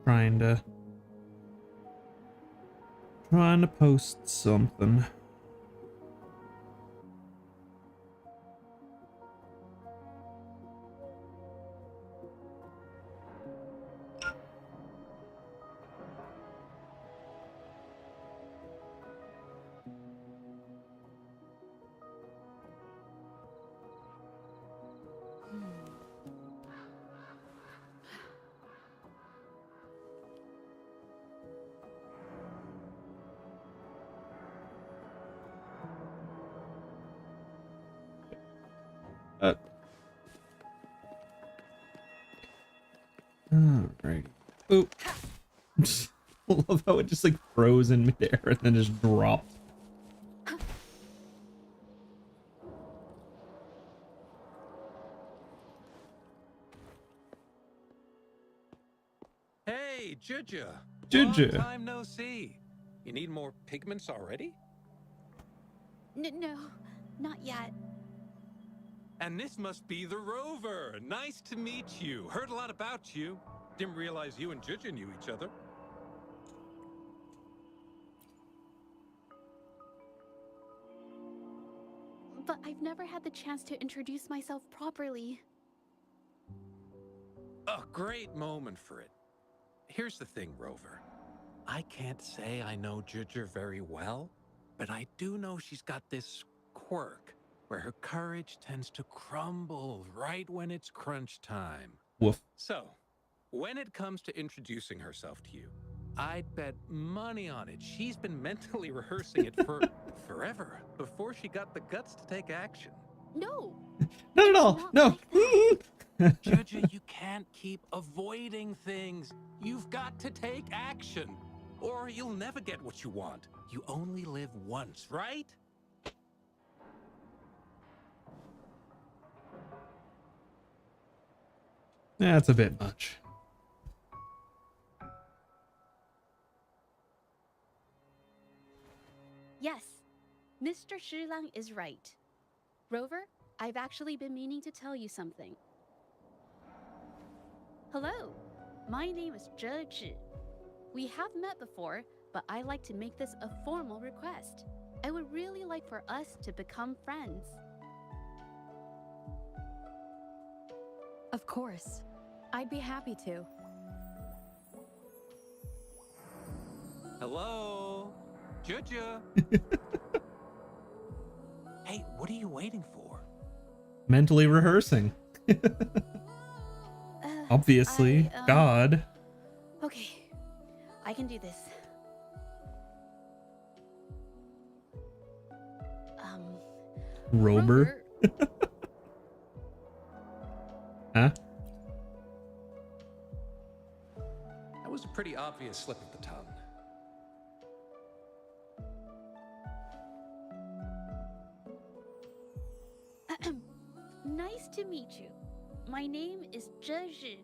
Trying to post something. Alrighty. Oop. I love how it just like froze in midair and then just dropped. Hey, Juja. Juja. Long time no see. You need more pigments already? No, not yet. And this must be the Rover. Nice to meet you. Heard a lot about you. Didn't realize you and Juja knew each other. But I've never had the chance to introduce myself properly. A great moment for it. Here's the thing, Rover. I can't say I know Juja very well, but I do know she's got this quirk where her courage tends to crumble right when it's crunch time. Woof. So, when it comes to introducing herself to you, I'd bet money on it. She's been mentally rehearsing it for forever before she got the guts to take action. No! Not at all. No. Like Juja, you can't keep avoiding things. You've got to take action, or you'll never get what you want. You only live once, right? That's a bit much. Yes, Mr. Shilang is right. Rover, I've actually been meaning to tell you something. Hello, my name is Zhe Zhi. We have met before, but I like to make this a formal request. I would really like for us to become friends. Of course. I'd be happy to. Hello? Juja? Hey, what are you waiting for? Mentally rehearsing. Obviously. God. Okay, I can do this. Rover? Huh? That was a pretty obvious slip of the tongue. Nice to meet you. My name is Zhe Zhi.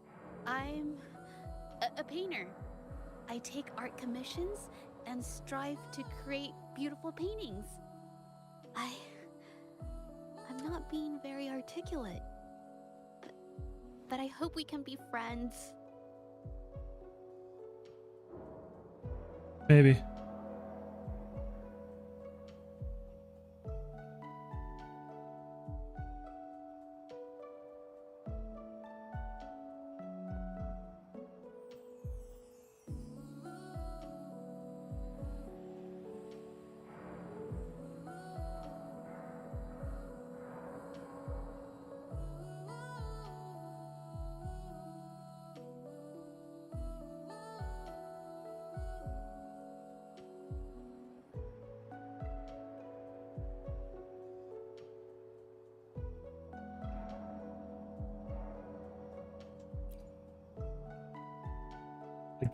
I'm a painter. I take art commissions and strive to create beautiful paintings. I'm not being very articulate. But I hope we can be friends. Maybe.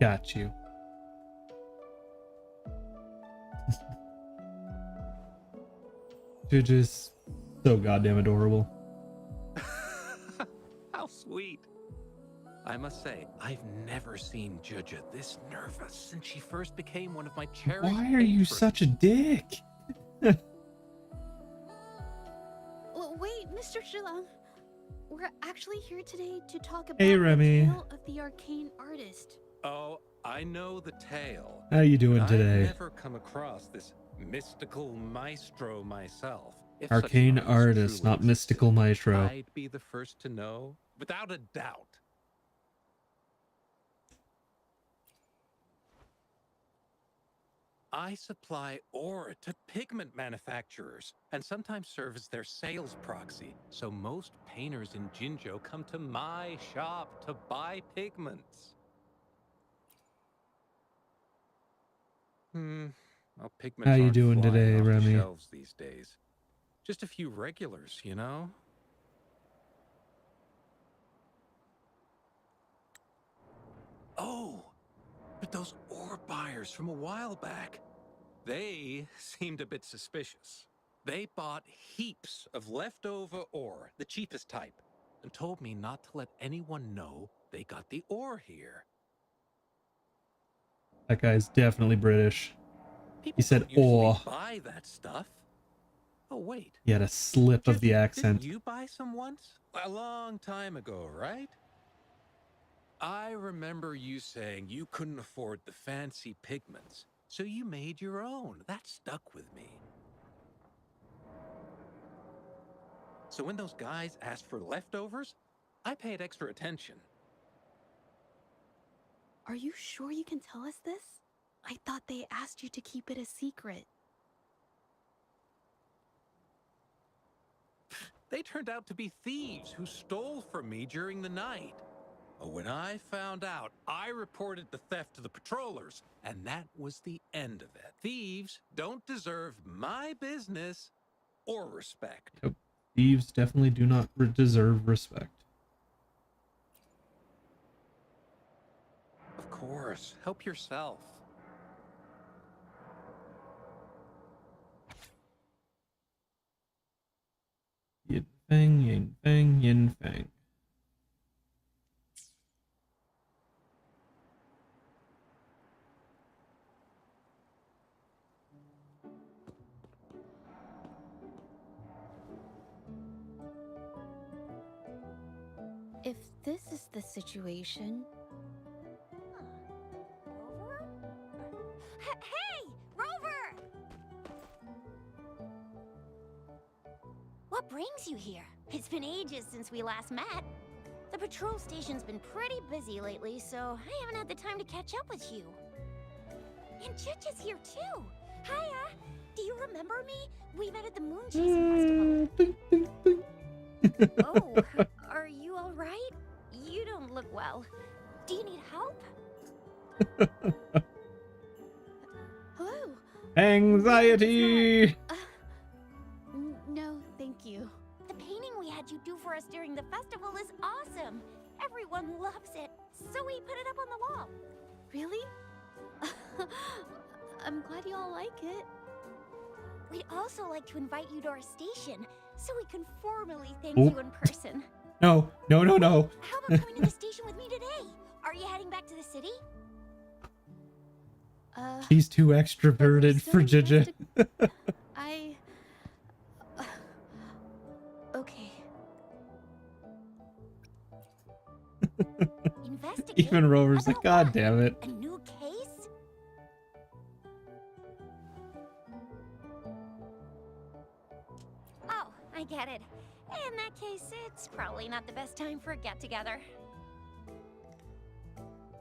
Got you. You're just so goddamn adorable. How sweet. I must say, I've never seen Juja this nervous since she first became one of my cherished Why are you patrons. such a dick? Well, wait, Mr. Shilong. We're actually here today to talk about Hey, Remy. the tale of the arcane artist. Oh, I know the tale. How you doing but today? I've never come across this mystical maestro myself. If such Arcane knowledge artist, truly not mystical maestro. I'd be the first to know, without a doubt. I supply ore to pigment manufacturers and sometimes serve as their sales proxy. So most painters in Jinzhou come to my shop to buy pigments. Well, pigments How you aren't doing flying today, off the Remy? shelves these days. Just a few regulars, you know? Oh, but those ore buyers from a while back, they seemed a bit suspicious. They bought heaps of leftover ore, the cheapest type, and told me not to let anyone know they got the ore here. That guy's definitely British. People He said don't usually ore. buy that stuff. Oh, wait. He had a slip of the accent. Didn't you buy some once? A long time ago, right? I remember you saying you couldn't afford the fancy pigments, so you made your own. That stuck with me. So when those guys asked for leftovers, I paid extra attention. Are you sure you can tell us this? I thought they asked you to keep it a secret. They turned out to be thieves who stole from me during the night. When I found out, I reported the theft to the patrollers, and that was the end of it. Thieves don't deserve my business or respect. Nope. Thieves definitely do not deserve respect. Of course, help yourself. Yin fang, yin fang, yin fang. If this is the situation... Rover? Hey! Rover! What brings you here? It's been ages since we last met. The patrol station's been pretty busy lately, so I haven't had the time to catch up with you. And Chich is here too. Hiya! Do you remember me? We met at the Moon Chasing Festival. Oh, are you all right? You don't look well. Do you need help? Hello? Anxiety! No, thank you. The painting we had you do for us during the festival is awesome. Everyone loves it, so we put it up on the wall. Really? I'm glad you all like it. We'd also like to invite you to our station, so we can formally thank Oh. you in person. No, no, no, no. How about coming to the station with me today? Are you heading back to the city? She's too extroverted for Jija. I... okay. Investigate? Even Rover's like, About God what? damn it. A new case? Oh, I get it. In that case, it's probably not the best time for a get-together.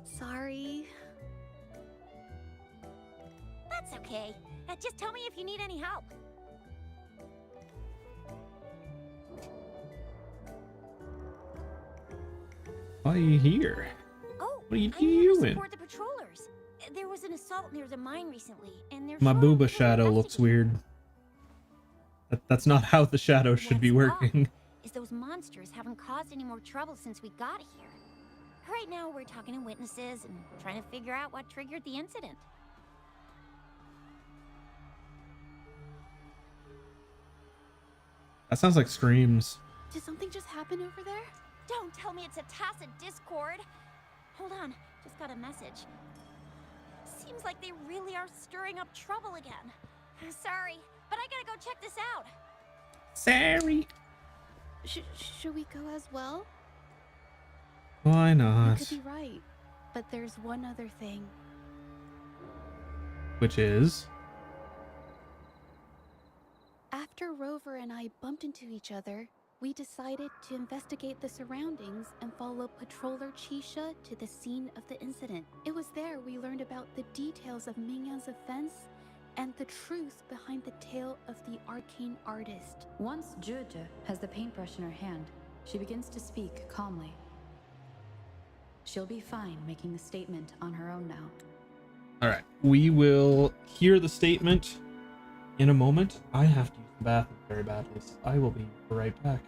Sorry. That's okay. Just tell me if you need any help. Why are you here? Oh, What are you I'm here to doing? support the patrollers. There was an assault near the mine recently, and there's My booba shadow looks weird. That's not how the shadow should be working. Is those monsters haven't caused any more trouble since we got here. Right now, we're talking to witnesses and trying to figure out what triggered the incident. That sounds like screams. Did something just happen over there? Don't tell me it's a tacit discord. Hold on, just got a message. Seems like they really are stirring up trouble again. Sorry, but I gotta go check this out. Sorry. Should we go as well? Why You not? could be right, but there's one other thing. Which is? After Rover and I bumped into each other, we decided to investigate the surroundings and follow Patroller Chisha to the scene of the incident. It was there we learned about the details of Mingyan's offense and the truth behind the tale of the arcane artist. Once Zheje has the paintbrush in her hand, she begins to speak calmly. She'll be fine making the statement on her own now. All right, we will hear the statement in a moment. I have to use the bathroom very badly, so I will be right back.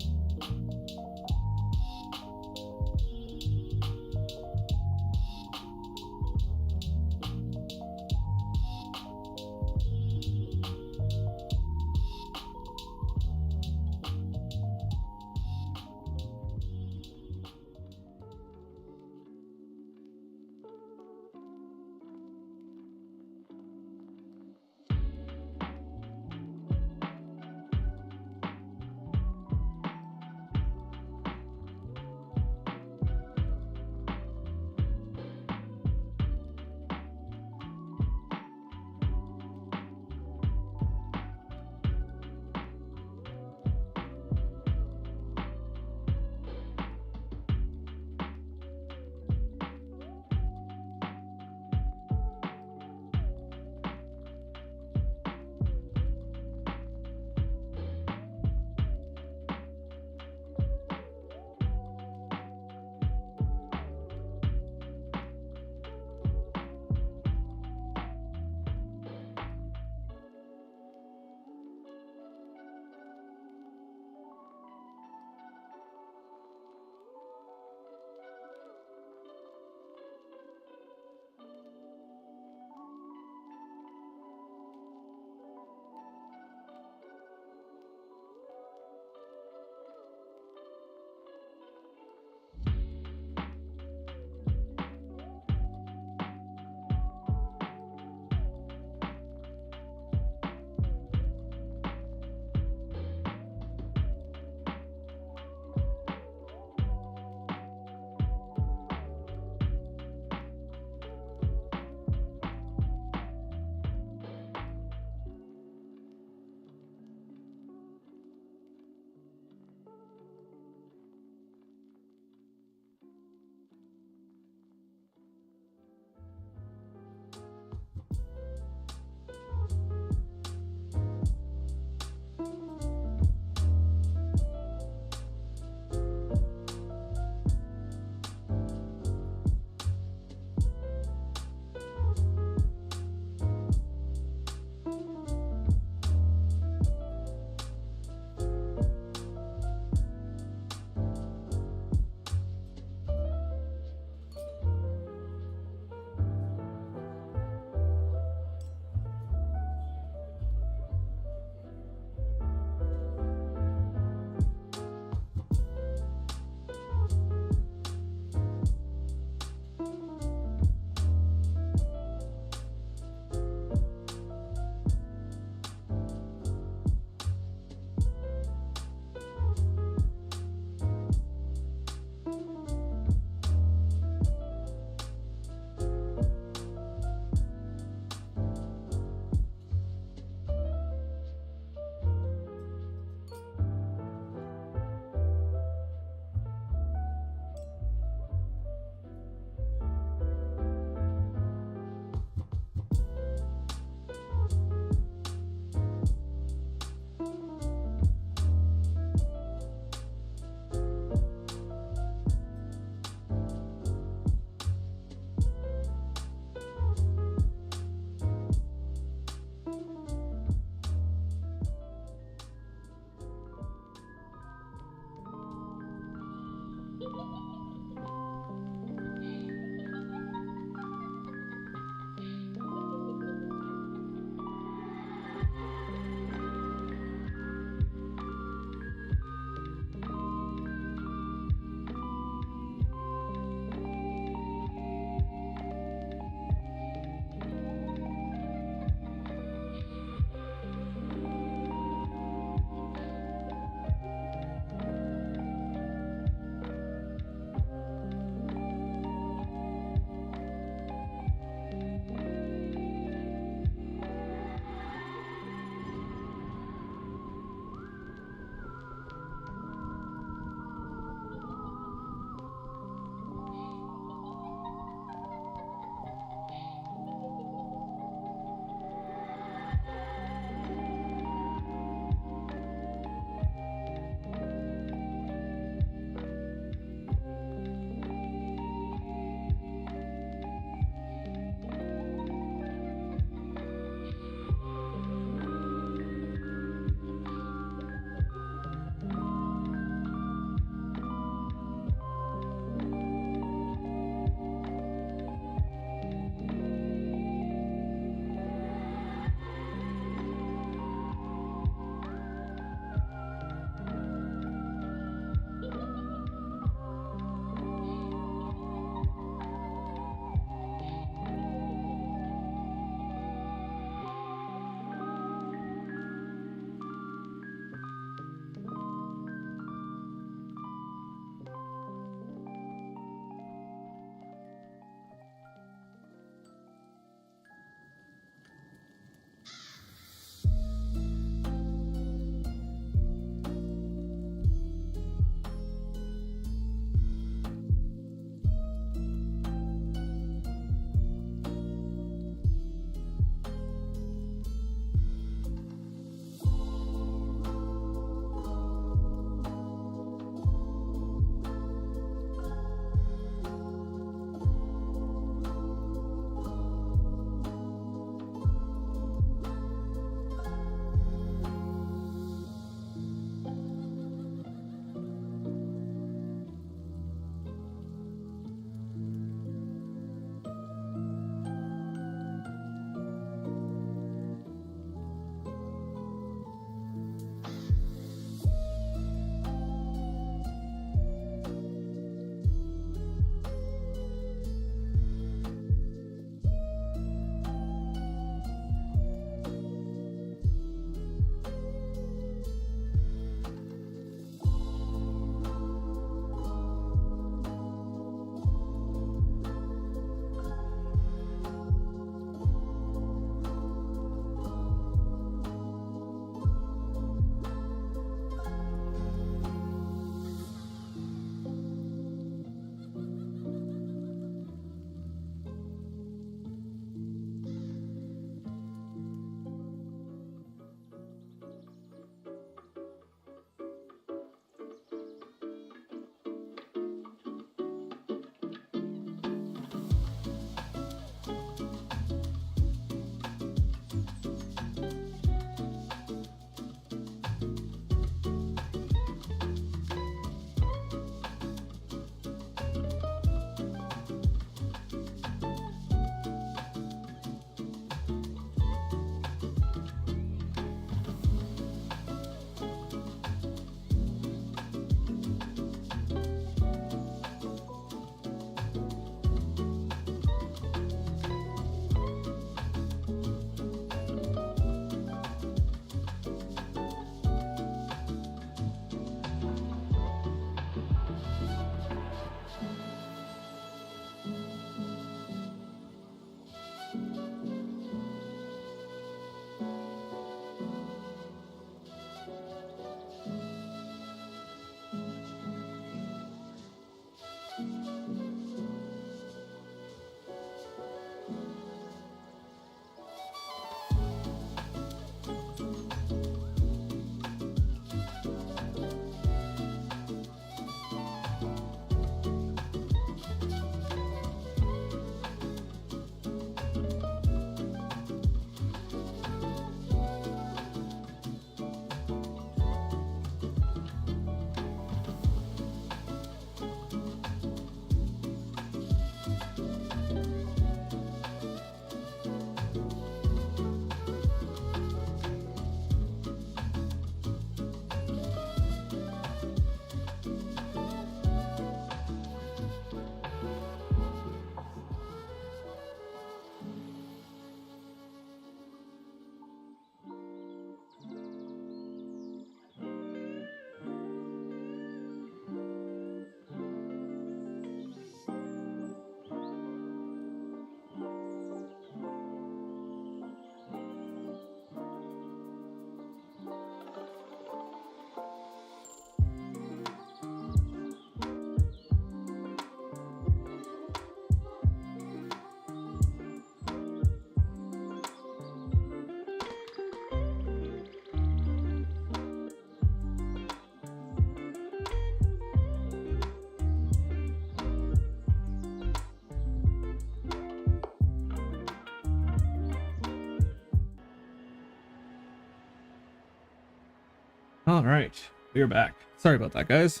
All right, we are back. Sorry about that, guys.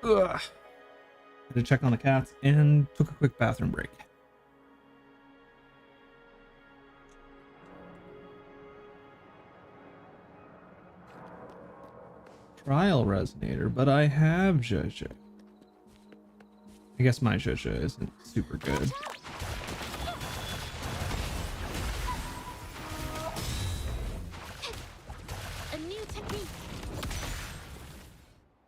Ugh. Had to check on the cats and took a quick bathroom break. Trial resonator, but I have Zhezhe. I guess my Zhezhe isn't super good. A new technique.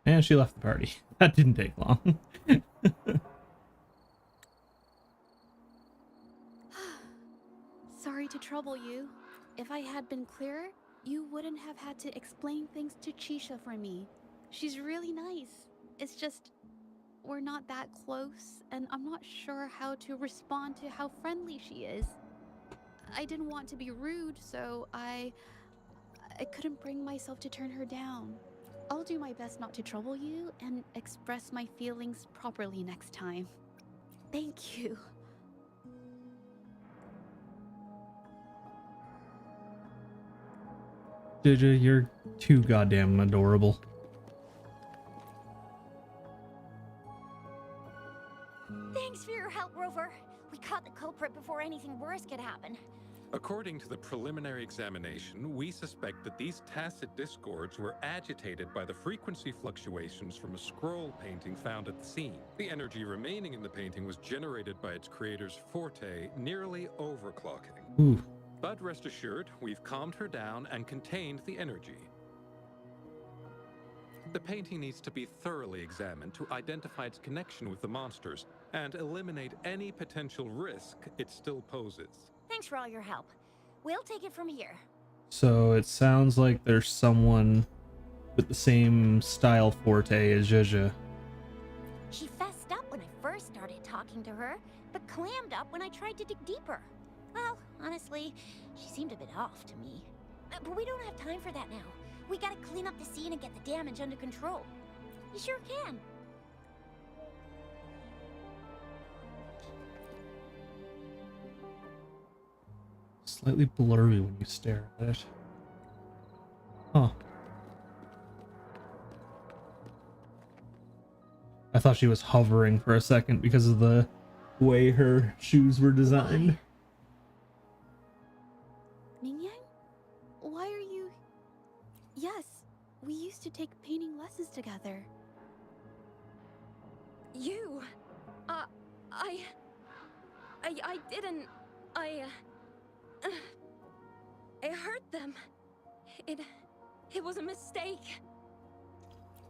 And she left the party. That didn't take long. Sorry to trouble you. If I had been clearer, you wouldn't have had to explain things to Chisha for me. She's really nice. It's just, we're not that close, and I'm not sure how to respond to how friendly she is. I didn't want to be rude, so I couldn't bring myself to turn her down. I'll do my best not to trouble you and express my feelings properly next time. Thank you. Zhezhe, you're too goddamn adorable. Thanks for your help, Rover. We caught the culprit before anything worse could happen. According to the preliminary examination, we suspect that these tacit discords were agitated by the frequency fluctuations from a scroll painting found at the scene. The energy remaining in the painting was generated by its creator's forte, nearly overclocking. Ooh. But rest assured, we've calmed her down and contained the energy. The painting needs to be thoroughly examined to identify its connection with the monsters and eliminate any potential risk it still poses. Thanks for all your help. We'll take it from here. So it sounds like there's someone with the same style forte as Zhezhe. She fessed up when I first started talking to her, but clammed up when I tried to dig deeper. Well, honestly, she seemed a bit off to me. But we don't have time for that now. We gotta clean up the scene and get the damage under control. You sure can. Slightly blurry when you stare at it. Huh. I thought she was hovering for a second because of the way her shoes were designed. Mingyang? Why are you... Yes, we used to take painting lessons together. You... I didn't... I hurt them. It was a mistake.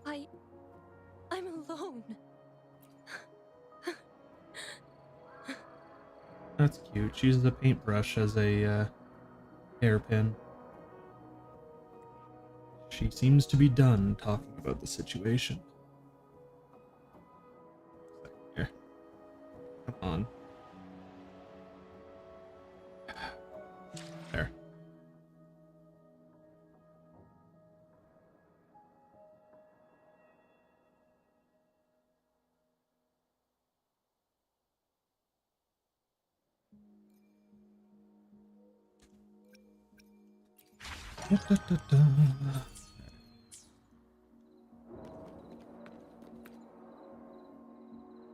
I'm alone. That's cute. She uses a paintbrush as a hairpin. She seems to be done talking about the situation. Here. Come on. There. Da, da, da, da.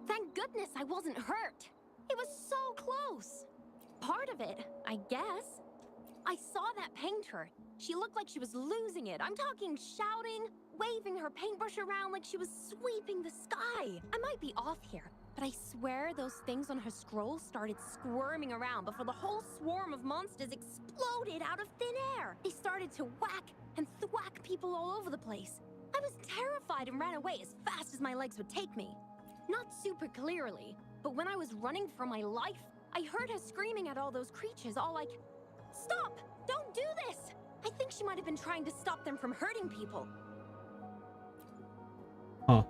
Thank goodness I wasn't hurt. It was so close. Part of it, I guess. I saw that painter. She looked like she was losing it. I'm talking shouting, waving her paintbrush around like she was sweeping the sky. I might be off here, but I swear those things on her scroll started squirming around before the whole swarm of monsters exploded out of thin air. They started to whack and thwack people all over the place. I was terrified and ran away as fast as my legs would take me. Not super clearly, but when I was running for my life, I heard her screaming at all those creatures, all like, "Stop! Don't do this!" I think she might have been trying to stop them from hurting people. Huh.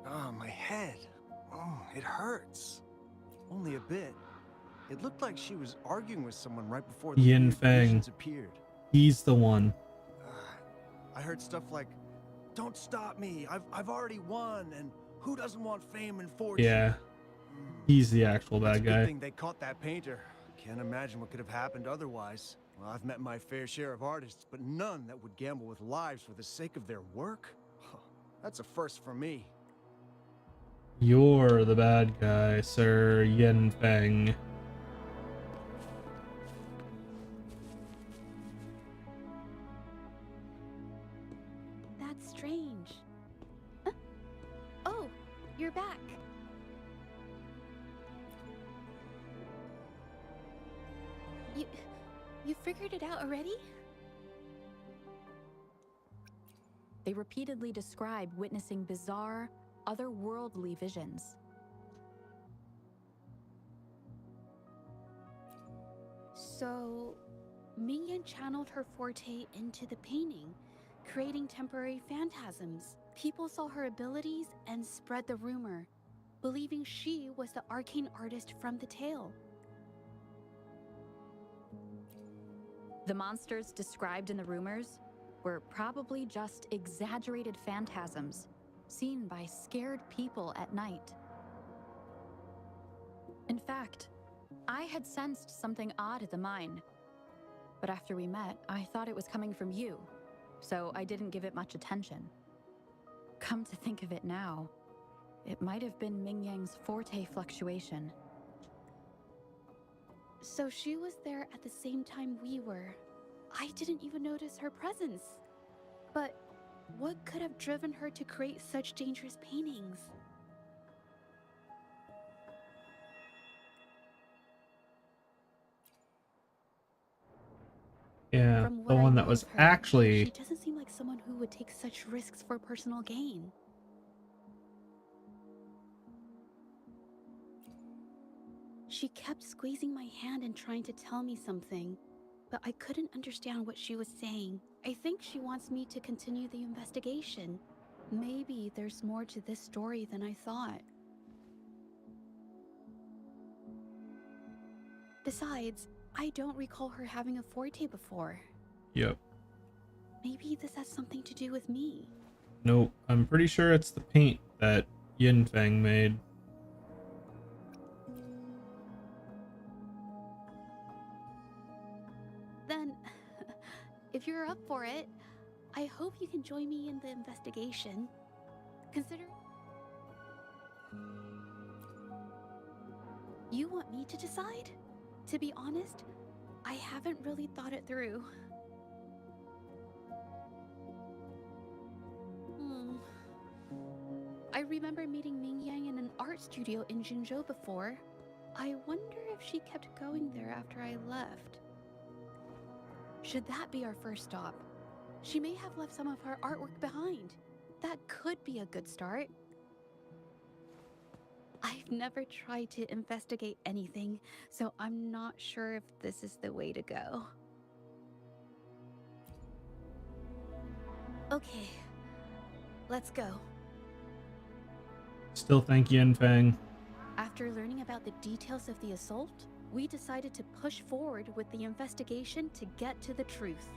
Oh, my head. Oh, it hurts. Only a bit. It looked like she was arguing with someone right before the Yin weird Fang. visions appeared. He's the one. I heard stuff like, "Don't stop me. I've already won," and "Who doesn't want fame and fortune?" Yeah. He's the actual It's a bad good guy. thing they caught that painter. Can't imagine what could have happened otherwise. Well, I've met my fair share of artists, but none that would gamble with lives for the sake of their work. That's a first for me. You're the bad guy, Sir Yen Feng. That's strange. Oh, you're back. You figured it out already? They repeatedly describe witnessing bizarre, otherworldly visions. So, Mingyan channeled her forte into the painting, creating temporary phantasms. People saw her abilities and spread the rumor, believing she was the arcane artist from the tale. The monsters described in the rumors were probably just exaggerated phantasms seen by scared people at night. In fact, I had sensed something odd at the mine, but after we met, I thought it was coming from you, so I didn't give it much attention. Come to think of it now, it might have been Ming Yang's forte fluctuation. So she was there at the same time we were. I didn't even notice her presence. But what could have driven her to create such dangerous paintings? Yeah, From the what I one know that was of her, actually... she doesn't seem like someone who would take such risks for personal gain. She kept squeezing my hand and trying to tell me something, but I couldn't understand what she was saying. I think she wants me to continue the investigation. Maybe there's more to this story than I thought. Besides, I don't recall her having a forte before. Yep. Maybe this has something to do with me. Nope, I'm pretty sure it's the paint that Yin Feng made. Then, if you're up for it, I hope you can join me in the investigation. Consider... You want me to decide? To be honest, I haven't really thought it through. I remember meeting Ming Yang in an art studio in Jinzhou before. I wonder if she kept going there after I left. Should that be our first stop? She may have left some of her artwork behind. That could be a good start. I've never tried to investigate anything, so I'm not sure if this is the way to go. Okay, let's go. Still thank Yin Feng. After learning about the details of the assault, we decided to push forward with the investigation to get to the truth.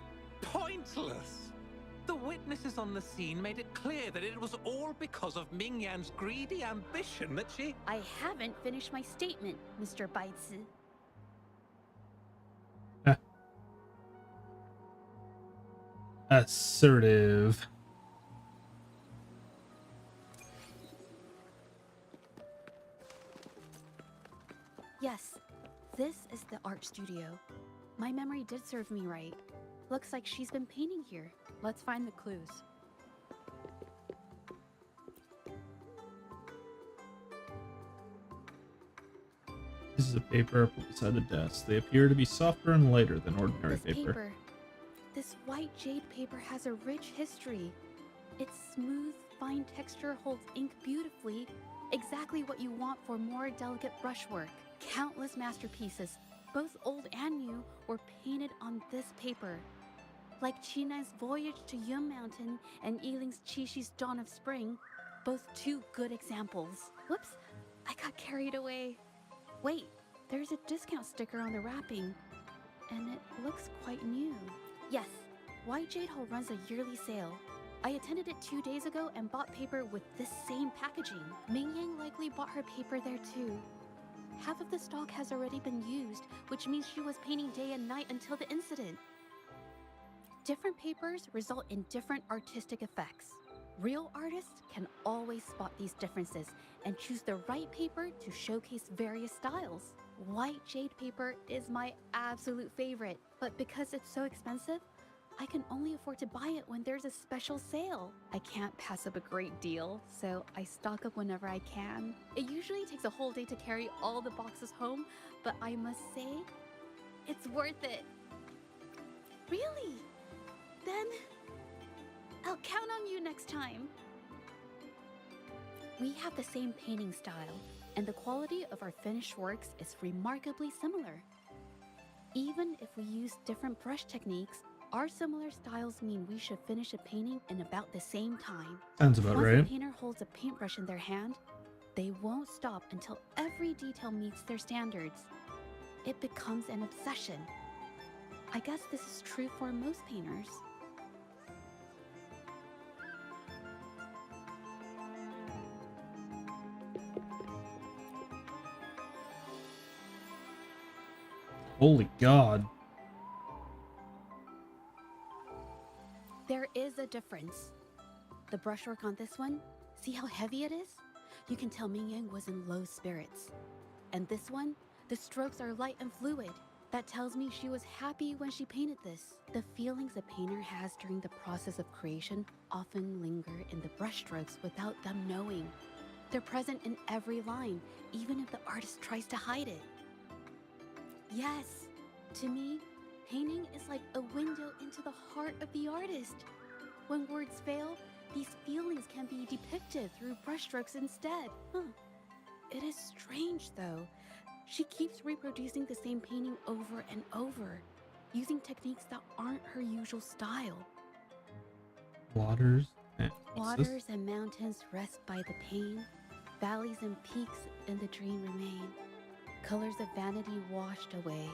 Pointless! The witnesses on the scene made it clear that it was all because of Ming Yan's greedy ambition that she... I haven't finished my statement, Mr. Baizi. Assertive. Yes, this is the art studio. My memory did serve me right. Looks like she's been painting here. Let's find the clues. Pieces of paper put beside the desk. They appear to be softer and lighter than ordinary paper. This white jade paper has a rich history. Its smooth, fine texture holds ink beautifully, exactly what you want for more delicate brushwork. Countless masterpieces, both old and new, were painted on this paper. Like Chinai's Voyage to Yun Mountain and Yiling's Qixi's Dawn of Spring, both two good examples. Whoops, I got carried away. Wait, there's a discount sticker on the wrapping, and it looks quite new. Yes, White Jade Hall runs a yearly sale. I attended it 2 days ago and bought paper with this same packaging. Ming Yang likely bought her paper there too. Half of the stock has already been used, which means she was painting day and night until the incident. Different papers result in different artistic effects. Real artists can always spot these differences and choose the right paper to showcase various styles. White jade paper is my absolute favorite, but because it's so expensive, I can only afford to buy it when there's a special sale. I can't pass up a great deal, so I stock up whenever I can. It usually takes a whole day to carry all the boxes home, but I must say, it's worth it. Really? Then I'll count on you next time. We have the same painting style, and the quality of our finished works is remarkably similar. Even if we use different brush techniques, our similar styles mean we should finish a painting in about the same time. Sounds about Once right. a painter holds a paintbrush in their hand, they won't stop until every detail meets their standards. It becomes an obsession. I guess this is true for most painters. Holy God. There is a difference. The brushwork on this one, see how heavy it is? You can tell Ming Yang was in low spirits. And this one, the strokes are light and fluid. That tells me she was happy when she painted this. The feelings a painter has during the process of creation often linger in the brushstrokes without them knowing. They're present in every line, even if the artist tries to hide it. Yes, to me, painting is like a window into the heart of the artist. When words fail, these feelings can be depicted through brushstrokes instead. It is strange, though. She keeps reproducing the same painting over and over, using techniques that aren't her usual style. Waters and Waters and mountains rest by the pain. Valleys and peaks in the dream remain. Colors of vanity washed away.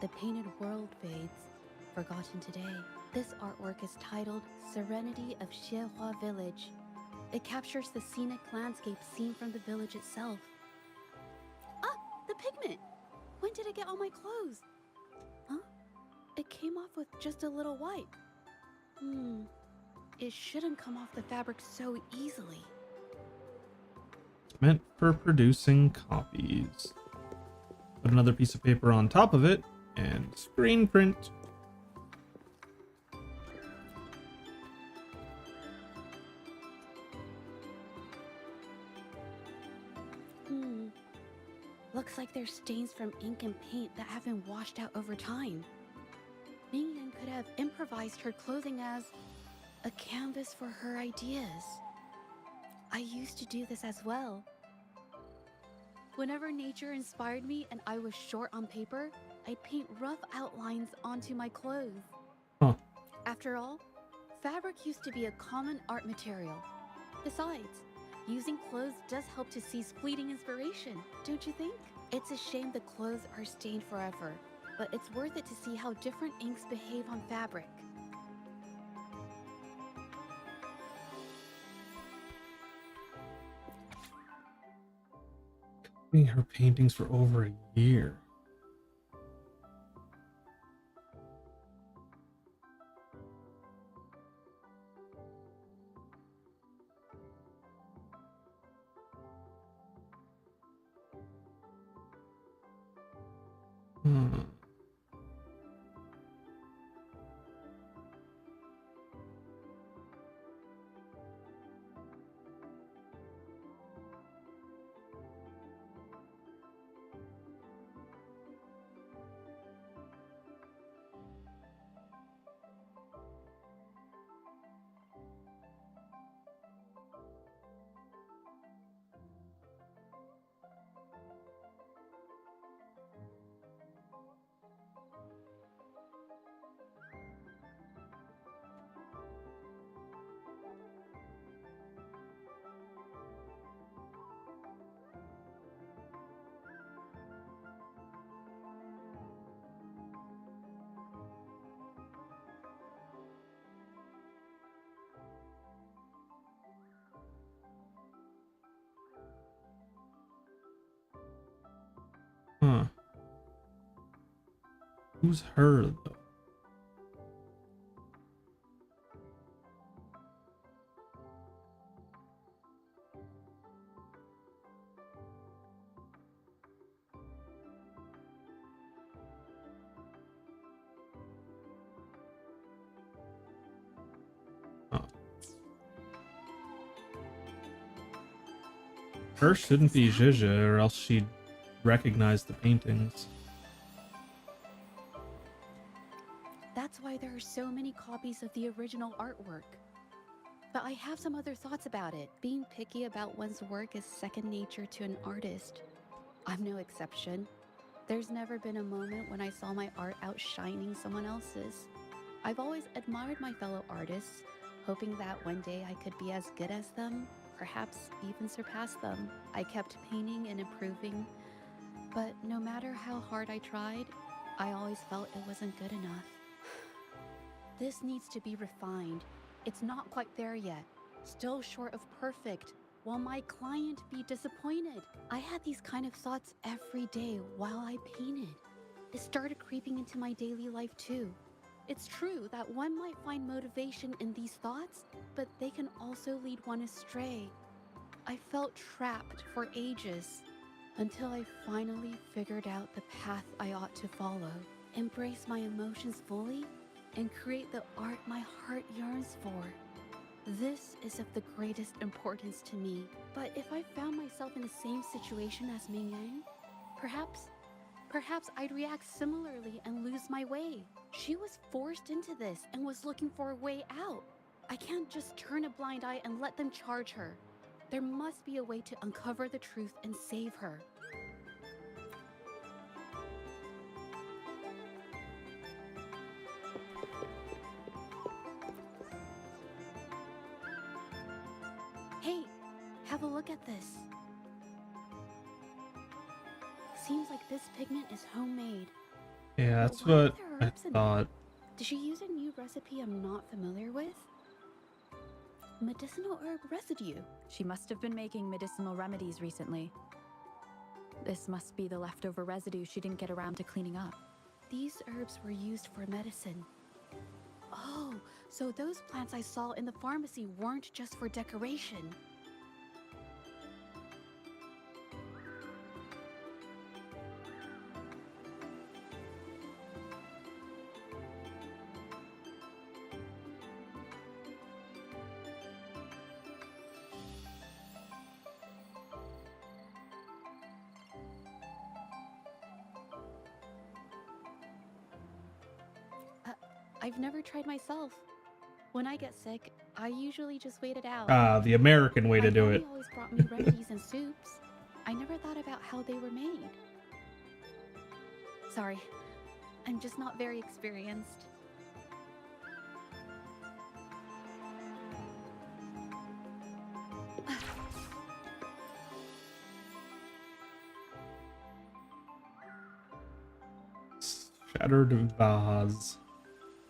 The painted world fades, forgotten today. This artwork is titled Serenity of Xiehua Village. It captures the scenic landscape seen from the village itself. Ah, the pigment! When did it get on my clothes? Huh? It came off with just a little wipe. It shouldn't come off the fabric so easily. meant for producing copies. Put another piece of paper on top of it and screen print. Looks like there's stains from ink and paint that haven't washed out over time. Ming Yan could have improvised her clothing as a canvas for her ideas. I used to do this as well. Whenever nature inspired me and I was short on paper, I'd paint rough outlines onto my clothes. After all, fabric used to be a common art material. Besides, using clothes does help to seize fleeting inspiration, don't you think? It's a shame the clothes are stained forever, but it's worth it to see how different inks behave on fabric. Copying her paintings for over a year. Who's her though? Her shouldn't be Zhizha, or else she'd recognize the paintings. That's why there are so many copies of the original artwork. But I have some other thoughts about it. Being picky about one's work is second nature to an artist. I'm no exception. There's never been a moment when I saw my art outshining someone else's. I've always admired my fellow artists, hoping that one day I could be as good as them, perhaps even surpass them. I kept painting and improving, but no matter how hard I tried, I always felt it wasn't good enough. This needs to be refined. It's not quite there yet. Still short of perfect. Will my client be disappointed? I had these kind of thoughts every day while I painted. It started creeping into my daily life too. It's true that one might find motivation in these thoughts, but they can also lead one astray. I felt trapped for ages until I finally figured out the path I ought to follow. Embrace my emotions fully and create the art my heart yearns for. This is of the greatest importance to me. But if I found myself in the same situation as Ming Yang, perhaps I'd react similarly and lose my way. She was forced into this and was looking for a way out. I can't just turn a blind eye and let them charge her. There must be a way to uncover the truth and save her. Hey, have a look at this. Seems like this pigment is homemade. Yeah, that's what I thought. Did she use a new recipe I'm not familiar with? Medicinal herb residue. She must have been making medicinal remedies recently. This must be the leftover residue she didn't get around to cleaning up. These herbs were used for medicine. Oh, so those plants I saw in the pharmacy weren't just for decoration. I've never tried myself. When I get sick, I usually just wait it out. The American way to do it. My family always brought me remedies and soups. I never thought about how they were made. Sorry, I'm just not very experienced. Shattered vase.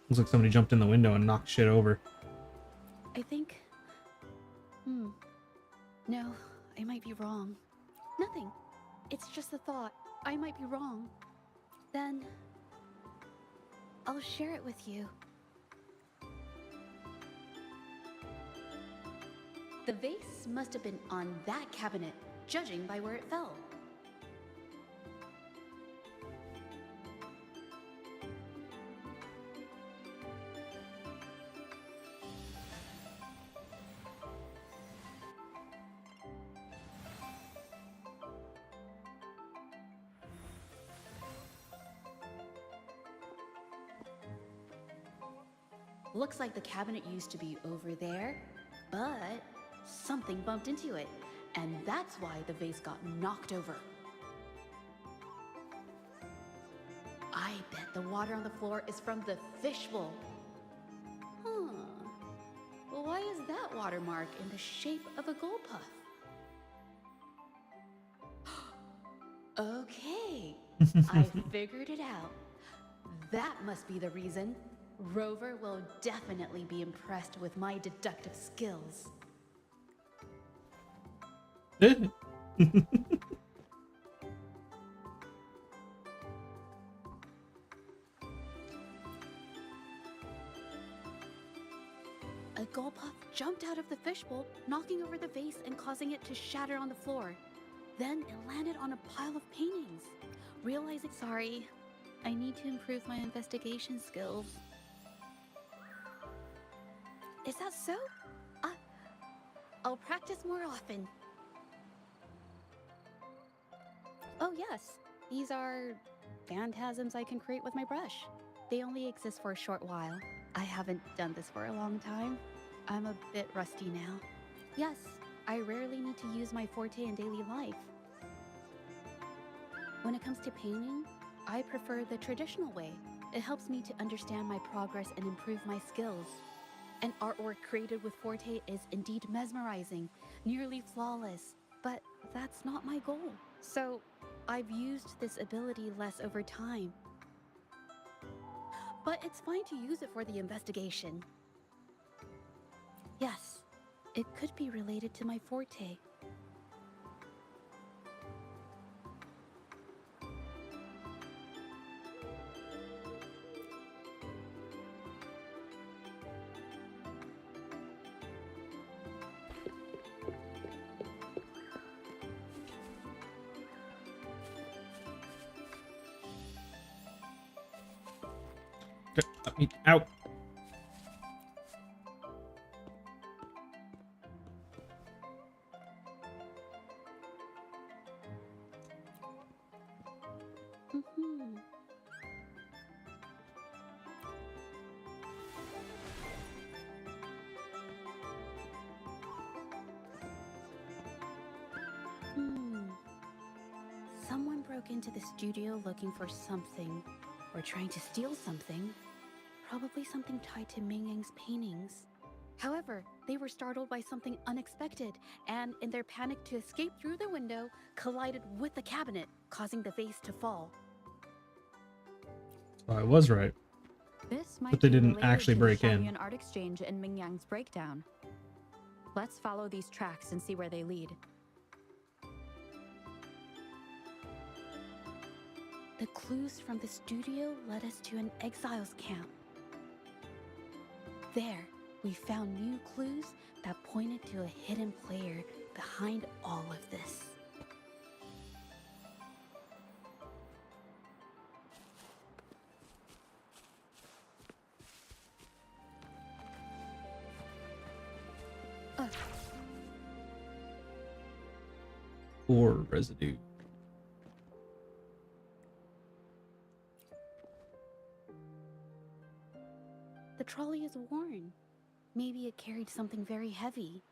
Looks like somebody jumped in the window and knocked shit over. I think... No, I might be wrong. Nothing. It's just a thought. I might be wrong. Then... I'll share it with you. The vase must have been on that cabinet, judging by where it fell. Looks like the cabinet used to be over there, but something bumped into it, and that's why the vase got knocked over. I bet the water on the floor is from the fishbowl. Huh. Well, why is that watermark in the shape of a gold puff? Okay, I figured it out. That must be the reason. Rover will definitely be impressed with my deductive skills. A Gulpuff jumped out of the fishbowl, knocking over the vase and causing it to shatter on the floor. Then it landed on a pile of paintings. Realizing, sorry, I need to improve my investigation skills. Is that so? I'll practice more often. Oh yes, these are phantasms I can create with my brush. They only exist for a short while. I haven't done this for a long time. I'm a bit rusty now. Yes, I rarely need to use my forte in daily life. When it comes to painting, I prefer the traditional way. It helps me to understand my progress and improve my skills. An artwork created with forte is indeed mesmerizing, nearly flawless, but that's not my goal. So, I've used this ability less over time. But it's fine to use it for the investigation. Yes, it could be related to my forte. Let me out. Someone broke into the studio looking for something, or trying to steal something. Probably something tied to Ming Yang's paintings. However, they were startled by something unexpected, and in their panic to escape through the window, collided with the cabinet, causing the vase to fall. So I was right. This might But they be didn't related actually to break the in. Shangyun Art Exchange and Ming Yang's breakdown. Let's follow these tracks and see where they lead. The clues from the studio led us to an exiles camp. There, we found new clues that pointed to a hidden player behind all of this. Or residue. The trolley is worn. Maybe it carried something very heavy.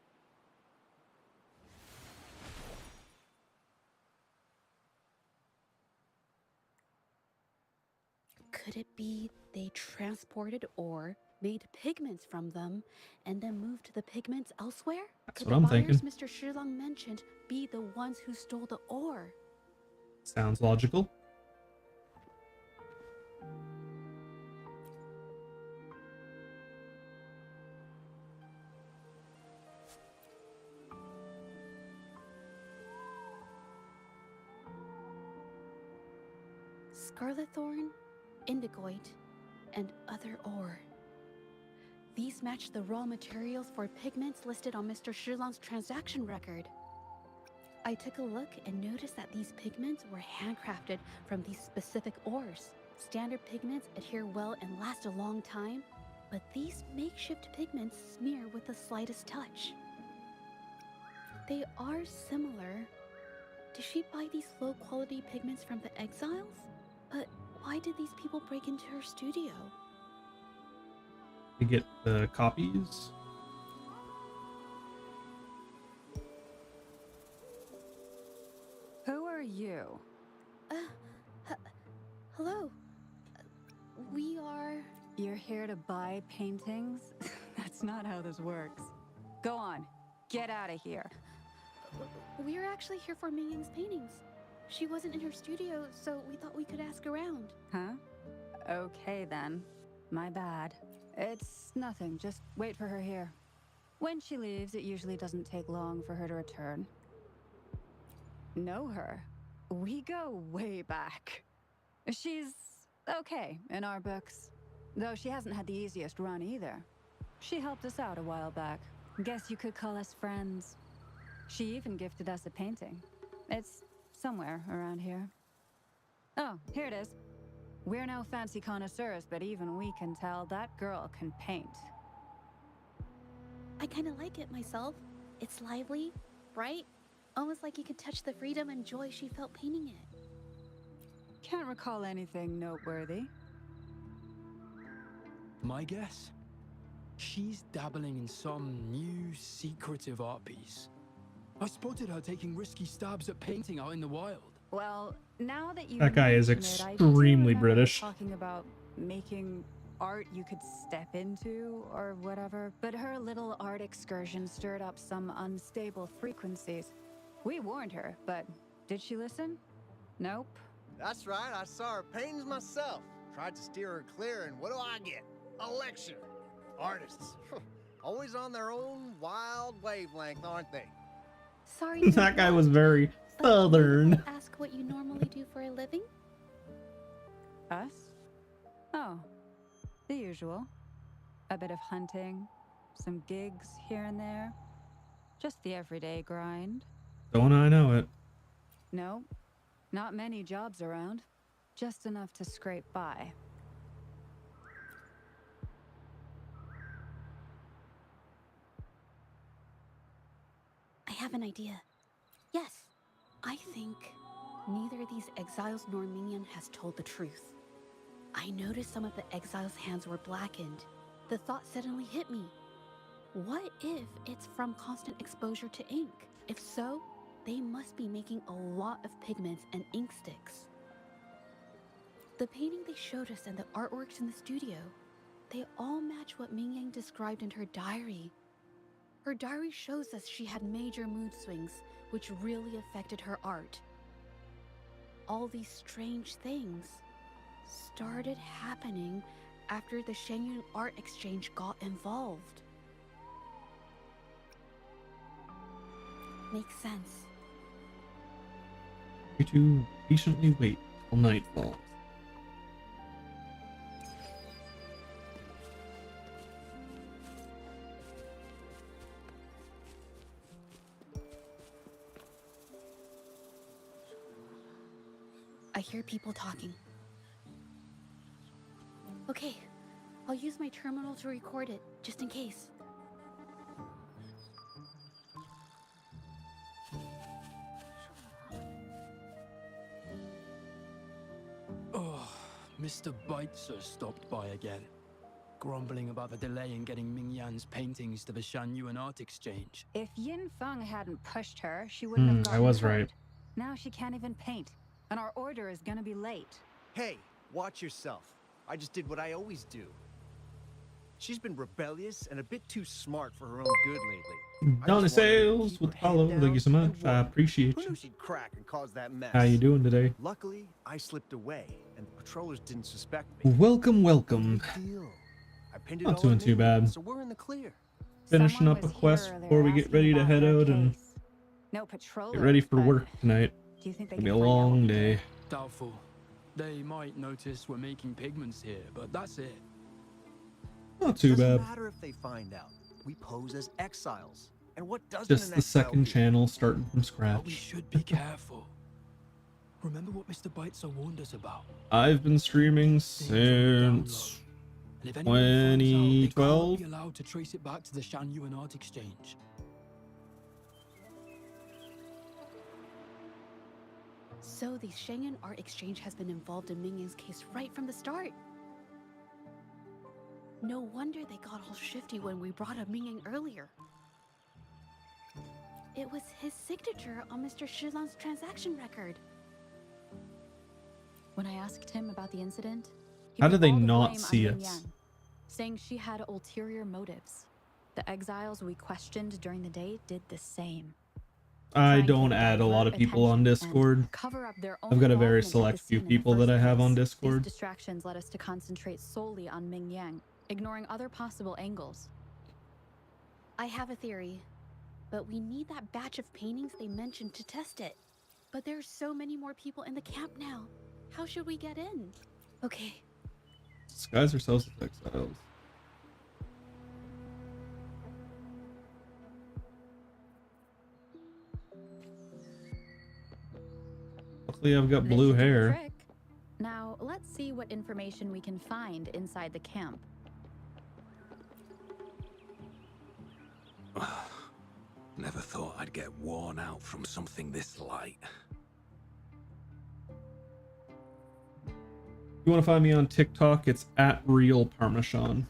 Could it be they transported ore, made pigments from them, and then moved the pigments elsewhere? That's Could what I'm the buyers thinking. Mr. Shilong mentioned be the ones who stole the ore? Sounds logical. Scarlet thorn, indigoite, and other ore. These match the raw materials for pigments listed on Mr. Shilong's transaction record. I took a look and noticed that these pigments were handcrafted from these specific ores. Standard pigments adhere well and last a long time, but these makeshift pigments smear with the slightest touch. They are similar. Did she buy these low-quality pigments from the exiles? But why did these people break into her studio? To get the copies. Who are you? Hello. We are... You're here to buy paintings? That's not how this works. Go on, get out of here. We're actually here for Ming Yang's paintings. She wasn't in her studio, so we thought we could ask around. Huh? Okay then. My bad. It's nothing, just wait for her here. When she leaves, it usually doesn't take long for her to return. Know her? We go way back. She's okay in our books, though she hasn't had the easiest run either. She helped us out a while back. Guess you could call us friends. She even gifted us a painting. It's somewhere around here. Oh, here it is. We're no fancy connoisseurs, but even we can tell that girl can paint. I kind of like it myself. It's lively, bright, almost like you could touch the freedom and joy she felt painting it. Can't recall anything noteworthy. My guess? She's dabbling in some new secretive art piece. I spotted her taking risky stabs at painting out in the wild. Well, now that you That guy is mention it, I do extremely remember British. talking about making art you could step into or whatever, but her little art excursion stirred up some unstable frequencies. We warned her, but did she listen? Nope. That's right, I saw her paintings myself. Tried to steer her clear, and what do I get? A lecture. Artists. Always on their own wild wavelength, aren't they? Sorry. That guy was very southern. Ask what you normally do for a living? Us? Oh, the usual. A bit of hunting, some gigs here and there. Just the everyday grind. Don't I know it? No, not many jobs around. Just enough to scrape by. I have an idea. Yes, I think neither these exiles nor Minion has told the truth. I noticed some of the exiles' hands were blackened. The thought suddenly hit me. What if it's from constant exposure to ink? If so, they must be making a lot of pigments and ink sticks. The painting they showed us and the artworks in the studio, they all match what Mingyang described in her diary. Her diary shows us she had major mood swings, which really affected her art. All these strange things started happening after the Shenyun Art Exchange got involved. Makes sense. You two patiently wait till night falls. I hear people talking. Okay, I'll use my terminal to record it, just in case. Oh, Mr. Beitzer stopped by again, grumbling about the delay in getting Ming Yan's paintings to the Shanyuan Art Exchange. If Yin Feng hadn't pushed her, she wouldn't have gotten I was hurt. right. Now she can't even paint, and our order is gonna be late. Hey, watch yourself. I just did what I always do. She's been rebellious and a bit too smart for her own good lately. Donna Sales with follow. Thank you so much. I appreciate Who knew you. she'd crack and cause that mess? How you doing today? Luckily, I slipped away, and the patrollers didn't suspect me. Welcome, welcome. Deal. I pinned it Not all doing on too me, bad. So we're in the clear. Finishing Someone up a was quest here before we earlier get ready to asking head about out her and case. No patrollers, get ready for but work tonight. do you think they It'll be a can find out? long day. Doubtful. They might notice we're making pigments here, but that's it. Not too Doesn't bad. matter if they find out. We pose as exiles. And what doesn't Just an the exile second do? channel starting from But we scratch. should be careful. Remember what Mr. Beitzer warned us about? I've been streaming since And if anyone finds out, they can't 2012. be allowed to trace it back to the Shanyuan Art Exchange. So the Shenyun Art Exchange has been involved in Mingyang's case right from the start. No wonder they got all shifty when we brought up Mingyang earlier. It was his signature on Mr. Shizan's transaction record. When I asked him about the incident, he How put did they all the not blame on see Ming us? Yan, saying she had ulterior motives. The exiles we questioned during the day did the same. I don't add a lot of people on Discord. Cover up their own I've got a very involvement at the select few scene in the people that I first have on place. Discord. These distractions led us to concentrate solely on Ming Yang, ignoring other possible angles. I have a theory, but we need that batch of paintings they mentioned to test it. But there's so many more people in the camp now. How should we get in? Okay. Disguise ourselves as exiles. Luckily, I've got This blue should do the hair. trick. Now, let's see what information we can find inside the camp. Never thought I'd get worn out from something this light. You want to find me on TikTok? It's at Real Parmesan.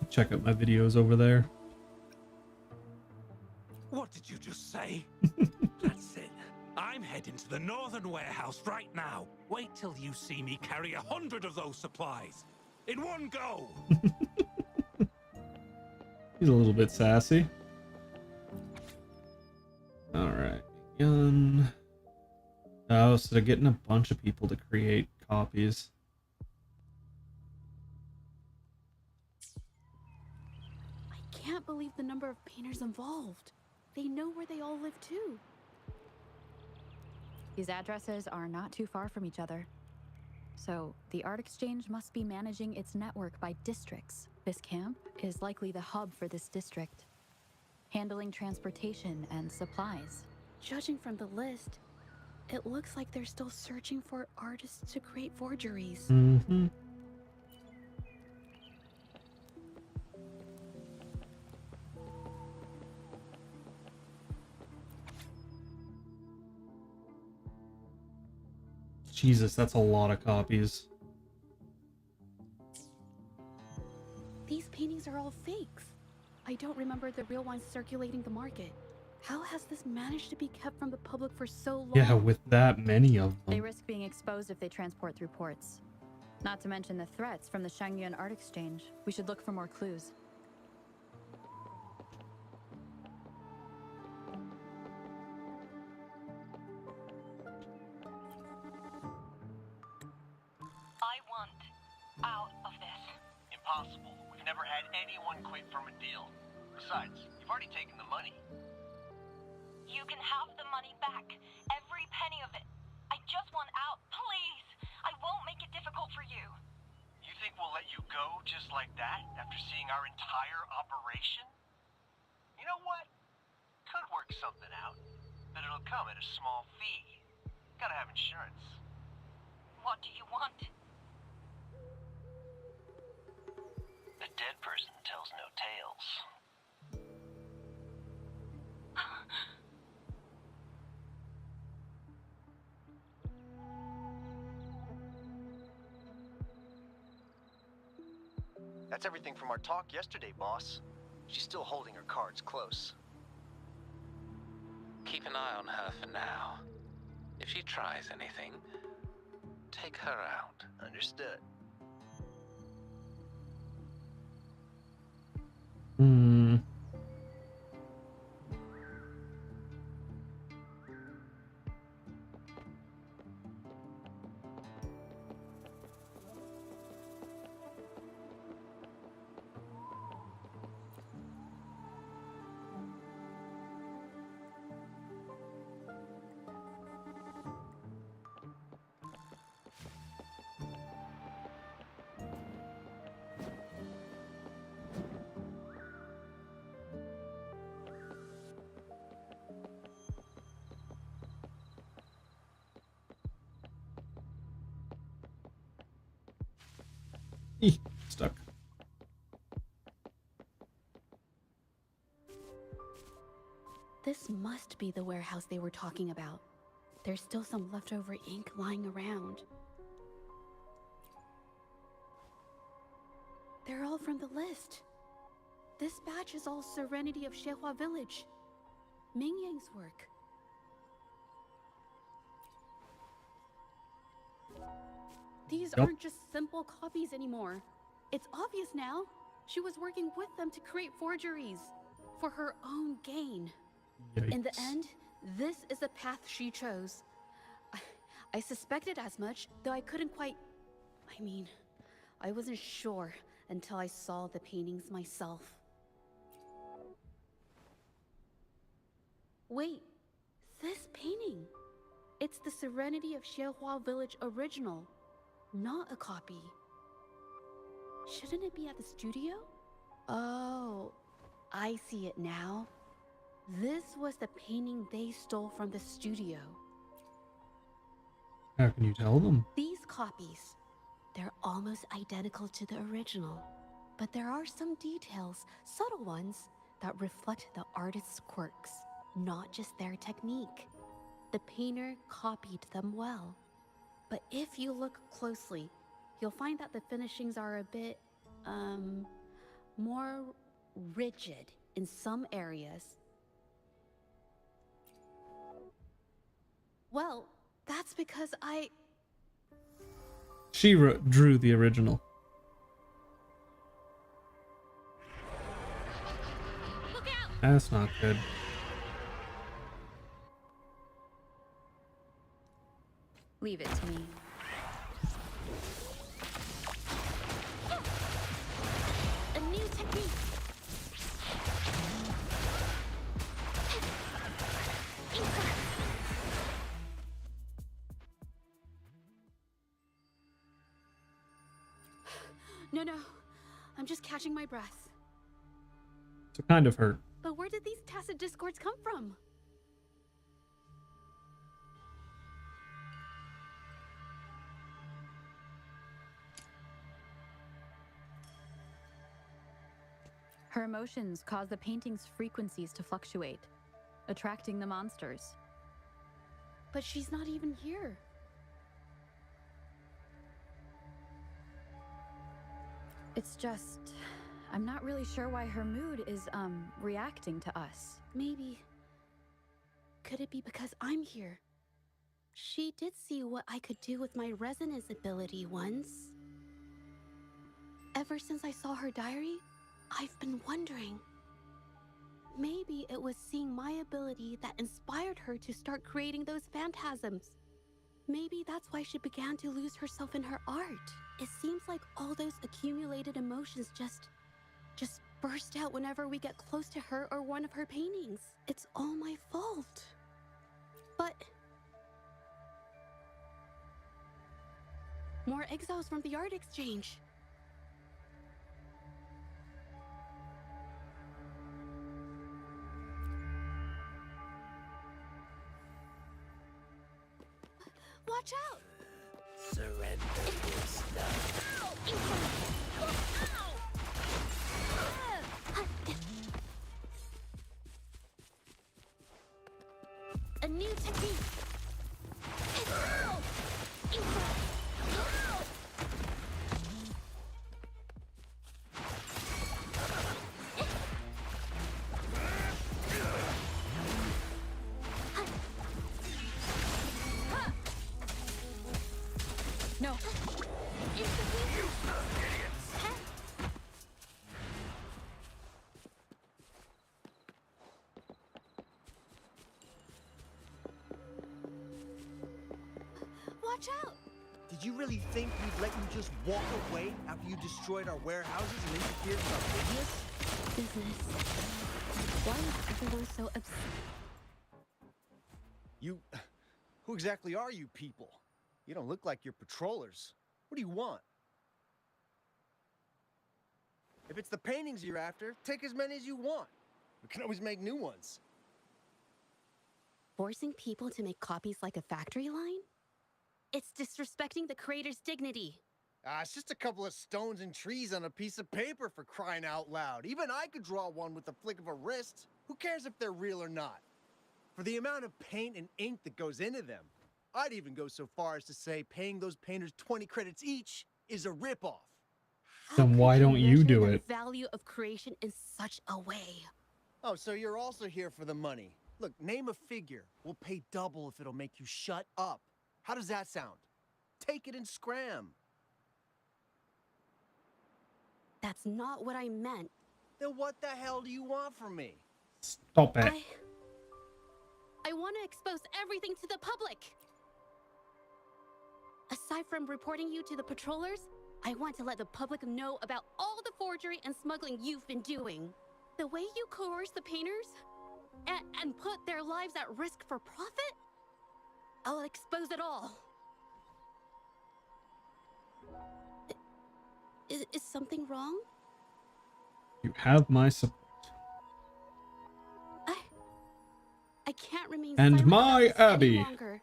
Check out my videos over there. What did you just say? That's it. I'm heading to the northern warehouse right now. Wait till you see me carry 100 of those supplies in one go. He's a little bit sassy. Alright. Gun. Oh, so they're getting a bunch of people to create copies. I can't believe the number of painters involved. They know where they all live too. These addresses are not too far from each other. So, the Art Exchange must be managing its network by districts. This camp is likely the hub for this district, handling transportation and supplies. Judging from the list, it looks like they're still searching for artists to create forgeries. Mm-hmm. Jesus, that's a lot of copies. These paintings are all fakes. I don't remember the real ones circulating the market. How has this managed to be kept from the public for so long? Yeah, with that many of them. They risk being exposed if they transport through ports. Not to mention the threats from the Shangyuan Art Exchange. We should look for more clues. I want out of this. Impossible. We've never had anyone quit from a deal. Besides, you've already taken the money. You can have the money back. Every penny of it. I just want out. Please. I won't make it difficult for you. You think we'll let you go just like that after seeing our entire operation? You know what? Could work something out. But it'll come at a small fee. Gotta have insurance. What do you want? A dead person tells no tales. That's everything from our talk yesterday, boss. She's still holding her cards close. Keep an eye on her for now. If she tries anything, take her out. Understood. Hmm. Stuck. This must be the warehouse they were talking about. There's still some leftover ink lying around. They're all from the list. This batch is all Serenity of Shehua Village. Ming Yang's work. These aren't just simple copies anymore. It's obvious now. She was working with them to create forgeries for her own gain. Yikes. In the end, this is the path she chose. I suspected as much, though I couldn't quite... I mean, I wasn't sure until I saw the paintings myself. Wait, this painting. It's the Serenity of Shehua Village original, not a copy. Shouldn't it be at the studio? Oh, I see it now. This was the painting they stole from the studio. How can you tell them? These copies, they're almost identical to the original, but there are some details, subtle ones, that reflect the artist's quirks, not just their technique. The painter copied them well. But if you look closely, you'll find that the finishings are a bit, more rigid in some areas. Well, that's because She drew the original. Look out! That's not good. Leave it to me. A new technique! No. I'm just catching my breath. So kind of hurt. But where did these tacit discords come from? Her emotions cause the painting's frequencies to fluctuate, attracting the monsters. But she's not even here. It's just, I'm not really sure why her mood is, reacting to us. Maybe. Could it be because I'm here? She did see what I could do with my resonance ability once. Ever since I saw her diary, I've been wondering. Maybe it was seeing my ability that inspired her to start creating those phantasms. Maybe that's why she began to lose herself in her art. It seems like all those accumulated emotions just burst out whenever we get close to her or one of her paintings. It's all my fault. But more exiles from the art exchange. Watch out! Surrender this stuff. A new technique! No. Watch out! Did you really think we'd let you just walk away after you destroyed our warehouses and interfered with our business? Business. Why is everyone so upset? Who exactly are you people? You don't look like you're patrollers. What do you want? If it's the paintings you're after, take as many as you want. We can always make new ones. Forcing people to make copies like a factory line? It's disrespecting the creator's dignity. It's just a couple of stones and trees on a piece of paper, for crying out loud. Even I could draw one with the flick of a wrist. Who cares if they're real or not? For the amount of paint and ink that goes into them, I'd even go so far as to say paying those painters 20 credits each is a ripoff. Then why don't you do it? The value of creation in such a way. Oh, so you're also here for the money. Look, name a figure. We'll pay double if it'll make you shut up. How does that sound? Take it and scram. That's not what I meant. Then what the hell do you want from me? Stop it. I want to expose everything to the public. Aside from reporting you to the patrollers, I want to let the public know about all the forgery and smuggling you've been doing. The way you coerce the painters and put their lives at risk for profit? I'll expose it all. Is something wrong? You have my support. I can't remain And silent my about this Abby. any longer.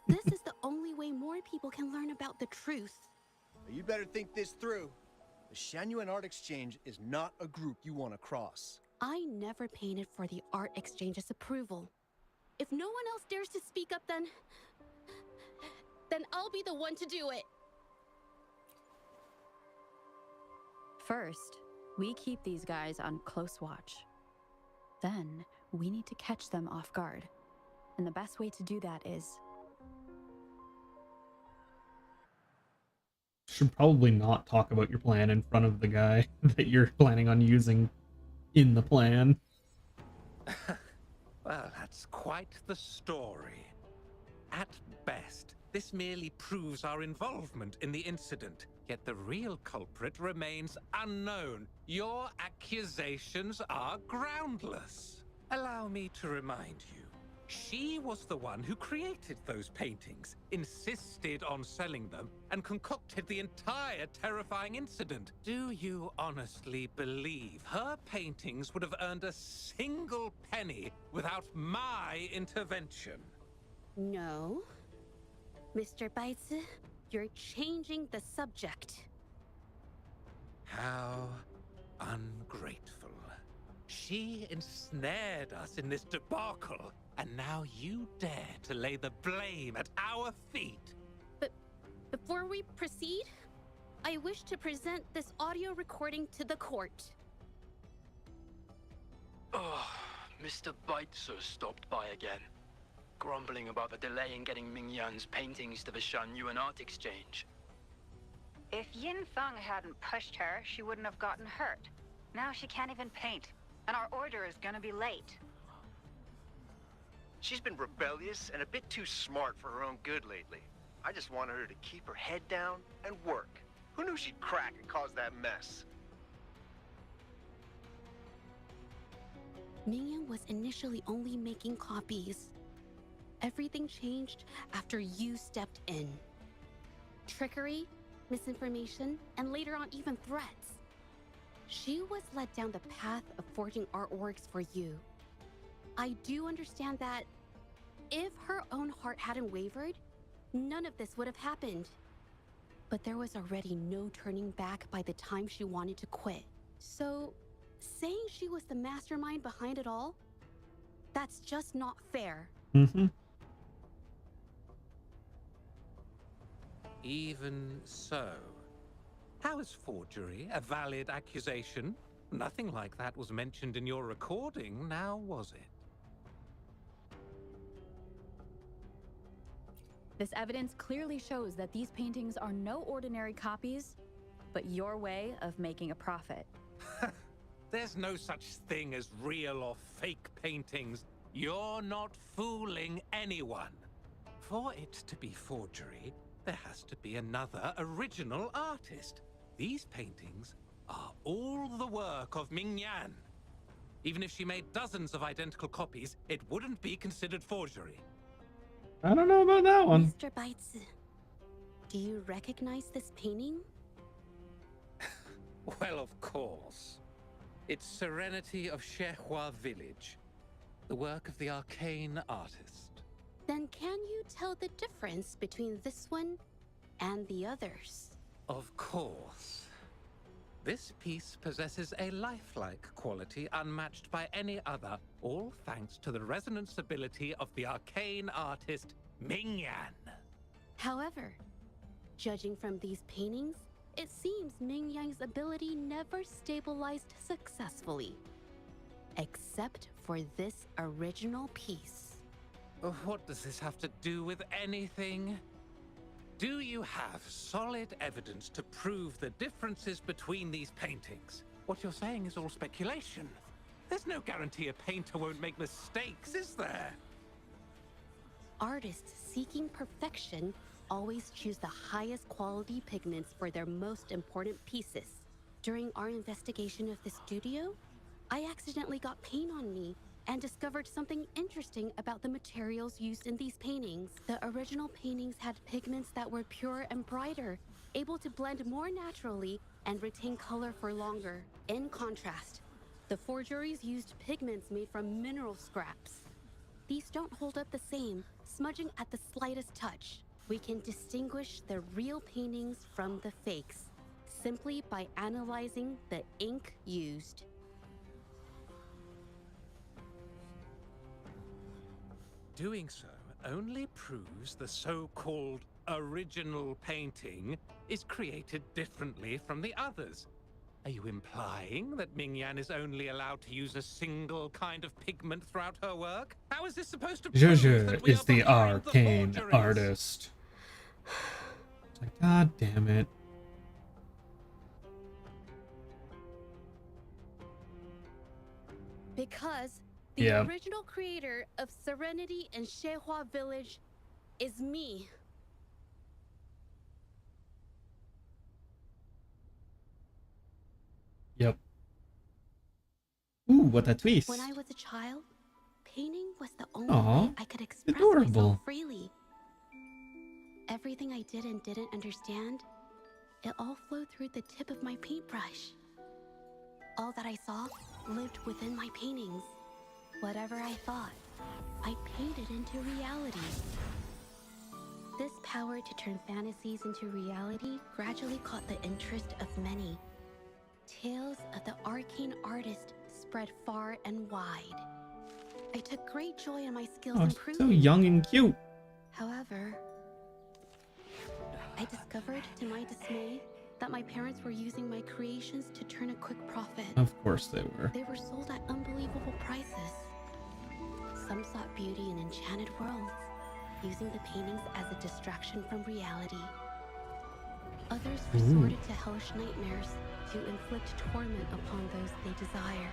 This is the only way more people can learn about the truth. You better think this through. The Shangyuan Art Exchange is not a group you want to cross. I never painted for the Art Exchange's approval. If no one else dares to speak up, then I'll be the one to do it. First, we keep these guys on close watch. Then, we need to catch them off guard. And the best way to do that is... Should probably not talk about your plan in front of the guy that you're planning on using in the plan. Well, that's quite the story. At best, this merely proves our involvement in the incident, yet the real culprit remains unknown. Your accusations are groundless. Allow me to remind you, she was the one who created those paintings, insisted on selling them, and concocted the entire terrifying incident. Do you honestly believe her paintings would have earned a single penny without my intervention? No. Mr. Baitsu, you're changing the subject. How ungrateful. She ensnared us in this debacle, and now you dare to lay the blame at our feet. But before we proceed, I wish to present this audio recording to the court. Oh, Mr. Baitsu stopped by again, grumbling about the delay in getting Ming Yan's paintings to the Shangyuan Art Exchange. If Yin Feng hadn't pushed her, she wouldn't have gotten hurt. Now she can't even paint, and our order is gonna be late. She's been rebellious and a bit too smart for her own good lately. I just wanted her to keep her head down and work. Who knew she'd crack and cause that mess? Mingyan was initially only making copies. Everything changed after you stepped in. Trickery, misinformation, and later on even threats. She was led down the path of forging artworks for you. I do understand that if her own heart hadn't wavered, none of this would have happened. But there was already no turning back by the time she wanted to quit. So, saying she was the mastermind behind it all, that's just not fair. Mm-hmm. Even so, how is forgery a valid accusation? Nothing like that was mentioned in your recording, now was it? This evidence clearly shows that these paintings are no ordinary copies, but your way of making a profit. There's no such thing as real or fake paintings. You're not fooling anyone. For it to be forgery, there has to be another original artist. These paintings are all the work of Ming Yan. Even if she made dozens of identical copies, it wouldn't be considered forgery. I don't know about that one. Mr. Baitsu, do you recognize this painting? Well, of course. It's Serenity of Shehua Village, the work of the arcane artist. Then can you tell the difference between this one and the others? Of course. This piece possesses a lifelike quality unmatched by any other, all thanks to the resonance ability of the arcane artist Ming Yan. However, judging from these paintings, it seems Ming Yan's ability never stabilized successfully. Except for this original piece. What does this have to do with anything? Do you have solid evidence to prove the differences between these paintings? What you're saying is all speculation. There's no guarantee a painter won't make mistakes, is there? Artists seeking perfection always choose the highest quality pigments for their most important pieces. During our investigation of the studio, I accidentally got paint on me and discovered something interesting about the materials used in these paintings. The original paintings had pigments that were pure and brighter, able to blend more naturally and retain color for longer. In contrast, the forgeries used pigments made from mineral scraps. These don't hold up the same, smudging at the slightest touch. We can distinguish the real paintings from the fakes, simply by analyzing the ink used. Doing so only proves the so-called original painting is created differently from the others. Are you implying that Mingyan is only allowed to use a single kind of pigment throughout her work? How is this supposed to prove Zhezhe that we is are the behind the arcane forgeries? artist. It's like, God damn it. Because the original creator of Serenity and Shehua Village is me. Yep. Ooh, what a twist. When I was a child, painting was the only Aw, way I could express adorable. myself freely. Everything I did and didn't understand, it all flowed through the tip of my paintbrush. All that I saw lived within my paintings. Whatever I thought, I painted into reality. This power to turn fantasies into reality gradually caught the interest of many. Tales of the arcane artist spread far and wide. I took great joy in my skills Oh, improving. so young and cute. However, I discovered to my dismay that my parents were using my creations to turn a quick profit. Of course they were. They were sold at unbelievable prices. Some sought beauty in enchanted worlds, using the paintings as a distraction from reality. Others resorted to hellish nightmares to inflict torment upon those they desire.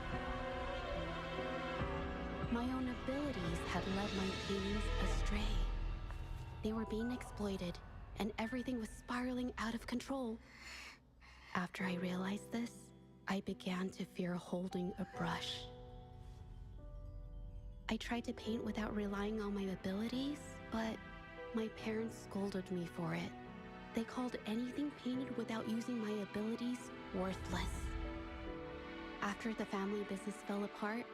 My own abilities had led my paintings astray. They were being exploited, and everything was spiraling out of control. After I realized this, I began to fear holding a brush. I tried to paint without relying on my abilities, but my parents scolded me for it. They called anything painted without using my abilities worthless. After the family business fell apart,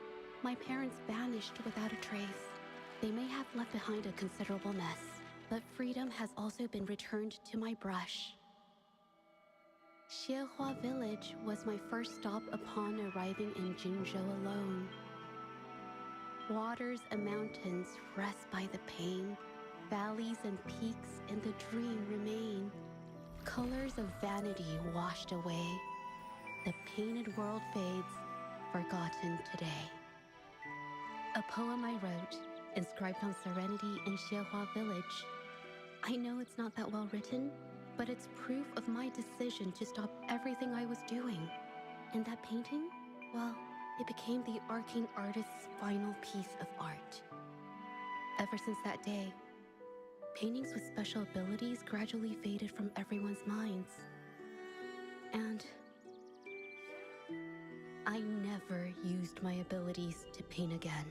my parents vanished without a trace. They may have left behind a considerable mess, but freedom has also been returned to my brush. Xiehua Village was my first stop upon arriving in Jinzhou alone. Waters and mountains rest by the pain. Valleys and peaks in the dream remain. Colors of vanity washed away. The painted world fades, forgotten today. A poem I wrote, inscribed on Serenity in Xiehua Village. I know it's not that well written, but it's proof of my decision to stop everything I was doing. And that painting, well, it became the arcane artist's final piece of art. Ever since that day, paintings with special abilities gradually faded from everyone's minds. And I never used my abilities to paint again.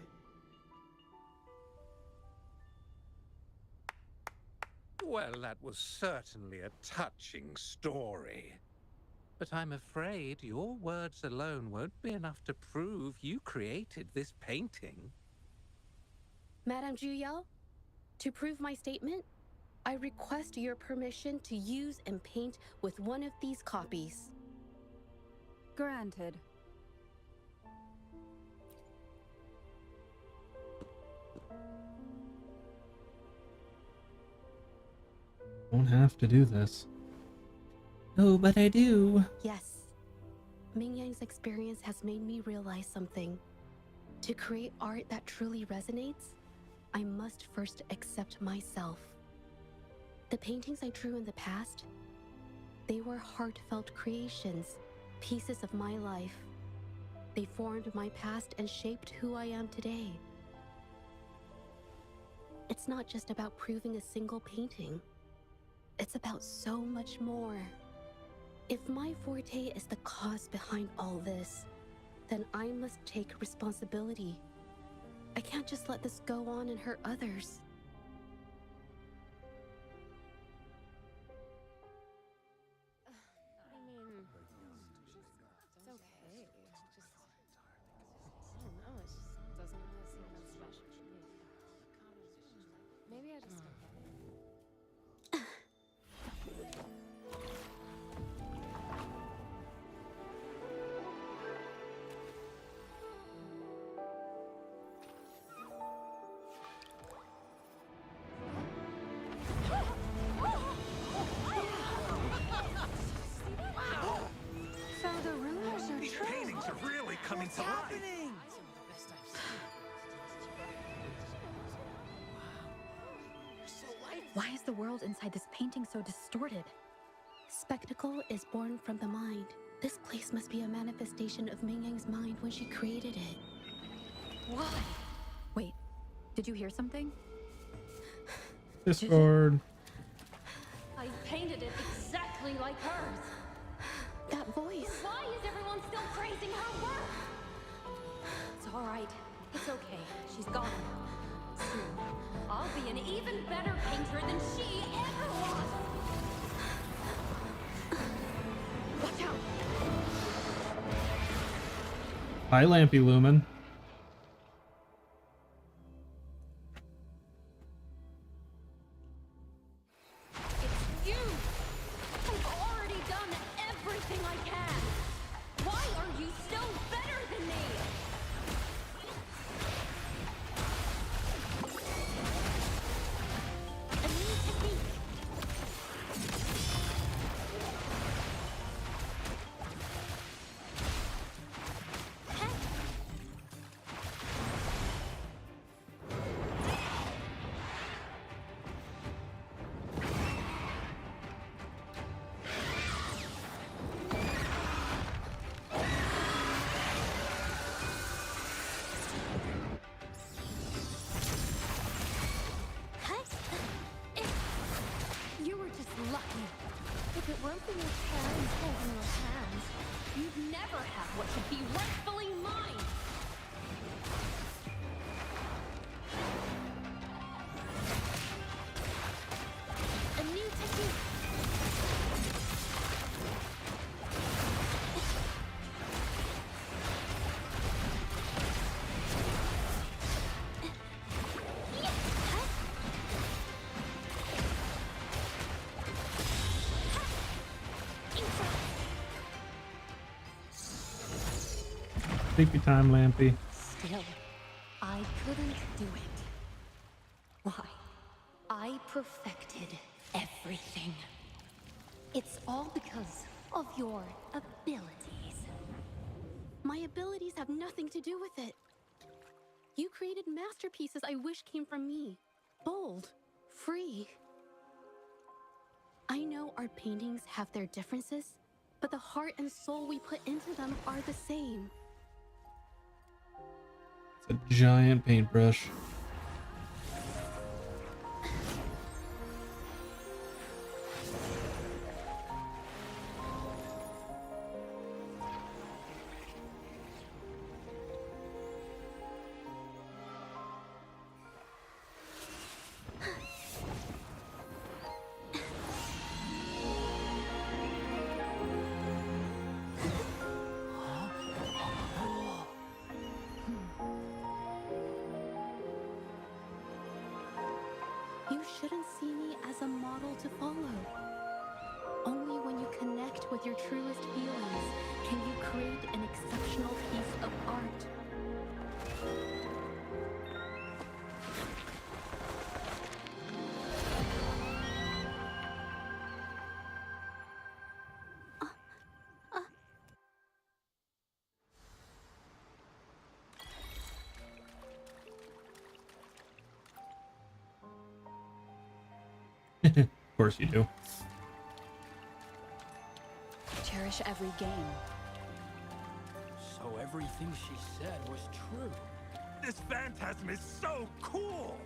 Well, that was certainly a touching story. But I'm afraid your words alone won't be enough to prove you created this painting. Madame Juyao, to prove my statement, I request your permission to use and paint with one of these copies. Granted. Won't have to do this. Oh, but I do. Yes. Ming Yang's experience has made me realize something. To create art that truly resonates, I must first accept myself. The paintings I drew in the past, they were heartfelt creations, pieces of my life. They formed my past and shaped who I am today. It's not just about proving a single painting. It's about so much more. If my forte is the cause behind all this, then I must take responsibility. I can't just let this go on and hurt others. I mean, it's okay. Just, I don't know, it just doesn't really seem that special to me. What's happening? Why is the world inside this painting so distorted? Spectacle is born from the mind. This place must be a manifestation of Ming Yang's mind when she created it. Why? Wait, did you hear something? Discord. I painted it exactly like hers. That voice. Why is everyone still praising her work? It's all right. It's okay. She's gone. Soon, I'll be an even better painter than she ever was. Watch out! Hi, Lampy Lumen. It's you! I've already done everything I can! Why are you still better than me? A new technique! You were just lucky. If it weren't for your parents holding your hands, you'd never have what should be rightfully mine. A new technique. Sleepy time, Lampy. Still, I couldn't do it. Why? I perfected everything. It's all because of your abilities. My abilities have nothing to do with it. You created masterpieces I wish came from me. Bold, free. I know our paintings have their differences, but the heart and soul we put into them are the same. It's a giant paintbrush. You shouldn't see me as a model to follow. Only when you connect with your truest feelings can you create an exceptional piece of art. Of course you do. Cherish every game. So everything she said was true. This phantasm is so cool!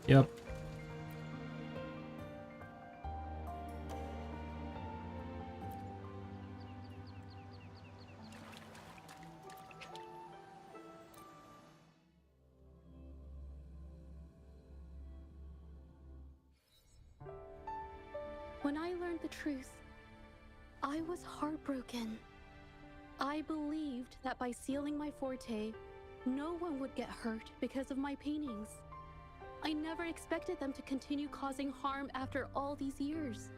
Yep. When I learned the truth, I was heartbroken. I believed that by sealing my forte, no one would get hurt because of my paintings. I never expected them to continue causing harm after all these years.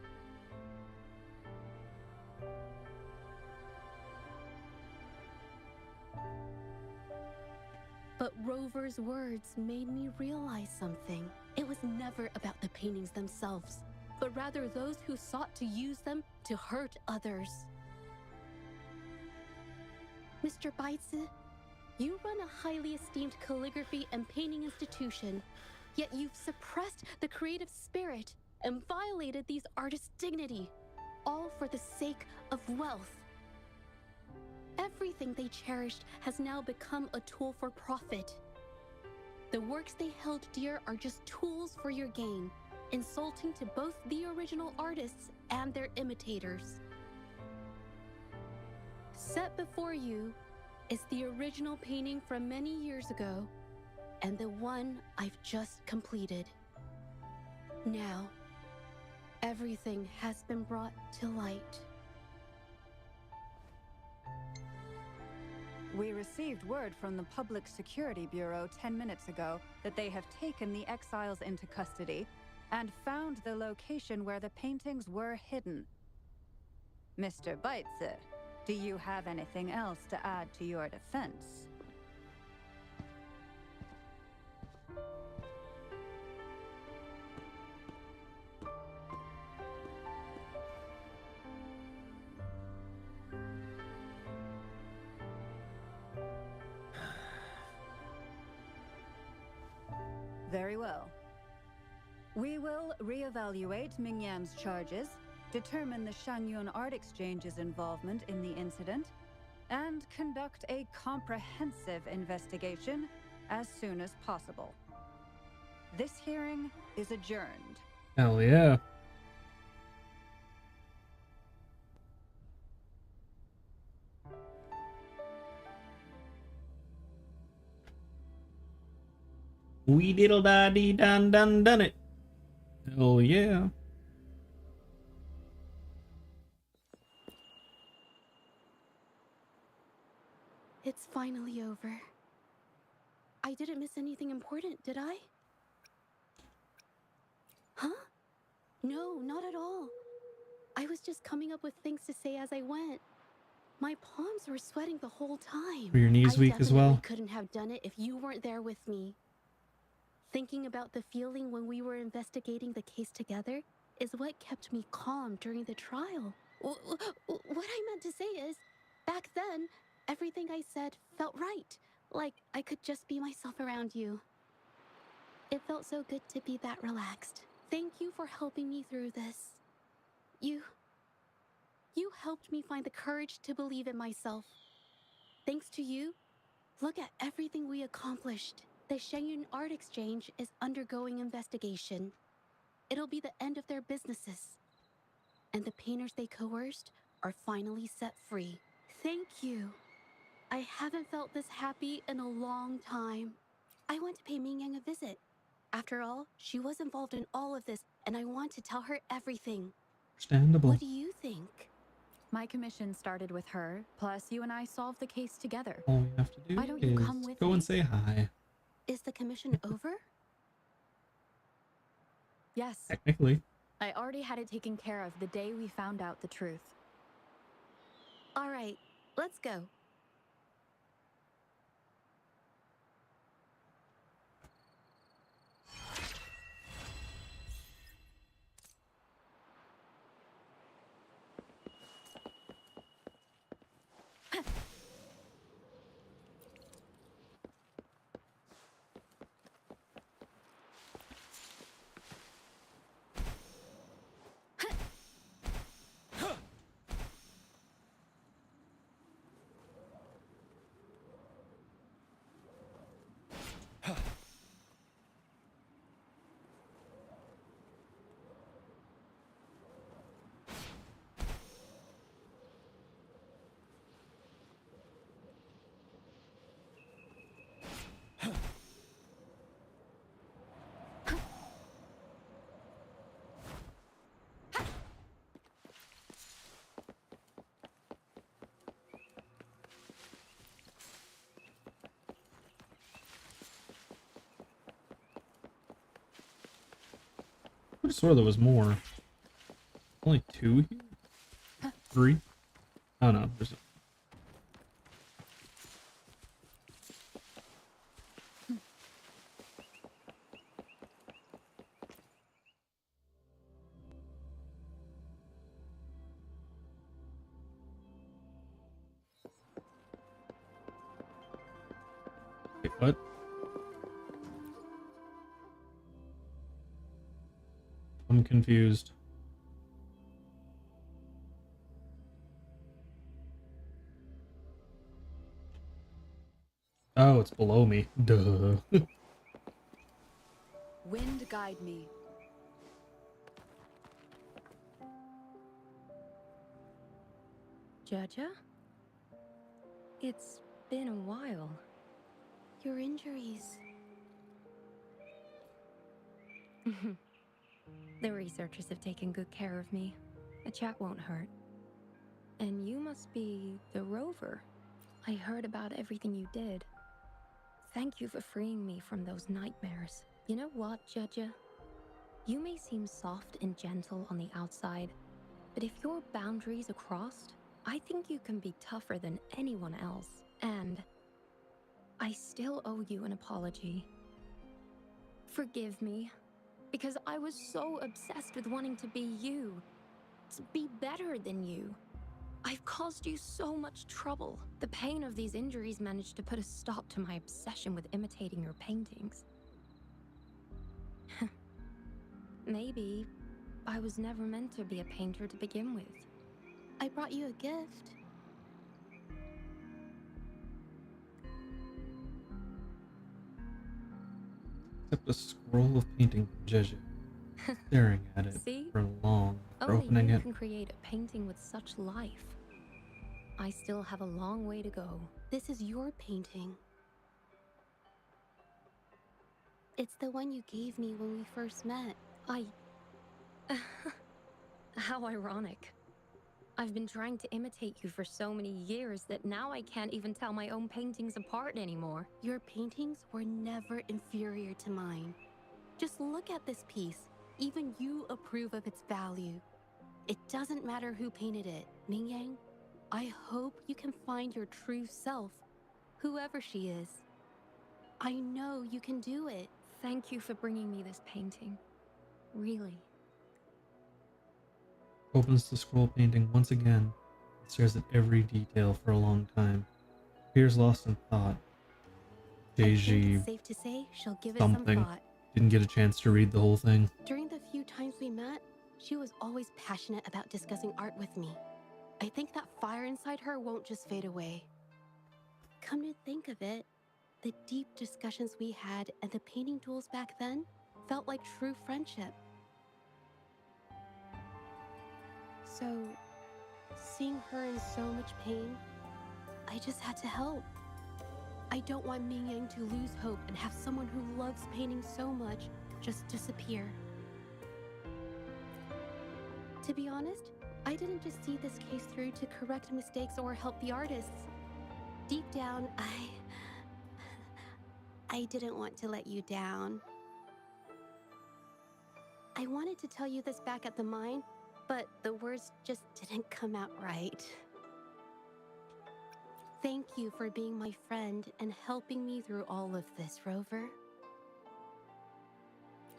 But Rover's words made me realize something. It was never about the paintings themselves. but rather those who sought to use them to hurt others. Mr. Baitsu, you run a highly esteemed calligraphy and painting institution, yet you've suppressed the creative spirit and violated these artists' dignity, all for the sake of wealth. Everything they cherished has now become a tool for profit. The works they held dear are just tools for your gain, insulting to both the original artists and their imitators. Set before you is the original painting from many years ago, and the one I've just completed. Now, everything has been brought to light. We received word from the Public Security Bureau 10 minutes ago that they have taken the exiles into custody and found the location where the paintings were hidden. Mr. Baitsu, do you have anything else to add to your defense? Very well. We will reevaluate Mingyan's charges, determine the Shangyun Art Exchange's involvement in the incident, and conduct a comprehensive investigation as soon as possible. This hearing is adjourned. Hell yeah. We diddle da dee dun dun done it. Hell yeah. It's finally over. I didn't miss anything important, did I? Huh? No, not at all. I was just coming up with things to say as I went. My palms were sweating the whole time. Were your knees weak as well? I couldn't have done it if you weren't there with me. Thinking about the feeling when we were investigating the case together is what kept me calm during the trial. What I meant to say is, back then, everything I said felt right. Like I could just be myself around you. It felt so good to be that relaxed. Thank you for helping me through this. You helped me find the courage to believe in myself. Thanks to you, look at everything we accomplished. The Shangyun Art Exchange is undergoing investigation. It'll be the end of their businesses. And the painters they coerced are finally set free. Thank you. I haven't felt this happy in a long time. I want to pay Mingyang a visit. After all, she was involved in all of this, and I want to tell her everything. Understandable. What do you think? My commission started with her, plus you and I solved the case together. All we have to do Why don't you come is with go me? and say hi. Is the commission over? Yes. Technically. I already had it taken care of the day we found out the truth. All right, let's go. I swore there was more. Only 2 here? 3? Oh no, there's a... What? I'm confused. Oh, it's below me. Duh. Wind guide me. Jaja? It's been a while. Your injuries. The researchers have taken good care of me. A chat won't hurt. And you must be the rover. I heard about everything you did. Thank you for freeing me from those nightmares. You know what, Jaja? You may seem soft and gentle on the outside, but if your boundaries are crossed, I think you can be tougher than anyone else. And I still owe you an apology. Forgive me, because I was so obsessed with wanting to be you, to be better than you. I've caused you so much trouble. The pain of these injuries managed to put a stop to my obsession with imitating your paintings. Maybe I was never meant to be a painter to begin with. I brought you a gift. Except a scroll of painting from Jeju. Staring at it See? for long, for Only opening you it. can create a painting with such life. I still have a long way to go. This is your painting. It's the one you gave me when we first met. How ironic. I've been trying to imitate you for so many years that now I can't even tell my own paintings apart anymore. Your paintings were never inferior to mine. Just look at this piece. Even you approve of its value. It doesn't matter who painted it, Mingyang. I hope you can find your true self, whoever she is. I know you can do it. Thank you for bringing me this painting. Really. Opens the scroll painting once again, and stares at every detail for a long time. Appears lost in thought. Deji Safe to say, she'll give it some something. thought. Didn't get a chance to read the whole thing. During the few times we met, she was always passionate about discussing art with me. I think that fire inside her won't just fade away. Come to think of it, the deep discussions we had and the painting duels back then felt like true friendship. So, seeing her in so much pain, I just had to help. I don't want Mingyang to lose hope and have someone who loves painting so much just disappear. To be honest, I didn't just see this case through to correct mistakes or help the artists. Deep down, I didn't want to let you down. I wanted to tell you this back at the mine, but the words just didn't come out right. Thank you for being my friend and helping me through all of this, Rover.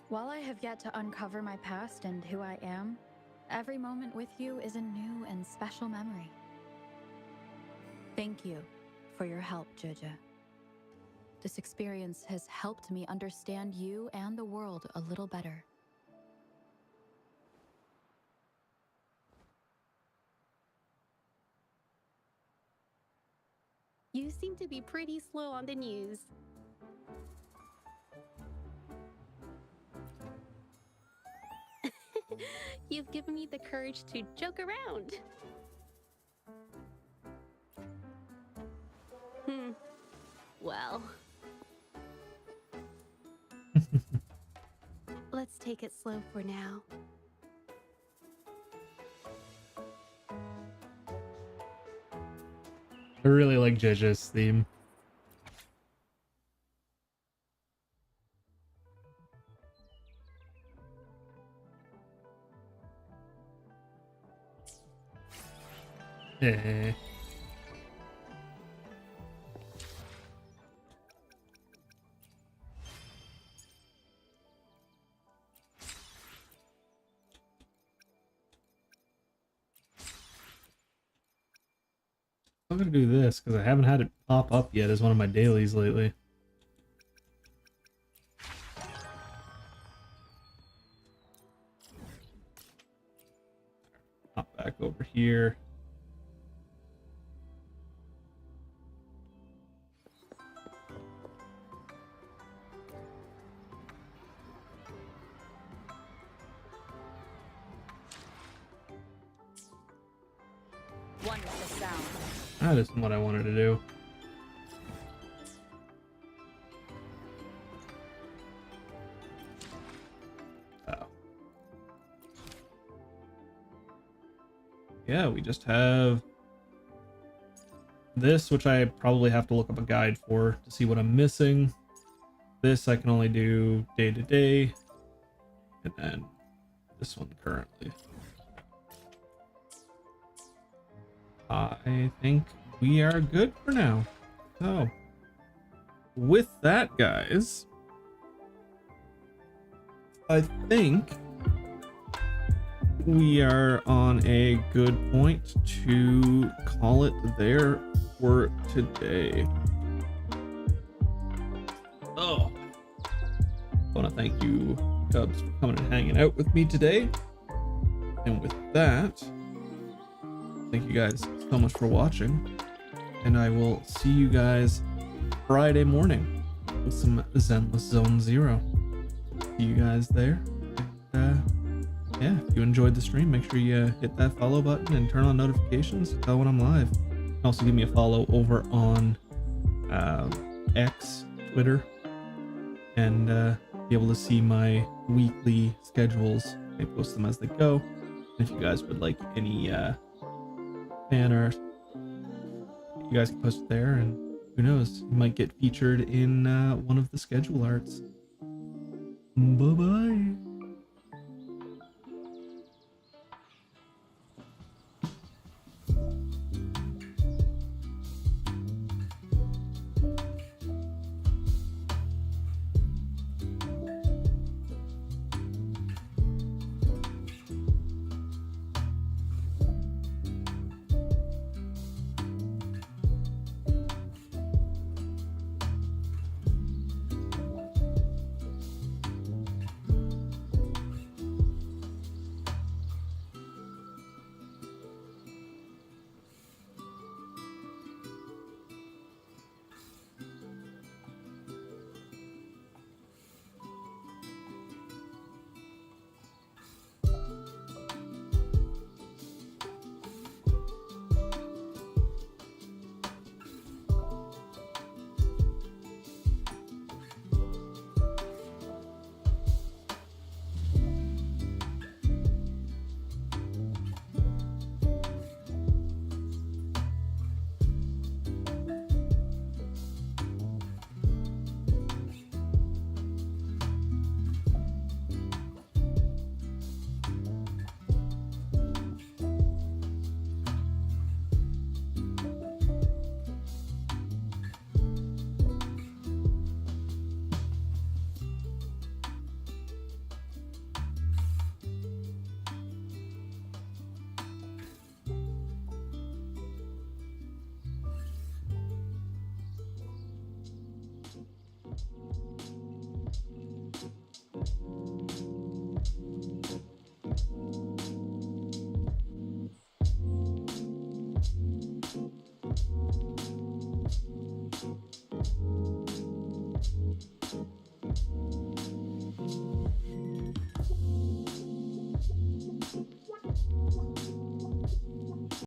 While I have yet to uncover my past and who I am, every moment with you is a new and special memory. Thank you for your help, Joja. This experience has helped me understand you and the world a little better. You seem to be pretty slow on the news. You've given me the courage to joke around. Well. Let's take it slow for now. I really like Jeja's theme. Eh. I'm gonna do this because I haven't had it pop up yet as one of my dailies lately. back over here. Wonderful sound. That isn't what I wanted to do. Yeah, we just have this, which I probably have to look up a guide for to see what I'm missing. This I can only do day to day, and then this one currently. I think we are good for now. So, with that, guys, I think we are on a good point to call it there for today. Oh, I want to thank you, Cubs, for coming and hanging out with me today. And with that, thank you guys so much for watching. And I will see you guys Friday morning with some Zenless Zone Zero. See you guys there. And, yeah, if you enjoyed the stream, make sure you hit that follow button and turn on notifications to tell when I'm live. You can also give me a follow over on X, Twitter, and be able to see my weekly schedules. I post them as they go. And if you guys would like any fan art, you guys can post it there, and who knows, you might get featured in one of the schedule arts. Bye-bye.